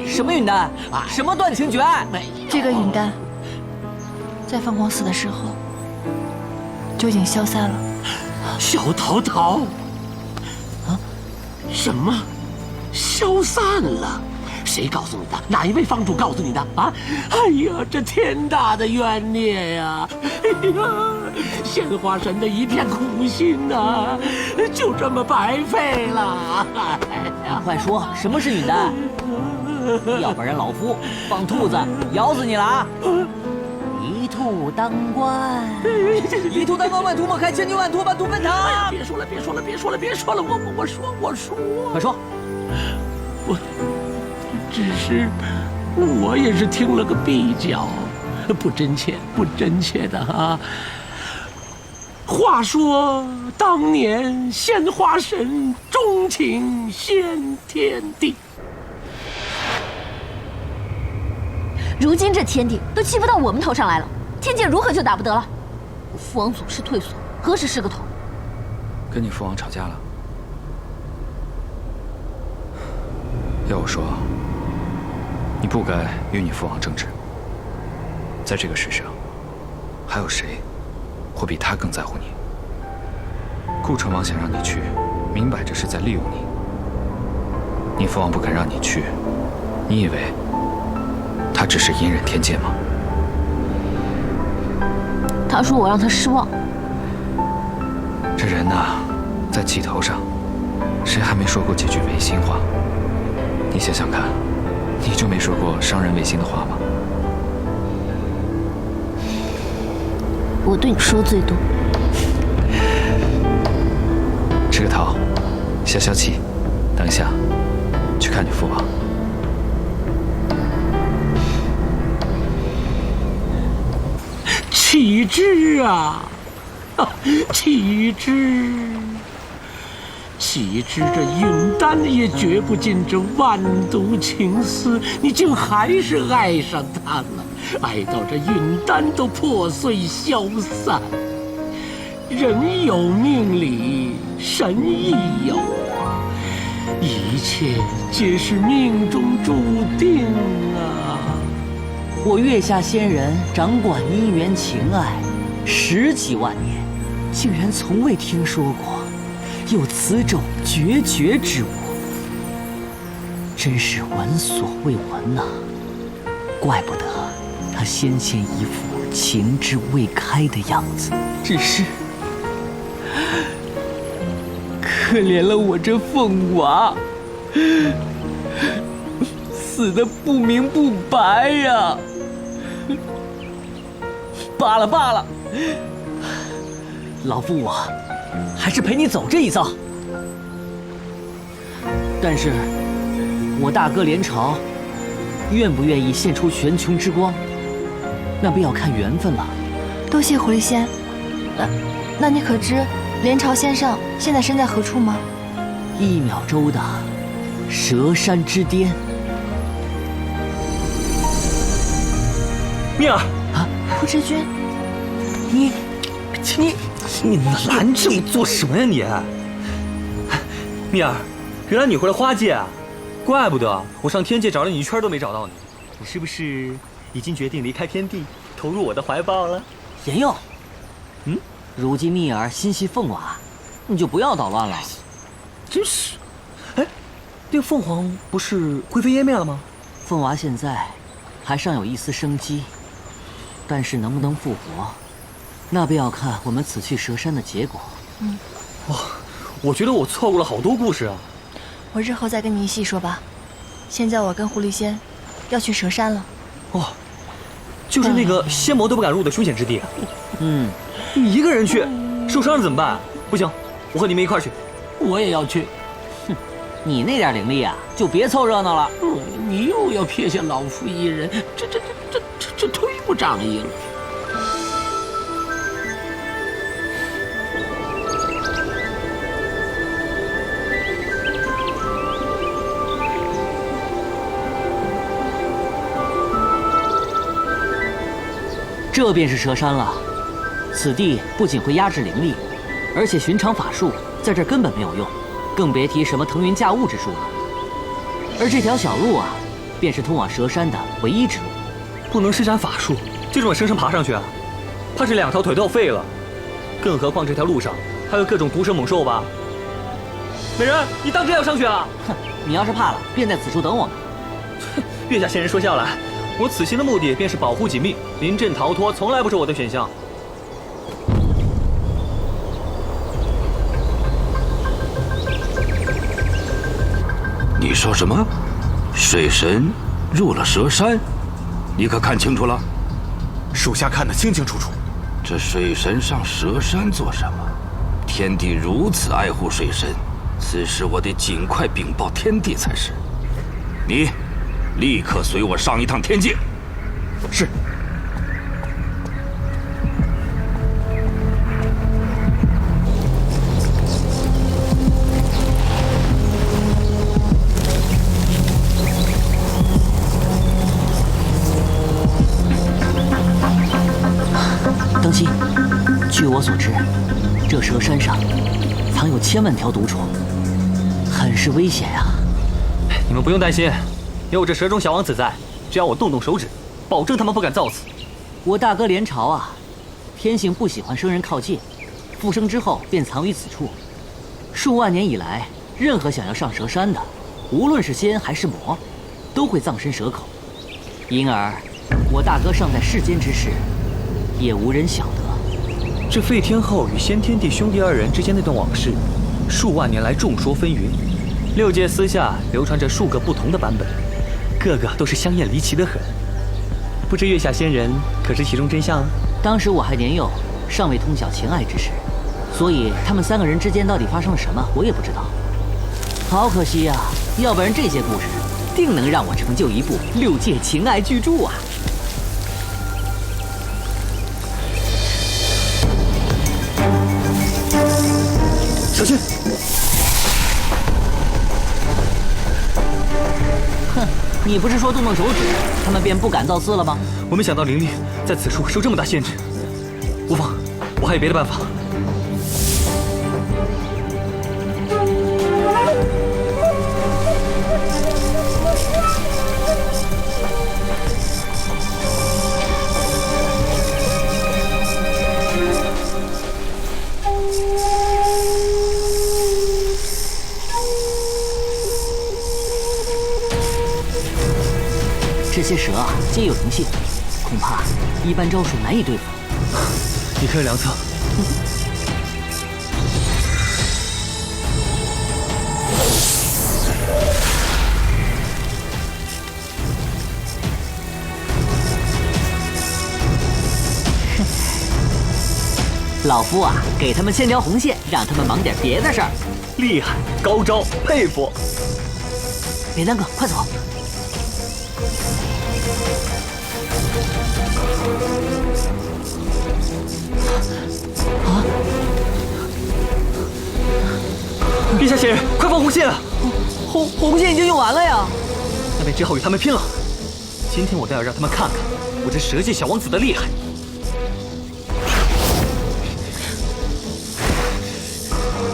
什么允丹？什么断情绝爱？这个允丹，在凤凰死的时候就已经消散了。小桃桃，啊，什么消散了？谁告诉你的？哪一位方主告诉你的？啊！哎呀，这天大的冤孽呀！哎呀，鲜花神的一片苦心呐，就这么白费了。哎呀，快说，什么是允丹？要不然老夫放兔子咬死你了啊！一兔当关，一兔当关，万兔莫开，千军万兔万兔奔腾。别说了，我说，快说，只是我也是听了个比较，不真切的哈。话说当年鲜花神钟情先天地，如今这天地都欺负到我们头上来了，天界如何就打不得了？父王总是退缩，何时是个头？跟你父王吵架了？要我说，你不该与你父王争执。在这个世上，还有谁会比他更在乎你？顾成王想让你去，明摆着是在利用你。你父王不肯让你去，你以为他只是隐忍天界吗？他说我让他失望。这人呐，在气头上，谁还没说过几句违心话？你想想看，你就没说过伤人违心的话吗？我对你说最多。吃个桃，消消气。等一下，去看你父王。启之啊，启之！岂知这允丹也绝不尽这万毒情丝，你竟还是爱上他了，爱到这允丹都破碎消散。人有命理，神亦有，一切皆是命中注定啊！我月下仙人掌管姻缘情爱10几万年，竟然从未听说过有此种决绝之物，真是闻所未闻呐！怪不得他先前一副情之未开的样子。只是可怜了我这凤娃，死得不明不白呀！罢了，老夫我还是陪你走这一遭。但是，我大哥连朝愿不愿意献出玄穹之光，那便要看缘分了。多谢狐狸仙。那你可知连朝先生现在身在何处吗？1秒洲的蛇山之巅。蜜儿啊，蒲之君，你拦着我做什么呀你？蜜儿，原来你会了花界啊，怪不得我上天界找了你一圈都没找到你。你是不是已经决定离开天地，投入我的怀抱了？言佑，如今蜜儿心系凤娃，你就不要捣乱了。真是，哎，那凤凰不是灰飞烟灭了吗？凤娃现在还尚有一丝生机，但是能不能复活，那便要看我们此去蛇山的结果。哇，我觉得我错过了好多故事啊。我日后再跟你细说吧。现在我跟狐狸仙要去蛇山了。哦，就是那个仙魔都不敢入的凶险之地。你一个人去，受伤了怎么办？不行，我和你们一块去。我也要去。哼，你那点灵力啊，就别凑热闹了。你又要撇下老夫一人，这忒不仗义了。这便是蛇山了。此地不仅会压制灵力，而且寻常法术在这儿根本没有用，更别提什么腾云驾雾之术了。而这条小路啊，便是通往蛇山的唯一之路。不能施展法术，就这么生生爬上去啊？怕是2条腿都要废了。更何况这条路上还有各种毒蛇猛兽吧？美人，你当真要上去啊？哼，你要是怕了，便在此处等我们。月下仙人说笑了，我此行的目的便是保护己命，临阵逃脱从来不是我的选项。你说什么？水神入了蛇山？你可看清楚了？属下看得清清楚楚。这水神上蛇山做什么？天帝如此爱护水神，此事我得尽快禀报天帝才是。你立刻随我上一趟天界。是。当心！据我所知，这蛇山上藏有千万条毒虫，很是危险呀。你们不用担心，有我这蛇中小王子在，只要我动动手指，保证他们不敢造次。我大哥连朝啊，天性不喜欢生人靠近，复生之后便藏于此处。数万年以来，任何想要上蛇山的，无论是仙还是魔，都会葬身蛇口。因而，我大哥尚在世间之时，也无人晓得。这废天后与先天帝兄弟2人之间那段往事，数万年来众说纷纭，6界私下流传着数个不同的版本，个个都是香艳离奇的很。不知月下仙人可知其中真相啊？当时我还年幼，尚未通晓情爱之事，所以他们3个人之间到底发生了什么，我也不知道。好可惜呀，要不然这些故事定能让我成就一部6界情爱巨著啊！小心！哼，你不是说动动手指，他们便不敢造次了吗？我没想到灵力在此处受这么大限制。无妨，我还有别的办法。这些蛇啊，皆有灵性，恐怕一般招数难以对付。你可有良策？老夫啊，给他们牵条红线，让他们忙点别的事儿。厉害，高招，佩服！别耽搁，快走！陛下仙人，快放红线啊！红线已经用完了呀。那便只好与他们拼了。今天我倒要让他们看看我这蛇界小王子的厉害。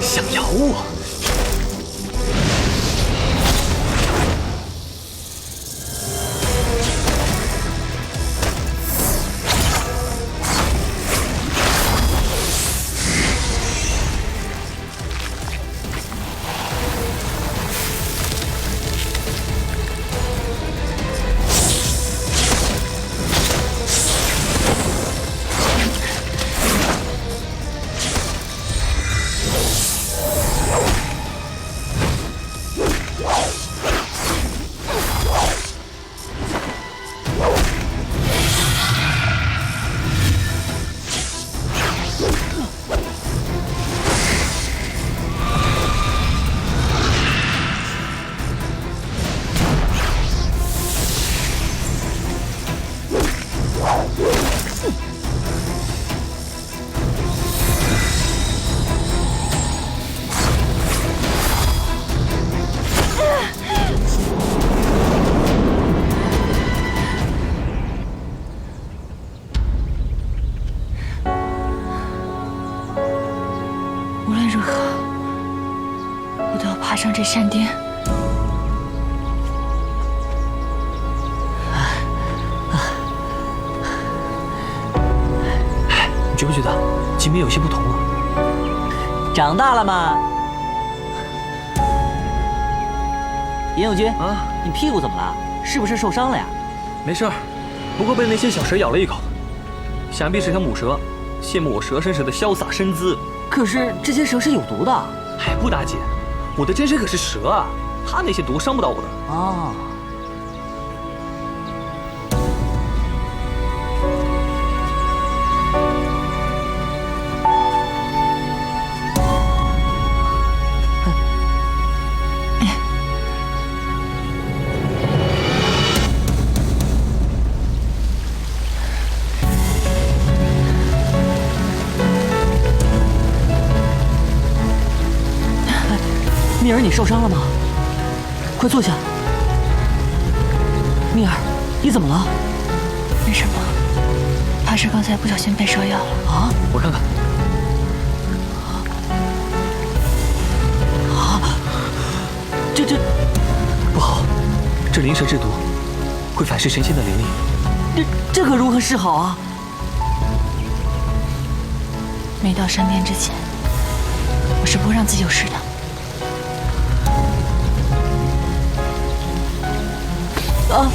想咬我？无论如何，我都要爬上这山巅。你觉不觉得锦觅有些不同了？长大了吗？严永军啊，你屁股怎么了？是不是受伤了呀？没事儿，不过被那些小蛇咬了一口，想必是条母蛇，羡慕我蛇身上的潇洒身姿。可是这些蛇是有毒的。哎，不打紧，我的真身可是蛇啊，它那些毒伤不到我的。哦。蜜儿，你受伤了吗？快坐下。蜜儿，你怎么了？没什么，怕是刚才不小心被蛇咬了。啊！我看看。啊！这不好，这灵蛇之毒会反噬神仙的灵力。这可如何是好啊？没到山巅之前，我是不会让自己有事的。啊！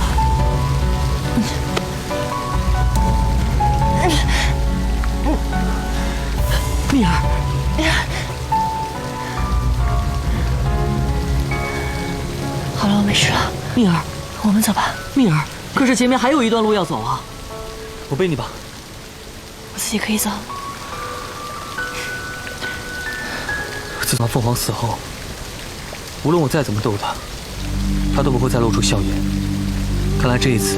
蜜儿，好了，我没事了。蜜儿，我们走吧。蜜儿，可是前面还有一段路要走啊。我背你吧。我自己可以走。自从凤凰死后，无论我再怎么逗他，他都不会再露出笑颜。看来这一次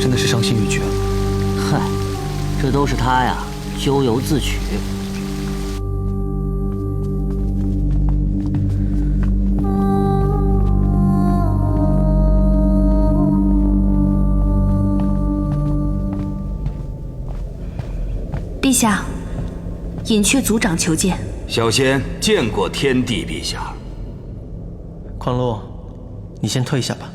真的是伤心欲绝。嗨，这都是他呀，咎由自取。陛下，隐雀族长求见。小仙见过天帝陛下。况洛，你先退下吧。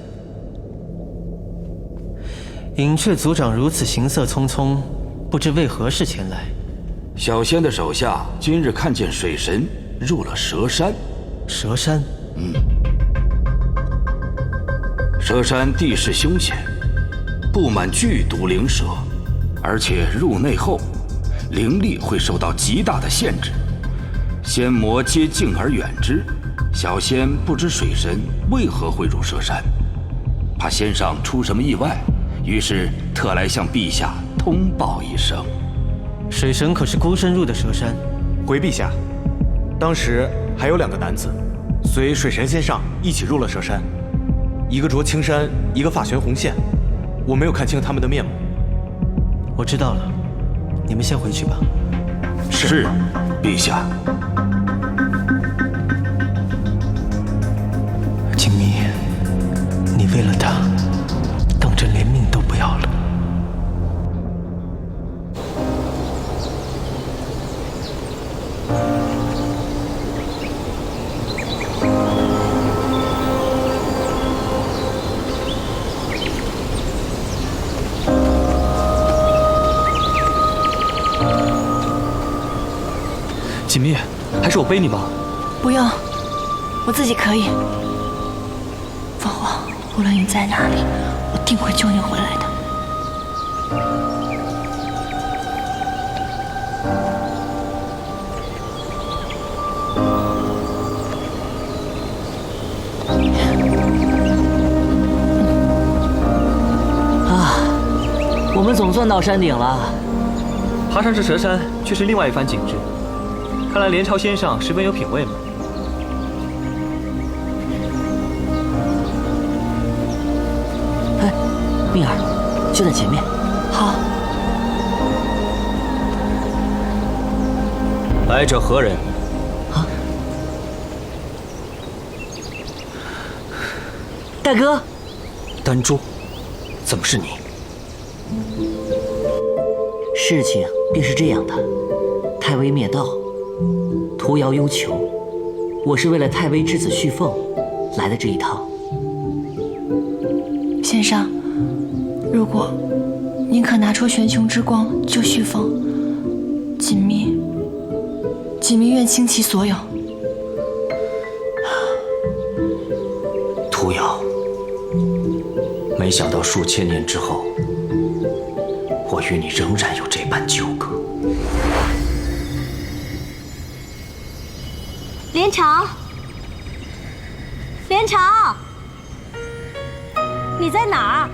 隐雀族长如此行色匆匆，不知为何事前来。小仙的手下今日看见水神入了蛇山。蛇山？蛇山地势凶险，布满剧毒灵蛇，而且入内后，灵力会受到极大的限制，仙魔皆敬而远之。小仙不知水神为何会入蛇山，怕仙上出什么意外，于是特来向陛下通报一声。水神可是孤身入的蛇山？回陛下，当时还有2个男子随水神仙上一起入了蛇山。一个着青衫，一个发悬红线，我没有看清他们的面目。我知道了，你们先回去吧。是，陛下。锦觅，你为了他，当真连命都不要了。锦觅，还是我背你吧。不用，我自己可以。凤凰，无论你在哪里，我定会救你回来的。我们总算到山顶了。爬上这蛇山却是另外一番景致。看来连朝先生十分有品味嘛。哎，蜜儿，就在前面。好。来者何人？啊！大哥。丹珠，怎么是你？事情便是这样的，太微灭道，徒遥忧囚，我是为了太微之子旭凤来的这一趟。先生，如果您可拿出玄穹之光救旭凤，锦觅愿倾其所有。徒遥，没想到数千年之后，我与你仍然有这般纠葛。连朝，连朝，你在哪儿？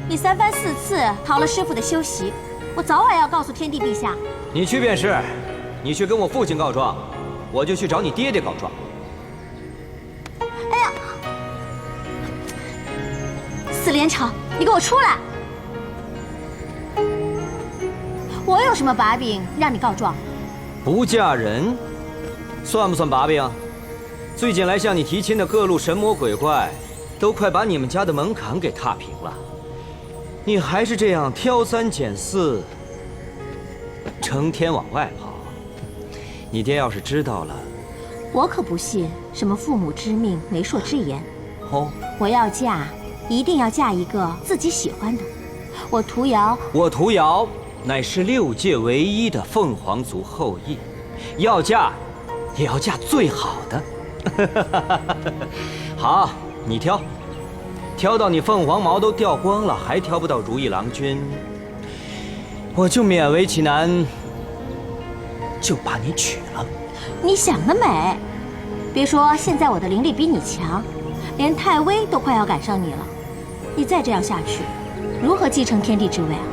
你三番四次逃了师父的修习，我早晚要告诉天帝陛下。你去便是，你去跟我父亲告状，我就去找你爹爹告状。哎呀，死连朝，你给我出来！我有什么把柄让你告状？不嫁人，算不算把柄？最近来向你提亲的各路神魔鬼怪，都快把你们家的门槛给踏平了。你还是这样挑三拣四，成天往外跑。你爹要是知道了，我可不信什么父母之命、媒妁之言。哦，我要嫁，一定要嫁一个自己喜欢的。我徒遥乃是6界唯一的凤凰族后裔，要嫁，也要嫁最好的。好，你挑，挑到你凤凰毛都掉光了，还挑不到如意郎君，我就勉为其难，就把你娶了。你想得美！别说现在我的灵力比你强，连太微都快要赶上你了。你再这样下去，如何继承天帝之位啊？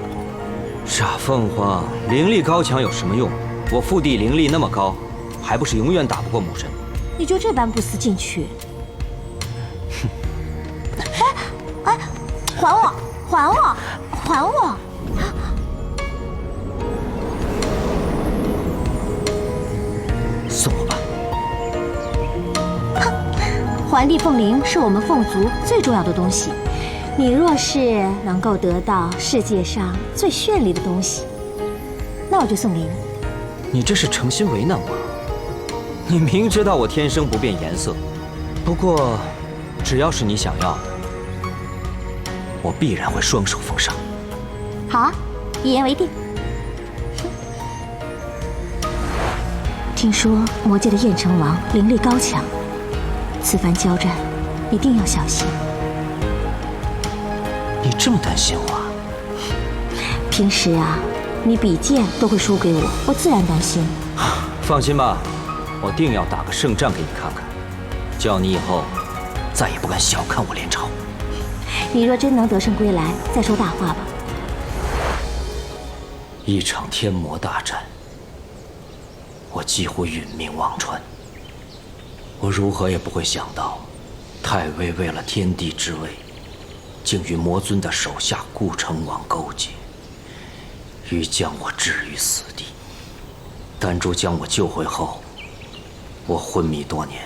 傻凤凰，灵力高强有什么用？我父帝灵力那么高，还不是永远打不过母神？你就这般不思进取？哎，还我！还我！还我！送我吧。哼，还帝凤灵是我们凤族最重要的东西。你若是能够得到世界上最绚丽的东西，那我就送给你。你这是诚心为难我？你明知道我天生不变颜色，不过只要是你想要的，我必然会双手奉上。好啊，一言为定。听说魔界的燕城王灵力高强，此番交战一定要小心。你这么担心我？平时啊，你比剑都会输给我，我自然担心。放心吧，我定要打个胜仗给你看看，叫你以后再也不敢小看我连朝。你若真能得胜归来，再说大话吧。一场天魔大战，我几乎殒命忘川。我如何也不会想到，太尉为了天地之位，竟与魔尊的手下顾成王勾结，欲将我置于死地。丹珠将我救回后，我昏迷多年。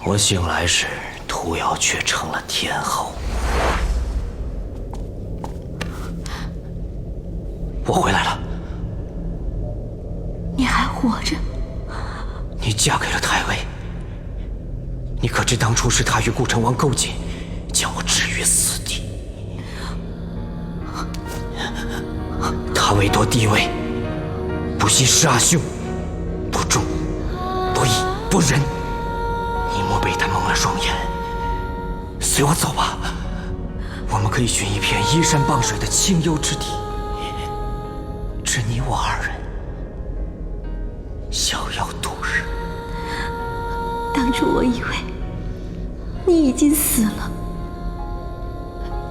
我醒来时，屠瑶却成了天后。我回来了。你还活着？你嫁给了太尉。你可知当初是他与顾成王勾结，将我置于死地。他为夺帝位，不惜杀兄，不忠，不义，不仁。你莫被他蒙了双眼。随我走吧，我们可以寻一片依山傍水的清幽之地，只你我二人逍遥度日。当初我以为你已经死了，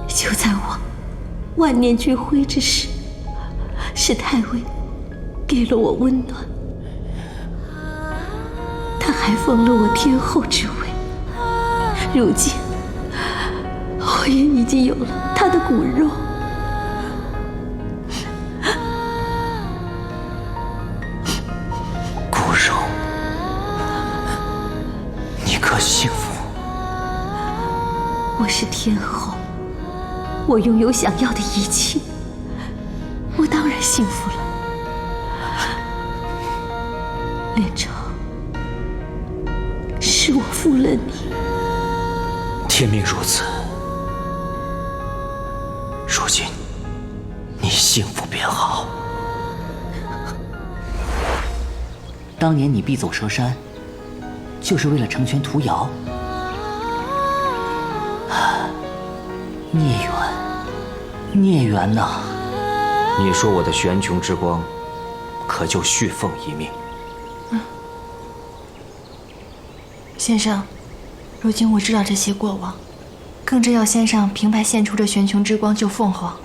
就在我万念俱灰之时，是太尉给了我温暖，他还封了我天后之位。如今我也已经有了他的骨肉。骨肉，你可幸福？我是天后，我拥有想要的一切，我当然幸福了。连城，是我负了你。天命如此，如今你幸福便好。当年你避走蛇山，就是为了成全屠瑶。孽缘，孽缘呐！你说我的玄穹之光，可救旭凤一命？先生，如今我知道这些过往，更知要先生平白献出这玄穹之光救凤凰，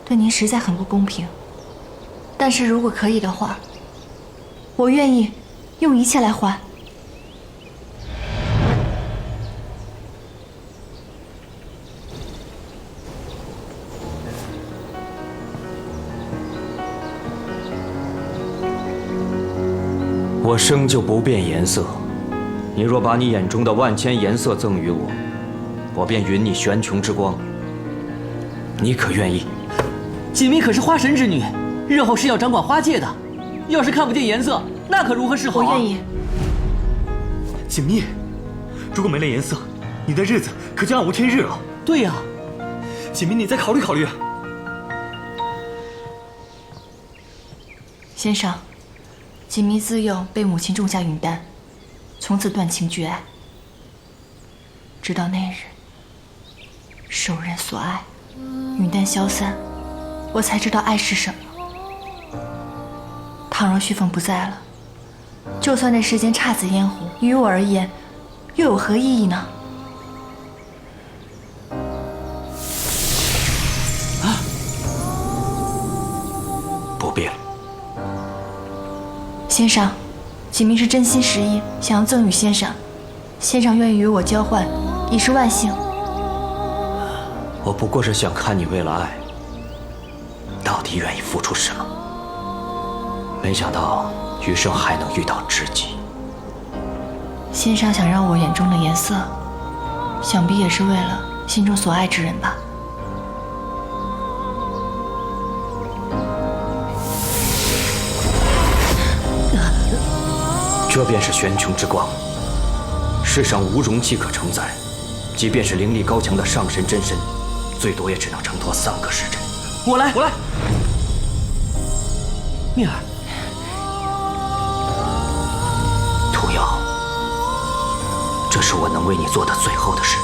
对您实在很不公平。但是如果可以的话，我愿意用一切来还。我生就不变颜色，你若把你眼中的万千颜色赠予我，我便允你玄穹之光。你可愿意？锦觅可是花神之女，日后是要掌管花界的，要是看不见颜色，那可如何是好？我愿意。锦觅，如果没了颜色，你的日子可就暗无天日了。对呀，锦觅，你再考虑考虑。先生，锦觅自幼被母亲种下允丹，从此断情绝爱，直到那日受人所爱，允丹消散，我才知道爱是什么。倘若旭凤不在了，就算这世间姹紫嫣红，于我而言，又有何意义呢？不必了。先生，锦觅是真心实意想要赠与先生，先生愿意与我交换，已是万幸。我不过是想看你为了爱，到底愿意付出什么。没想到余生还能遇到知己。先生想让我眼中的颜色，想必也是为了心中所爱之人吧。这便是玄穹之光，世上无容器可承载，即便是灵力高强的上神真身，最多也只能承托3个时辰。我来。蜜儿，屠瑶，这是我能为你做的最后的事。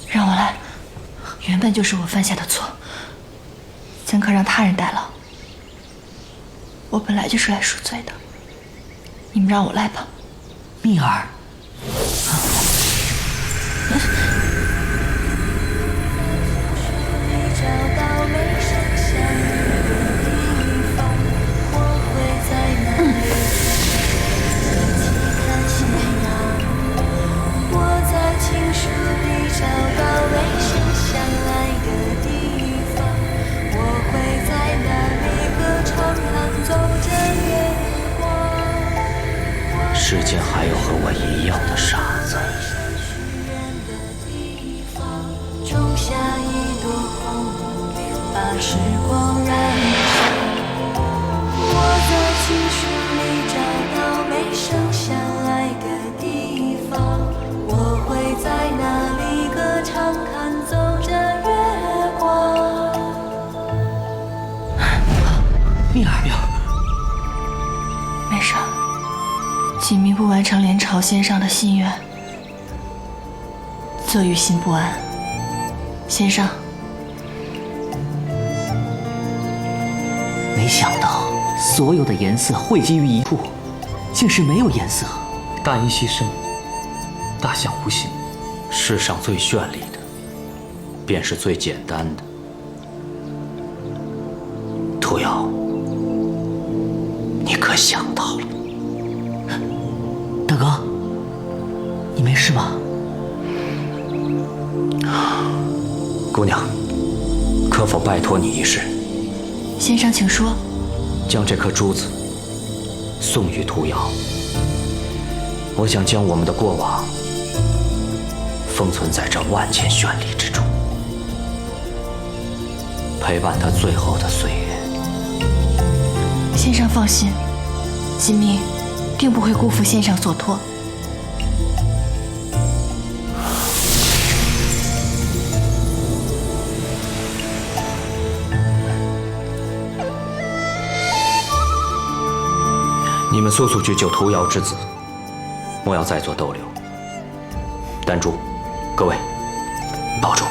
让我来，原本就是我犯下的错，怎可让他人代劳？我本来就是来赎罪的，你们让我来吧。蜜儿，找到没声响的地把时光燃烧。我在情书里找到没剩下爱的地方，我会在那里歌唱，看走着月光。蜜儿，没事。锦觅不完成连朝先上的心愿，则于心不安。先上，没想到所有的颜色汇集于一处，竟是没有颜色。大音希声，大象无形。世上最绚丽的，便是最简单的。屠瑶，你可想到了？大哥，你没事吧？姑娘，可否拜托你一事？先生请说。将这颗珠子送与屠瑶。我想将我们的过往封存在这万千绚丽之中，陪伴他最后的岁月。先生放心，锦觅定不会辜负先生所托。你们速速去救屠瑶之子，莫要再做逗留。丹珠，各位，保重。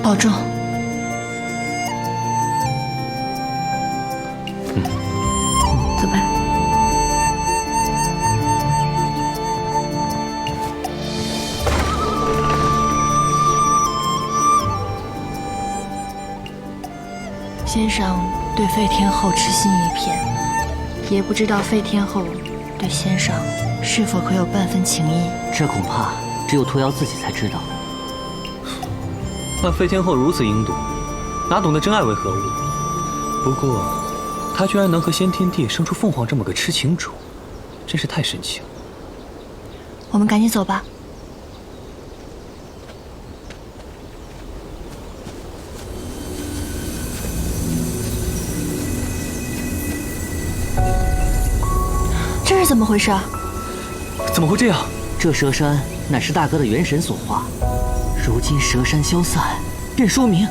保重。走吧。先生对废天后痴心一片，也不知道废天后对先生是否可有半分情意。这恐怕只有屠瑶自己才知道。那废天后如此阴毒，哪懂得真爱为何物？不过，她居然能和先天帝生出凤凰这么个痴情主，真是太神奇了。我们赶紧走吧。这是怎么回事啊？怎么会这样？这蛇山乃是大哥的元神所化，如今蛇山消散，便说明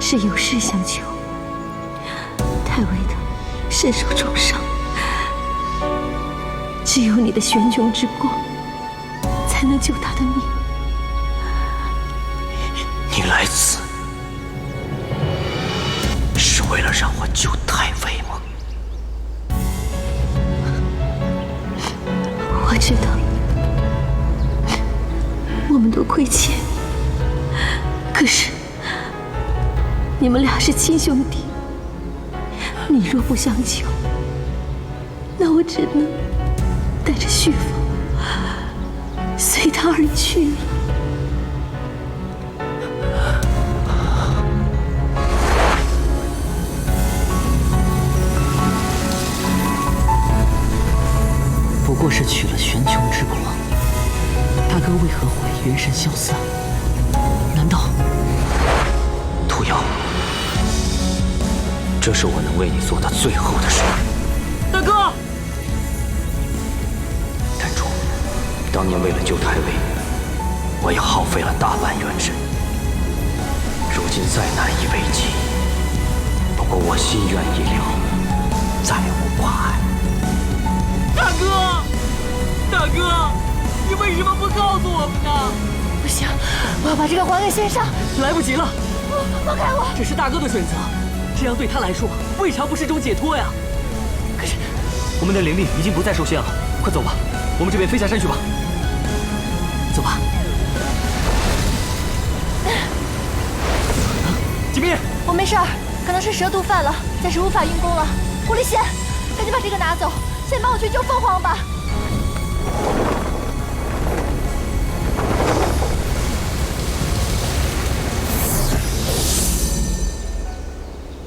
是有事相求。太尉的身受重伤，只有你的玄穹之光才能救他的命。你来此是为了让我救太尉吗？我知道，我们都亏欠，可是你们俩是亲兄弟，你若不相救，那我只能带着旭凤随他而去了。不过是取了玄穹之光，大哥为何会元神消散？难道屠瑶？这是我能为你做的最后的事。大哥，丹珠，当年为了救太尉，我也耗费了大半元神。如今再难以为继，不过我心愿已了，再无挂碍。大哥，大哥，你为什么不告诉我们呢？不行，我要把这个还给先生。来不及了。放开我！这是大哥的选择，这样对他来说未尝不是种解脱呀。可是，我们的灵力已经不再受限了，快走吧，我们这边飞下山去吧。走吧。锦觅，我没事儿，可能是蛇毒犯了，暂时无法运功了。狐狸仙，赶紧把这个拿走，先帮我去救凤凰吧。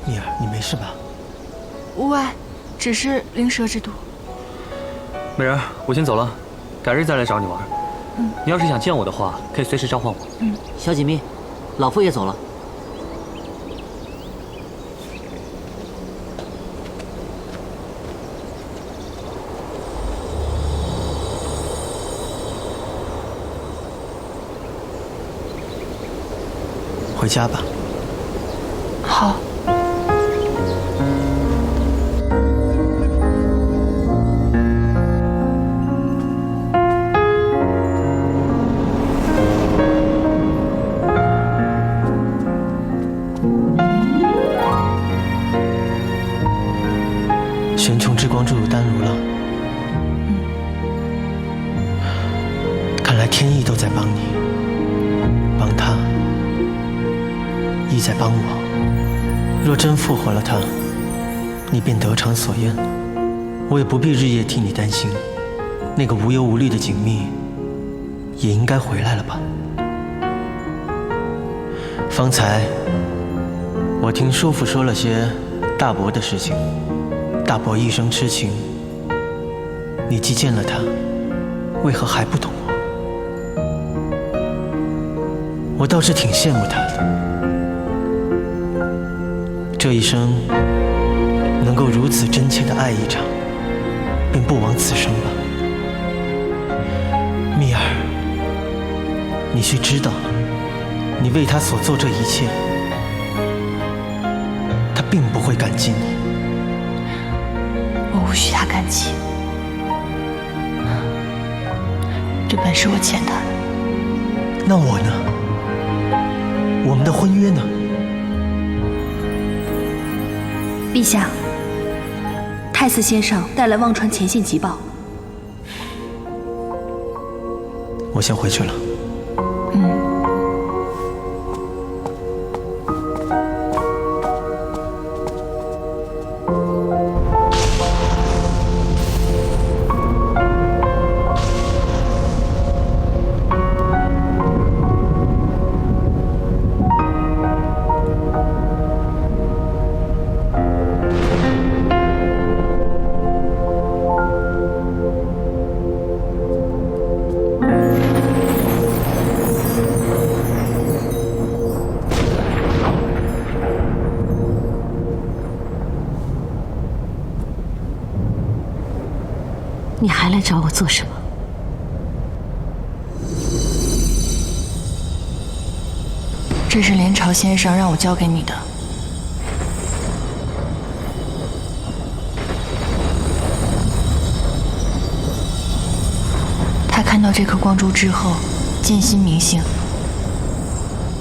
蜜儿，你没事吧？无碍，只是灵蛇之毒。美人，我先走了，改日再来找你玩。嗯，你要是想见我的话，可以随时召唤我。嗯，小锦觅，老夫也走了。回家吧。好。玄穹之光注入丹炉了。看来天意都在帮你，帮他，意在帮我。若真复活了他，你便得偿所愿，我也不必日夜替你担心。那个无忧无虑的锦觅，也应该回来了吧？方才我听叔父说了些大伯的事情。大伯一生痴情，你既见了他，为何还不懂我？我倒是挺羡慕他的，这一生能够如此真切的爱一场，便不枉此生吧。蜜儿，你须知道，你为他所做这一切，他并不会感激你。我无需他感激，这本是我欠他的。那我呢？我们的婚约呢？陛下，太子先生带来忘川前线急报。我先回去了。你还来找我做什么？这是连朝先生让我交给你的。他看到这颗光珠之后，见心明性，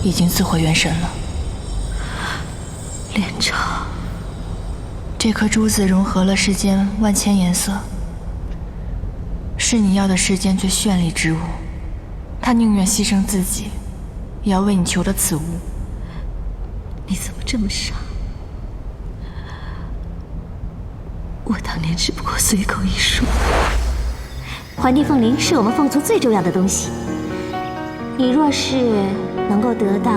已经自毁元神了。连朝，这颗珠子融合了世间万千颜色。是你要的世间最绚丽之物，他宁愿牺牲自己，也要为你求得此物。你怎么这么傻？我当年只不过随口一说。还地凤翎是我们凤族最重要的东西，你若是能够得到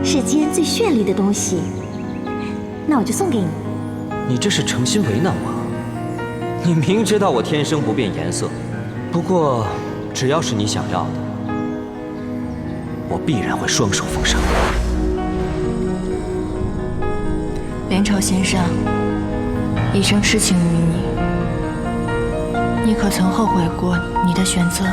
世间最绚丽的东西，那我就送给你。你这是诚心为难我？你明知道我天生不变颜色。不过，只要是你想要的，我必然会双手奉上。连朝先生一生痴情于你，你可曾后悔过你的选择？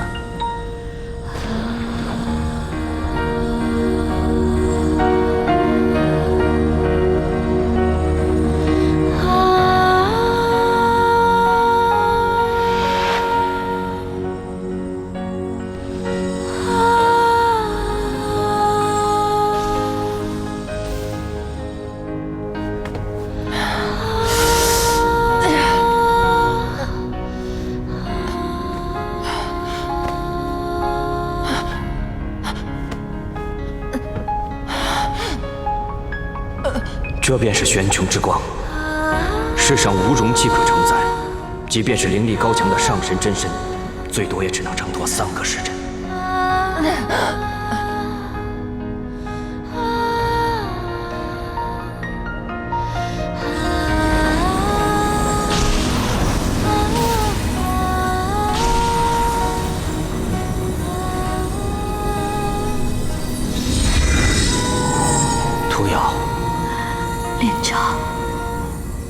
这便是玄穹之光，世上无容器可承载，即便是灵力高强的上神真身，最多也只能承托3个时辰。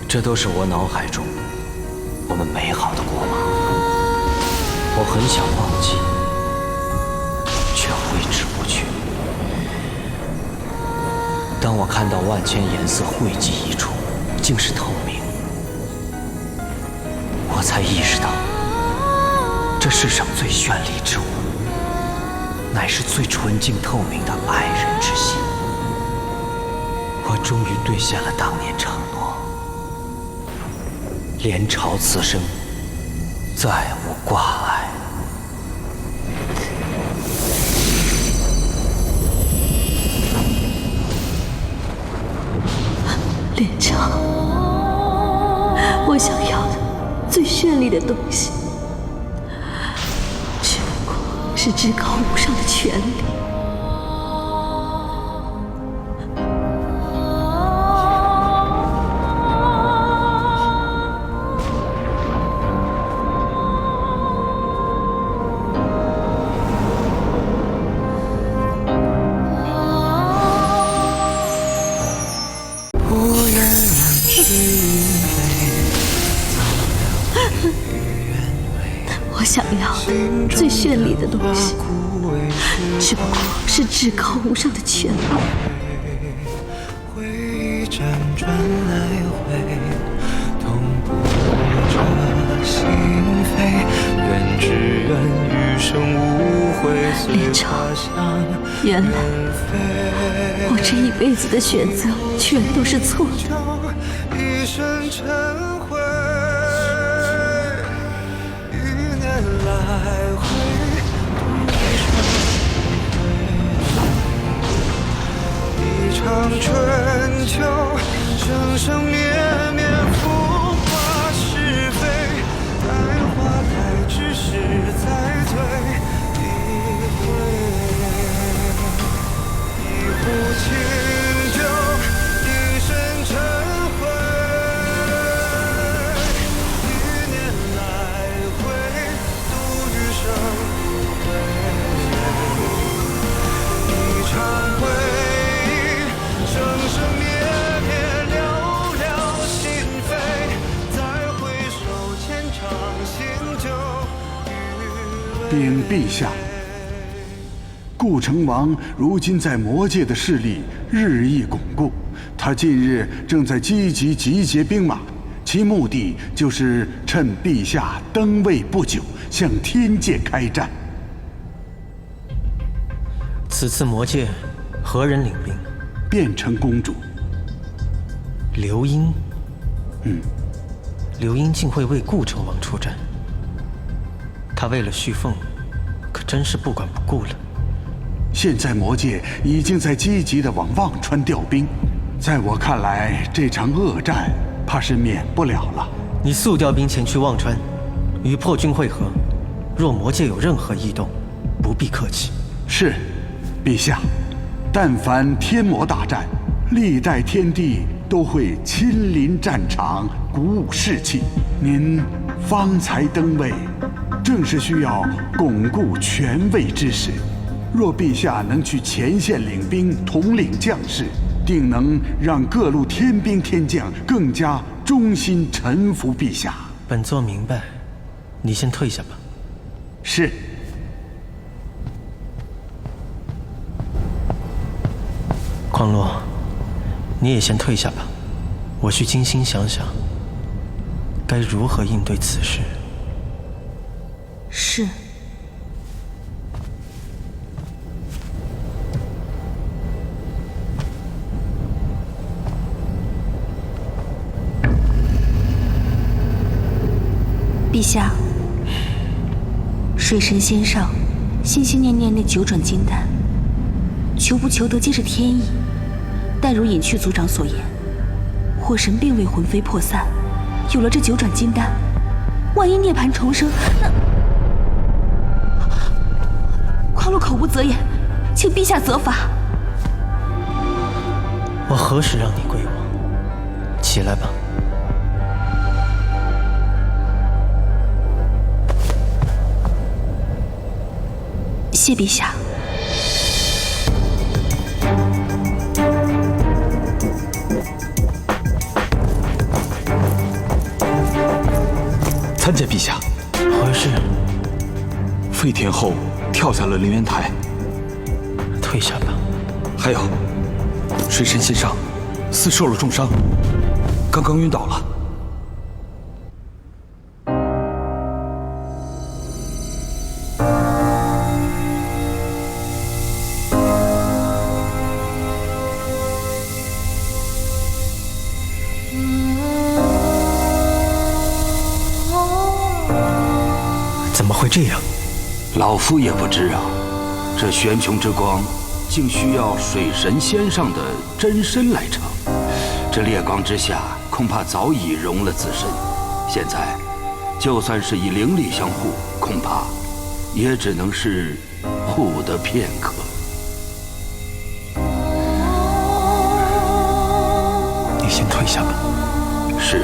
这都是我脑海中我们美好的过往，我很想忘记，却挥之不去。当我看到万千颜色汇集一处，竟是透明，我才意识到，这世上最绚丽之物，乃是最纯净透明的爱人之心。我终于兑现了当年承诺。连朝此生再无挂碍。连朝，我想要的最绚丽的东西，只不过是至高无上的权利。我想要最绚丽的东西，只不过是至高无上的权利。连朝，原来我这一辈子的选择全都是错的。一生尘灰，余年来回，一场春秋，生生灭灭，浮华是非，待花开之时再醉一回，一壶清酒，一身尘灰，余年来回，度余生无悔，一场回忆，生生灭灭，寥寥心扉，再回首前场新旧禀陛下，顾成王如今在魔界的势力日益巩固，他近日正在积极集结兵马，其目的就是趁陛下登位不久，向天界开战。此次魔界何人领兵？变成公主。刘英。刘英竟会为顾成王出战，他为了续凤，可真是不管不顾了。现在魔界已经在积极地往忘川调兵，在我看来，这场恶战怕是免不了了。你速调兵前去忘川，与破军会合。若魔界有任何异动，不必客气。是，陛下。但凡天魔大战，历代天帝都会亲临战场，鼓舞士气。您方才登位，正是需要巩固权位之时。若陛下能去前线领兵，统领将士，定能让各路天兵天将更加忠心臣服陛下。本座明白，你先退下吧。是。匡洛，你也先退下吧，我去精心想想，该如何应对此事。是。陛下，水神仙上心心念念那9转金丹，求不求得皆是天意。但如隐去族长所言，破神并未魂飞魄散，有了这九转金丹，万一涅槃重生，那……匡禄口无择言，请陛下责罚。我何时让你归我？起来吧。谢陛下。参见陛下。何事？废天后跳下了凌渊台。退下吧。还有，水神先生似受了重伤，刚刚晕倒了。怎么会这样？老夫也不知啊，这玄穹之光竟需要水神仙上的真身来成，这烈光之下恐怕早已融了自身，现在就算是以灵力相护，恐怕也只能是护得片刻。你先退下吧。是。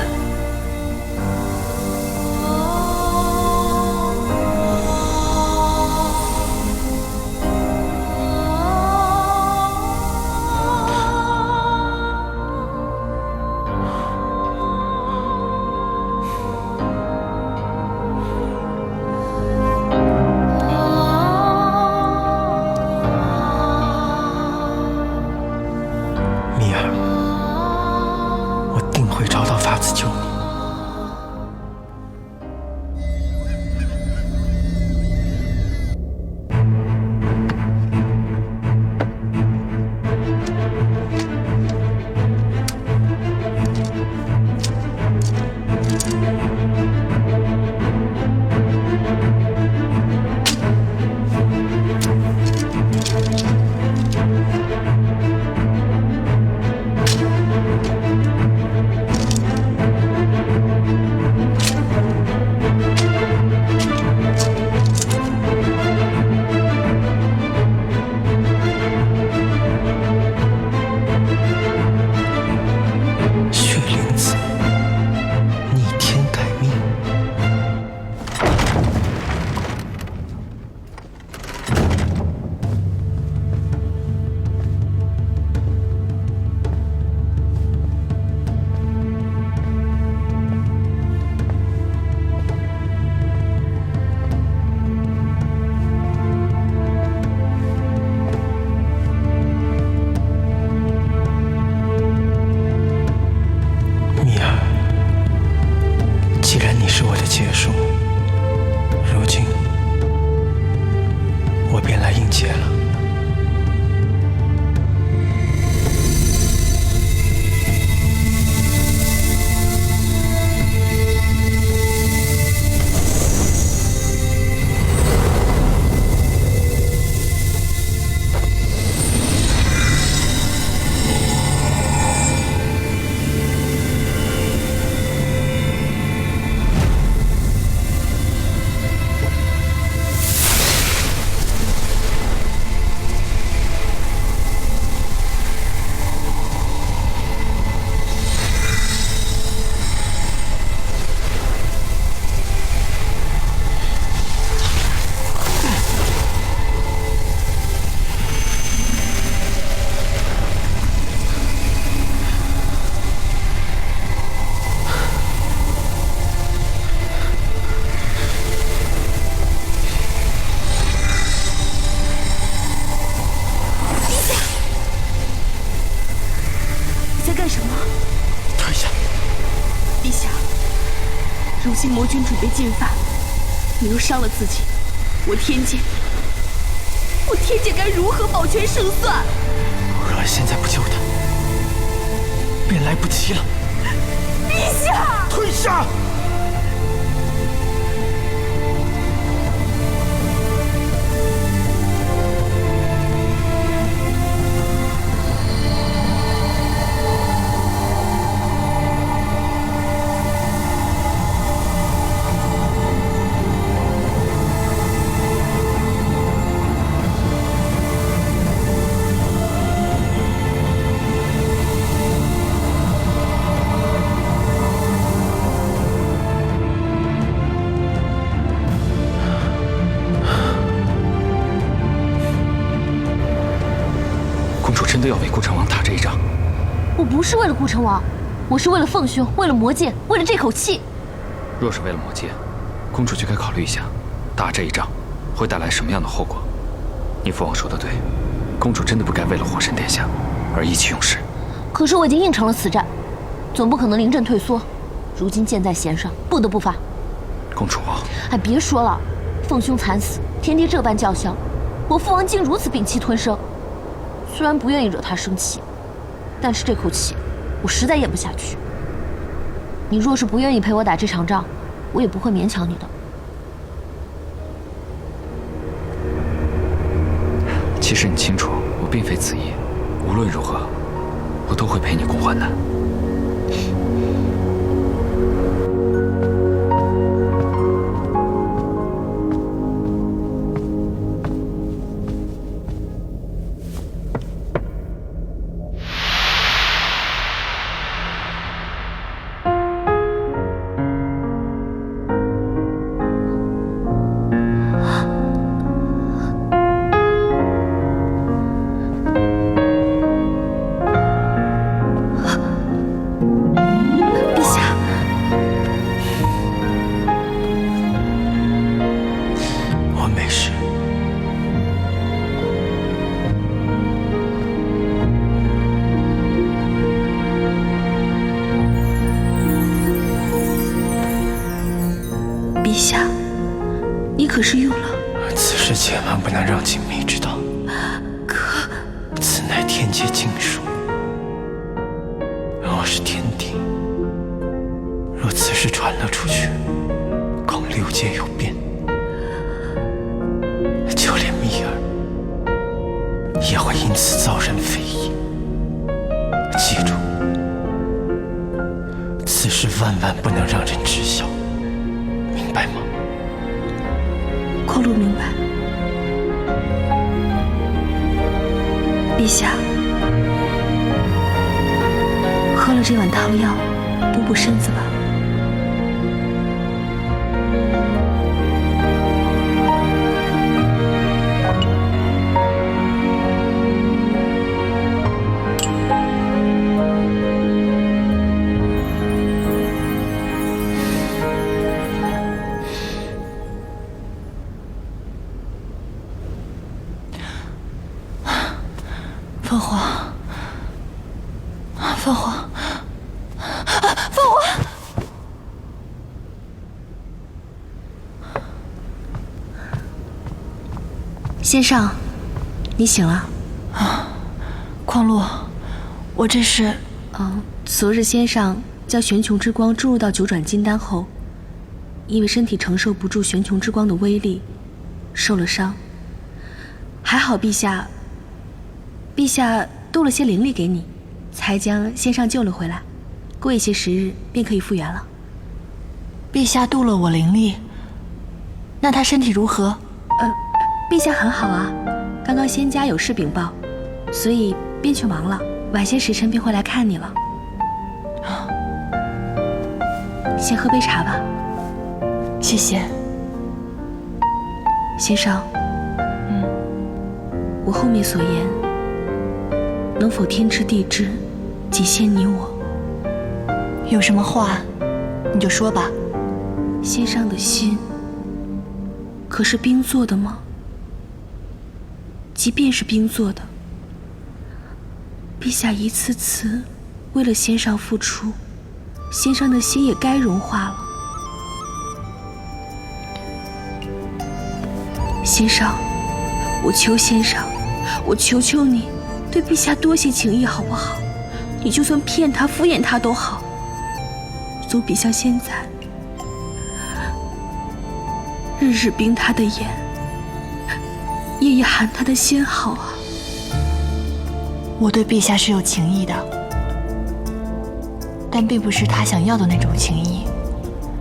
魔君准备进犯，你又伤了自己，我天剑该如何保全胜算？若俺现在不救他，便来不及了。陛下，退下！我不是为了顾城王，我是为了凤兄，为了魔界，为了这口气。若是为了魔界，公主就该考虑一下，打这一仗会带来什么样的后果。你父王说的对，公主真的不该为了火神殿下而意气用事。可是我已经应承了此战，总不可能临阵退缩。如今箭在弦上，不得不发。公主，哎，别说了，凤兄惨死，天帝这般叫嚣，我父王竟如此屏气吞声。虽然不愿意惹他生气，但是这口气我实在咽不下去。你若是不愿意陪我打这场仗，我也不会勉强你的。其实你清楚，我并非此意。无论如何，我都会陪你共患难。可是用了。此事千万不能让锦觅知道。可，此乃天界禁术。我是天帝，若此事传了出去，恐六界有变，就连蜜儿也会因此遭人非议。记住，此事万万不能让人知晓，明白吗？匡禄明白。陛下，喝了这碗汤药，补补身子吧。凤凰，凤凰，凤凰！先生，你醒了。匡禄，我这是……昨日先上将玄穹之光注入到九转金丹后，因为身体承受不住玄穹之光的威力，受了伤。还好陛下渡了些灵力给你，才将先上救了回来。过一些时日便可以复原了。陛下渡了我灵力，那他身体如何？陛下很好啊，刚刚仙家有事禀报，所以便去忙了，晚些时辰便会来看你了。先喝杯茶吧。谢谢。先生，我后面所言，能否天知地知，仅限你我？有什么话，你就说吧。先生的心，可是冰做的吗？即便是冰做的，陛下一次次为了先生付出，先生的心也该融化了。先生，我求先生，我求求你，对陛下多些情谊好不好？你就算骗他、敷衍他都好。总比像现在，日日冰他的眼，夜夜寒他的心好啊。我对陛下是有情谊的，但并不是他想要的那种情谊。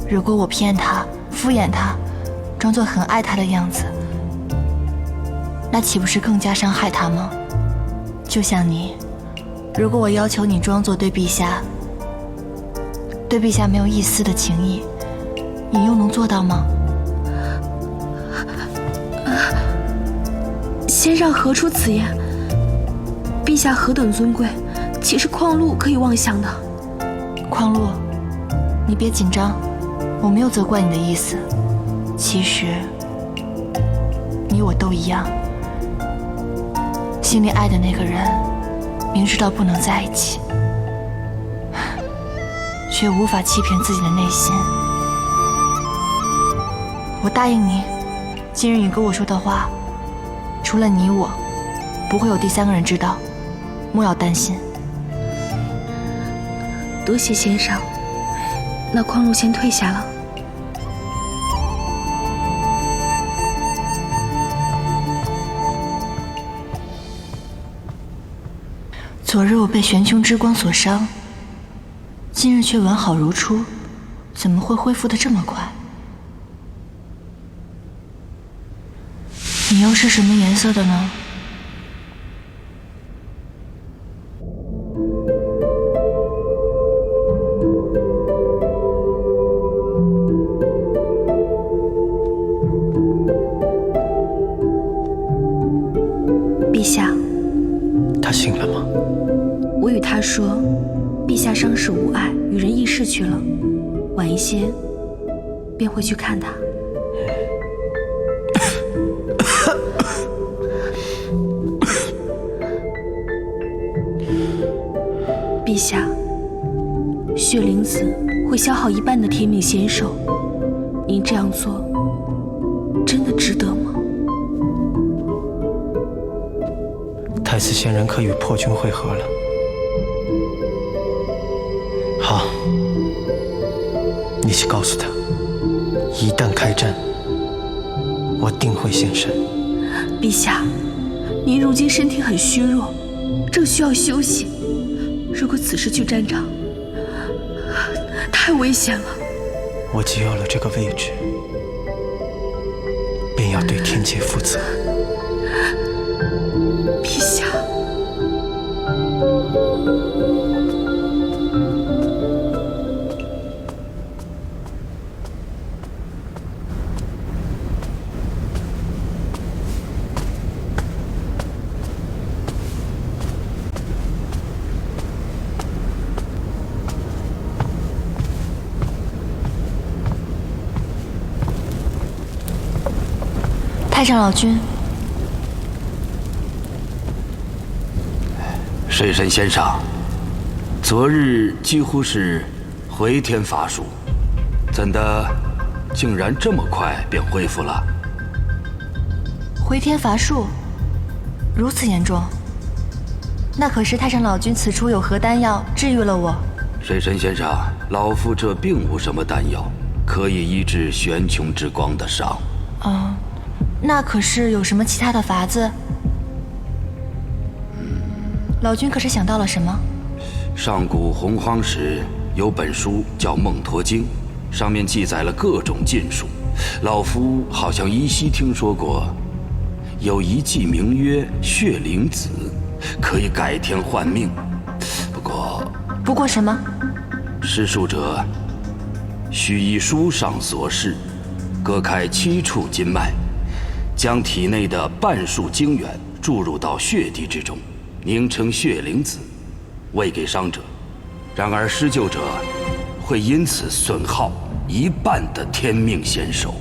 如果我骗他、敷衍他，装作很爱他的样子，那岂不是更加伤害他吗？就像你，如果我要求你装作对陛下没有一丝的情谊，你又能做到吗？先生何出此言？陛下何等尊贵，其实矿路可以妄想的。矿路，你别紧张，我没有责怪你的意思。其实，你我都一样，心里爱的那个人，明知道不能在一起，却无法欺骗自己的内心。我答应你，今日你跟我说的话，除了你我，不会有第三个人知道，莫要担心。多谢先生，那矿路先退下了。昨日我被玄穹之光所伤，今日却完好如初，怎么会恢复得这么快？你又是什么颜色的呢？陛下，他醒了吗？我与他说，陛下伤势无碍，与人议事去了，晚一些便会去看他。陛下，血灵子会消耗一半的天命仙兽，您这样做真的值得吗？太子仙人可与破军会合了。好，你去告诉他，一旦开战，我定会现身。陛下，您如今身体很虚弱，正需要休息。如果此时去战场，太危险了。我既有了这个位置，便要对天界负责。陛下，太上老君。水神先生，昨日几乎是回天乏术，怎的竟然这么快便恢复了？回天乏术，如此严重？那可是太上老君此处有何丹药治愈了我？水神先生，老夫这并无什么丹药可以医治玄穹之光的伤。那可是有什么其他的法子？老君可是想到了什么？上古洪荒时有本书叫《孟陀经》，上面记载了各种禁术。老夫好像依稀听说过，有一剂名曰血灵子，可以改天换命。不过什么？施术者须依书上所示，割开7处经脉，将体内的半数精元注入到血滴之中，凝成血灵子，喂给伤者。然而施救者会因此损耗1半的天命仙兽。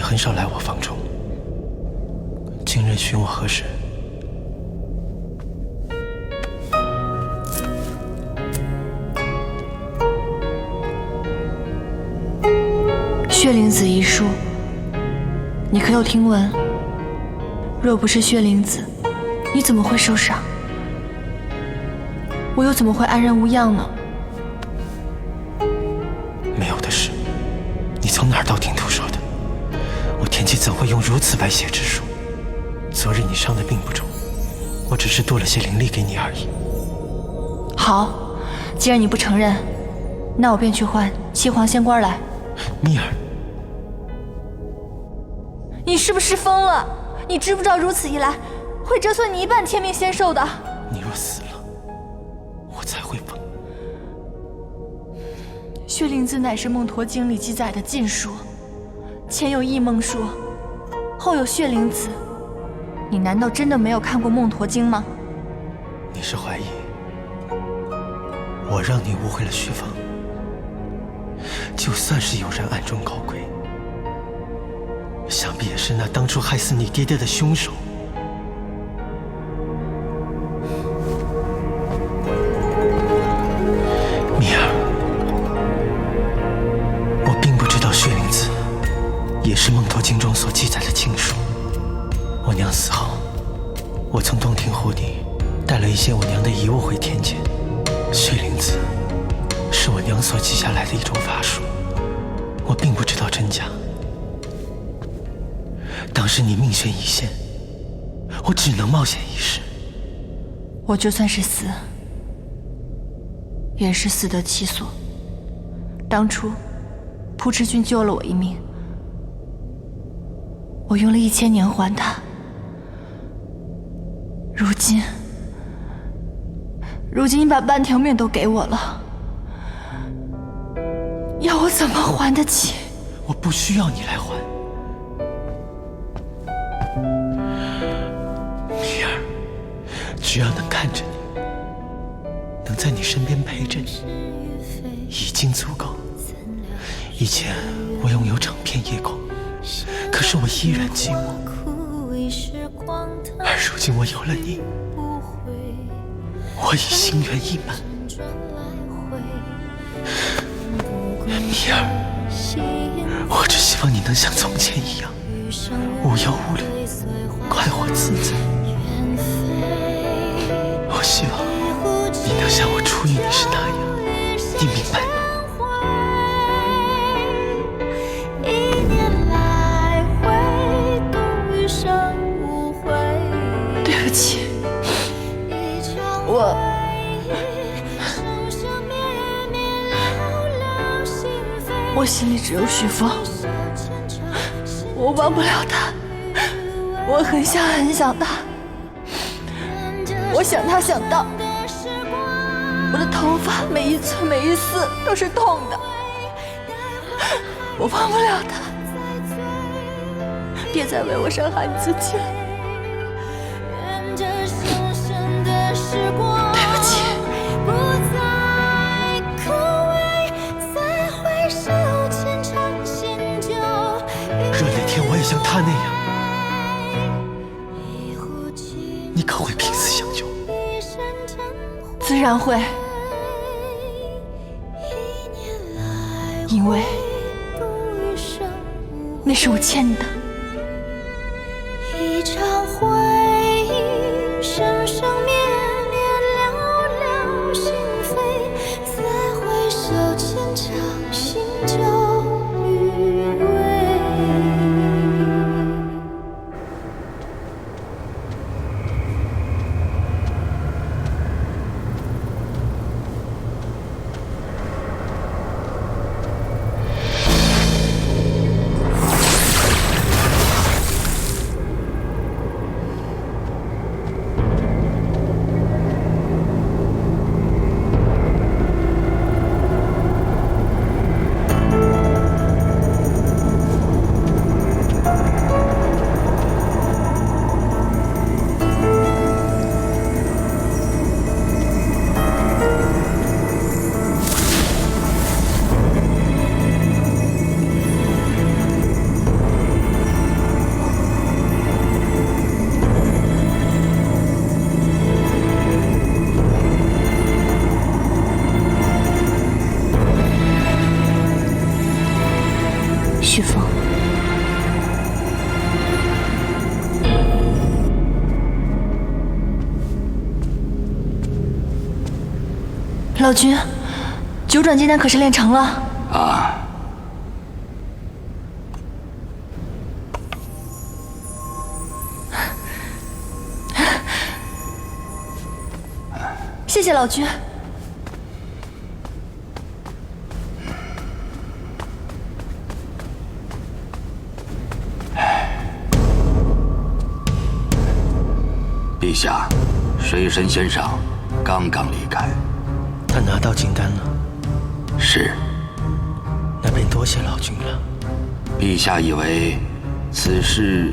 很少来我房中，今日寻我何事？血灵子一术，你可有听闻？若不是血灵子，你怎么会受伤？我又怎么会安然无恙呢？没有的事，你从哪儿道听途说的？我天天界怎会用如此白血之术？昨日你伤的并不重，我只是多了些灵力给你而已。好，既然你不承认，那我便去换七皇仙冠来。蜜儿，你是不是疯了？你知不知道如此一来，会折损你一半天命仙寿的？你若死了，我才会疯。血灵子乃是梦驼经里记载的禁术，前有异梦术，后有血灵子。你难道真的没有看过梦驼经吗？你是怀疑我让你误会了徐芳？就算是有人暗中搞鬼，想必也是那当初害死你爹爹的凶手。蜜儿，我并不知道血灵子也是梦驼经中所记载的禁术。我娘死后，我从洞庭湖里带了一些我娘的遗物回天界。血灵子是我娘所记下来的一种法术，我并不知道真假。当时你命悬一线，我只能冒险一试。我就算是死，也是死得其所。当初蒲池君救了我一命，我用了1000年还他。如今你把半条命都给我了，要我怎么还得起？我不需要你来还，蜜儿，只要能看着你，能在你身边陪着你，已经足够。以前我拥有整片夜空，可是我依然寂寞，而如今我有了你，我已心猿意马。蜜儿，我只希望你能像从前一样，无忧无虑，快活自在。我希望你能像我初遇你时那样，你明白吗？对不起，我心里只有许峰，我忘不了他，我很想他，我想他想到我的头发每一寸每一丝都是痛的，我忘不了他，别再为我伤害你自己了。像他那样，你可会拼死相救？自然会，因为那是我欠你的。一场回忆，生生灭灭，寥寥心扉，再回首，牵肠心就余味。徐峰，老君，九转金丹可是练成了？啊，谢老君。陛下，水神先生刚刚离开。他拿到金丹了。是。那便多谢老君了。陛下以为此事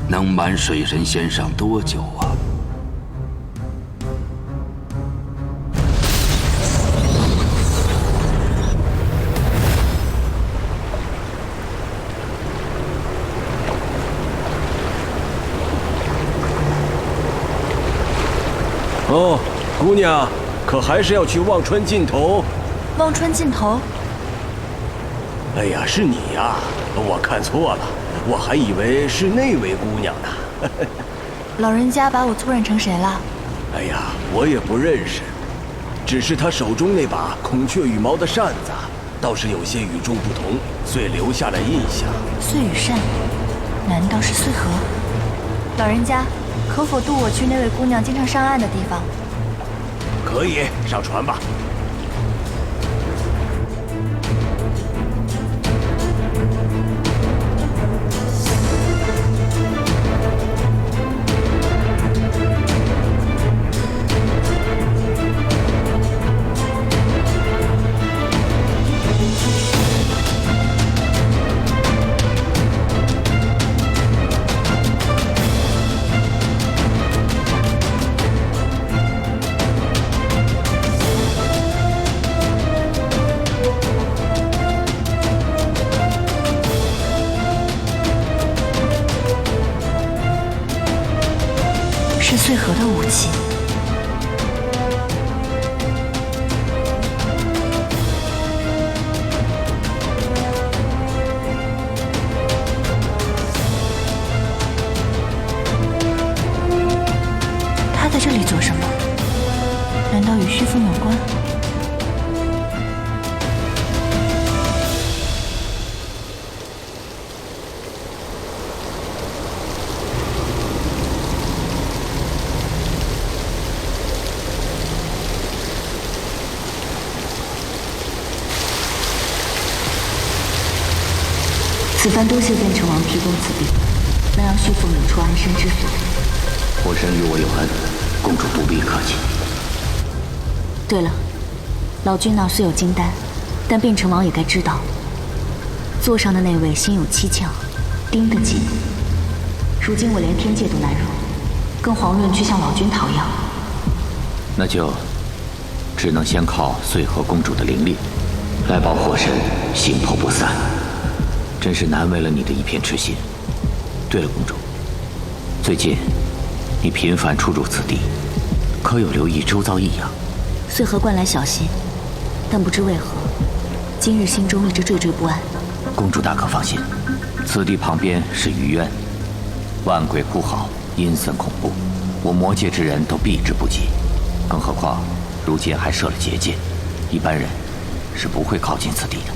能瞒水神先生多久啊？哦，姑娘，可还是要去忘川尽头？忘川尽头？哎呀，是你呀！我看错了，我还以为是那位姑娘呢。老人家把我错认成谁了？哎呀，我也不认识，只是她手中那把孔雀羽毛的扇子，倒是有些与众不同，遂留下了印象。碎羽扇，难道是穗禾？老人家，可否渡我去那位姑娘经常上岸的地方？可以，上船吧。是穗禾的武器。他在这里做什么？难道与虚风有关？此番多谢卞城王提供此地，能让旭凤有处安身之所。火神与我有恩，公主不必客气。对了，老君那虽有金丹，但卞城王也该知道，座上的那位心有七窍，盯得紧。如今我连天界都难容，更遑论去向老君讨要。那就只能先靠穗禾公主的灵力，来保火神心头不散。真是难为了你的一片痴心。对了，公主，最近你频繁出入此地，可有留意周遭异样？穗禾惯来小心，但不知为何，今日心中一直惴惴不安。公主大可放心，此地旁边是余渊，万鬼哭嚎，阴森恐怖，我魔界之人都避之不及。更何况如今还设了结界，一般人是不会靠近此地的。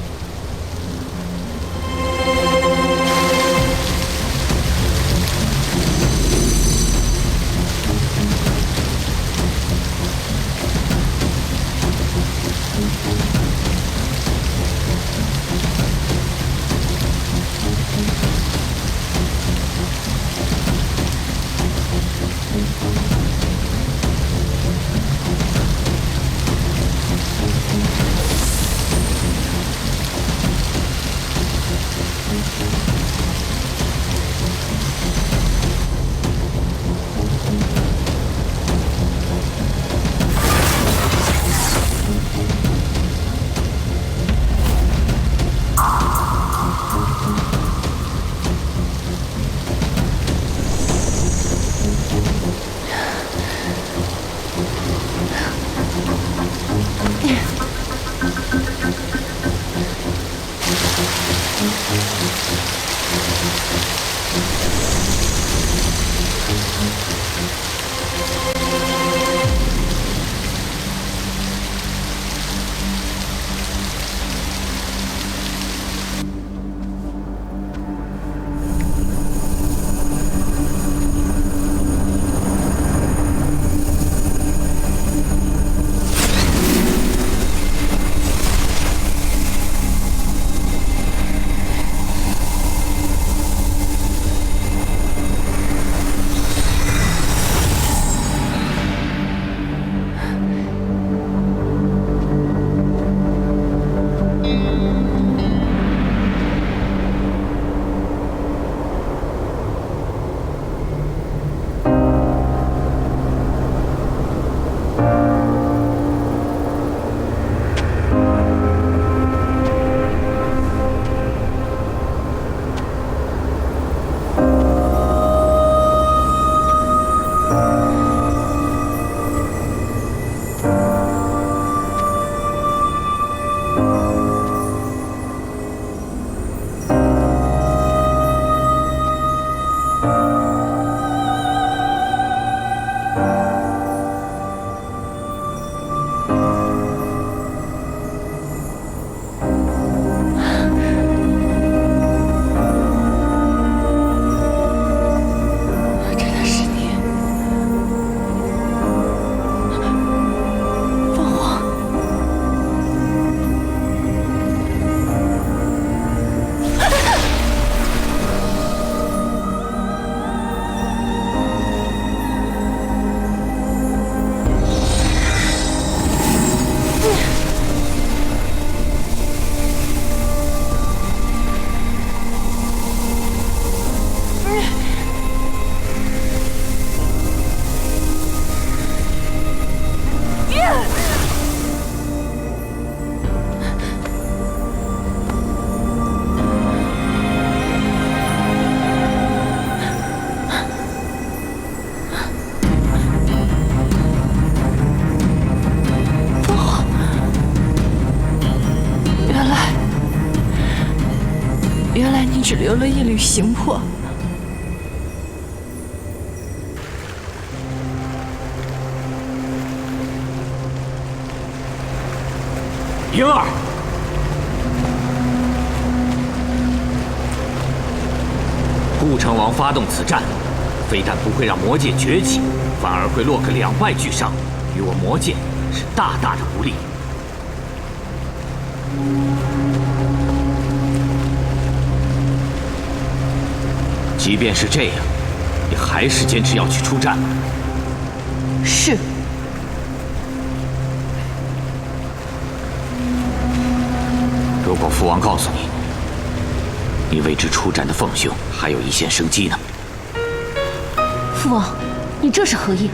只留了一缕形魄。灵儿，顾成王发动此战，非但不会让魔界崛起，反而会落个两败俱伤，与我魔界是大大的不利。即便是这样，你还是坚持要去出战吗？是。如果父王告诉你，你为之出战的凤兄还有一线生机呢？父王，你这是何意？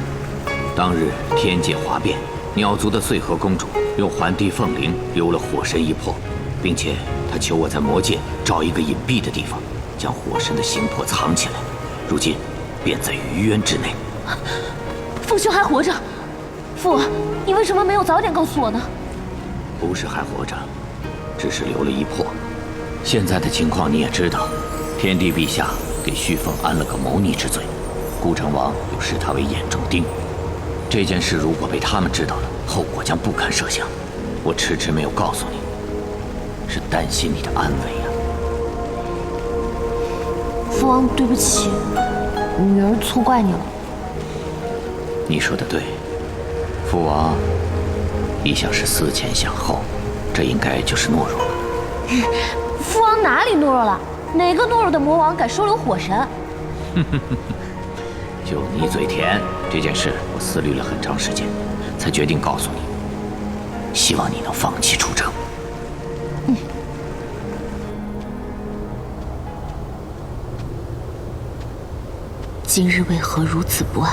当日天界哗变，鸟族的穗禾公主用环帝凤灵留了火神一魄，并且她求我在魔界找一个隐蔽的地方，将火神的形魄藏起来。如今便在余渊之内。凤兄还活着，父王，你为什么没有早点告诉我呢？不是还活着，只是留了一魄。现在的情况你也知道，天帝陛下给旭凤安了个谋逆之罪，顾成王又视他为眼中钉。这件事如果被他们知道了，后果将不堪设想。我迟迟没有告诉你，是担心你的安危呀。父王，对不起，女儿错怪你了。你说的对，父王一向是思前想后，这应该就是懦弱了。父王哪里懦弱了？哪个懦弱的魔王敢收留火神？就你嘴甜，这件事我思虑了很长时间，才决定告诉你。希望你能放弃出征。今日为何如此不安？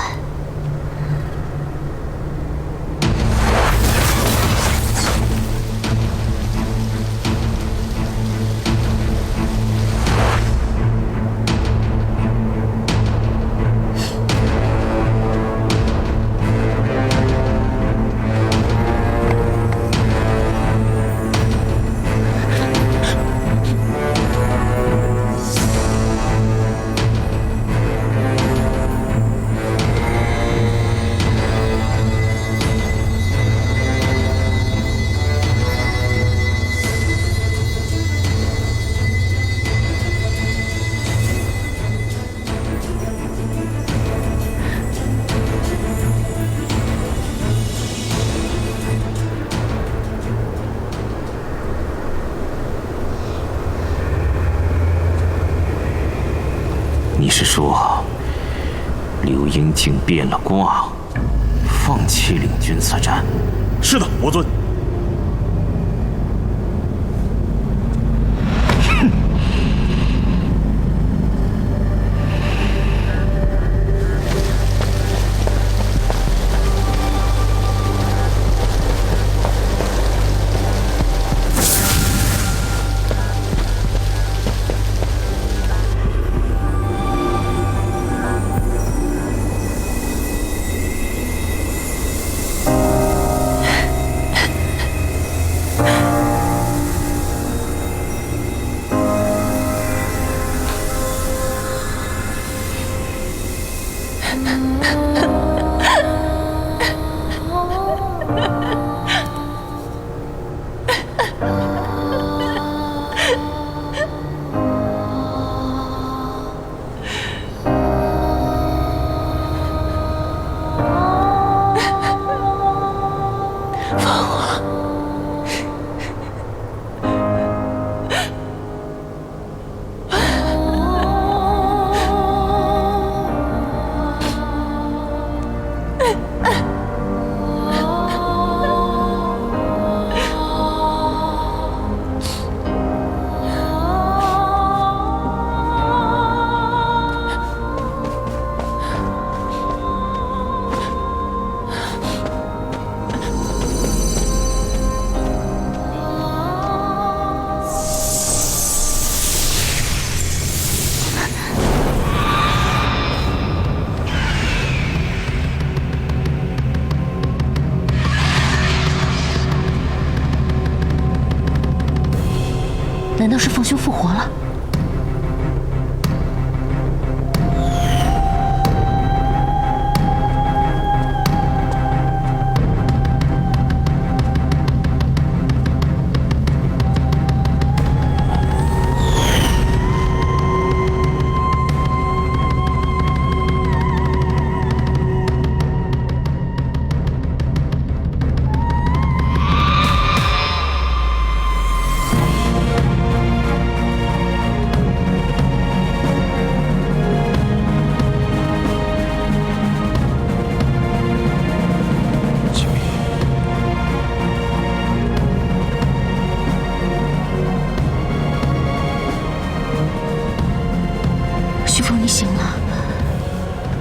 你是说，刘英竟变了卦，放弃领军此战？是的，魔尊。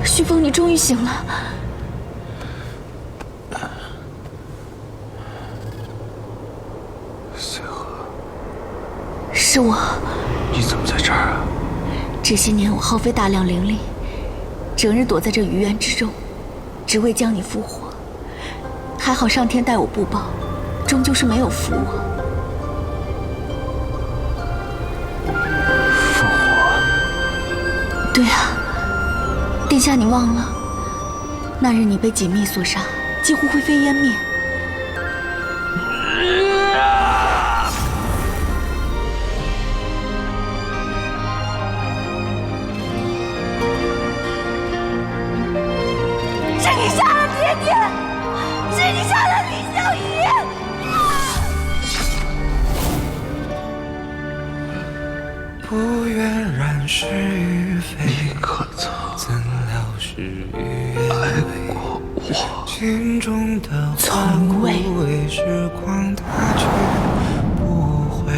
徐峰，你终于醒了。随和，是我。你怎么在这儿啊？这些年我耗费大量灵力，整日躲在这余渊之中，只为将你复活。还好上天待我不薄，终究是没有负我。复活？对啊，殿下，你忘了，那日你被锦觅所杀，几乎灰飞烟灭。是你杀了爹爹，是你杀了李小怡。不愿染是与非，你可曾怎料是与爱过我？心中的花枯萎，时光它却不回。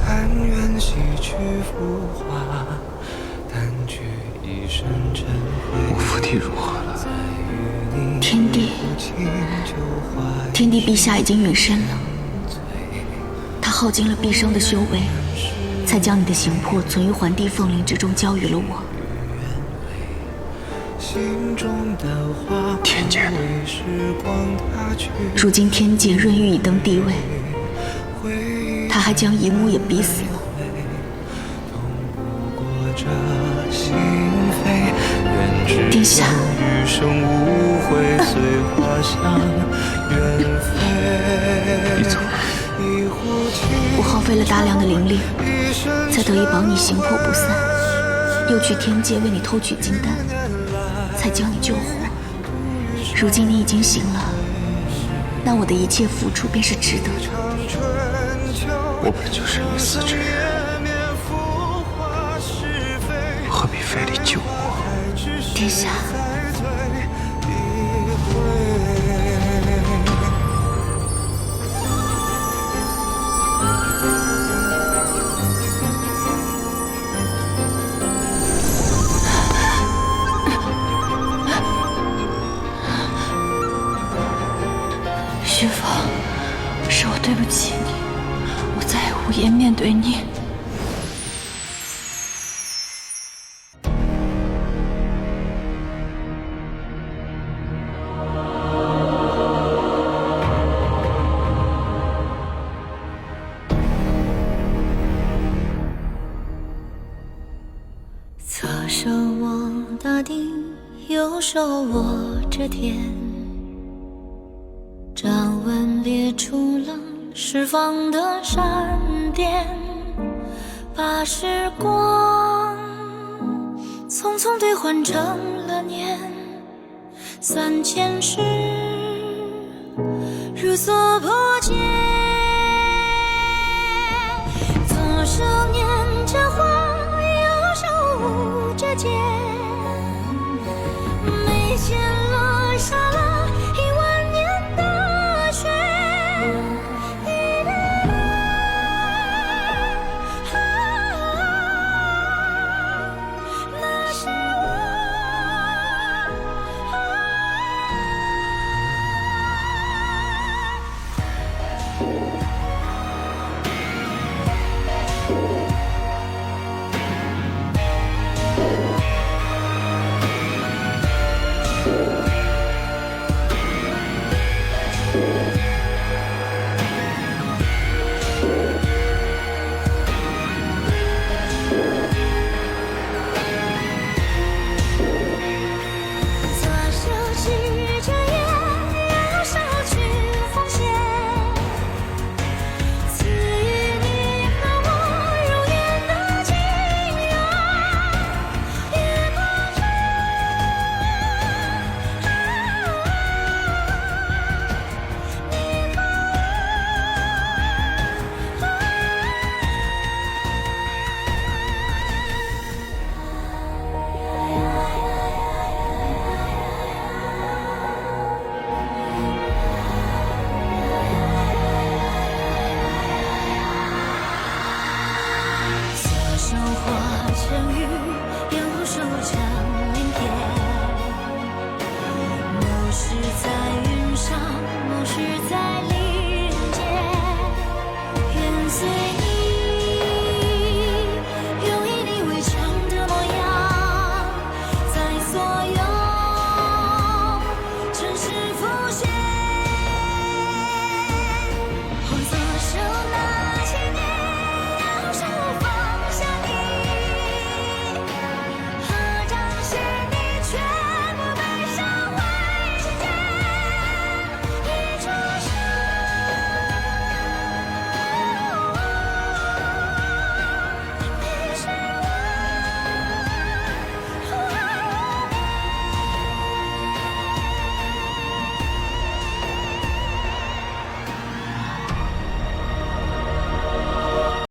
但愿洗去浮华，淡去一身尘灰。我父弟如何了？天帝，天帝陛下已经陨身了。他耗尽了毕生的修为，才将你的形魄存于环帝凤灵之中，交予了我。天界，如今天界润玉已登帝位，他还将姨母也逼死了。殿下，你怎么了？我耗费了大量的灵力，才得以保你形魄不散，又去天界为你偷取金丹，才将你救活。如今你已经醒了，那我的一切付出便是值得的。我本就是已死之人，何必费力救我？殿下。徐峰，是我对不起你，我再也无颜面对你。左手握大地，右手握着天。掌纹裂出了释放的闪电，把时光匆匆兑换成了年，3000世如所破茧。左手捻着花，右手舞着剑，眉间落下了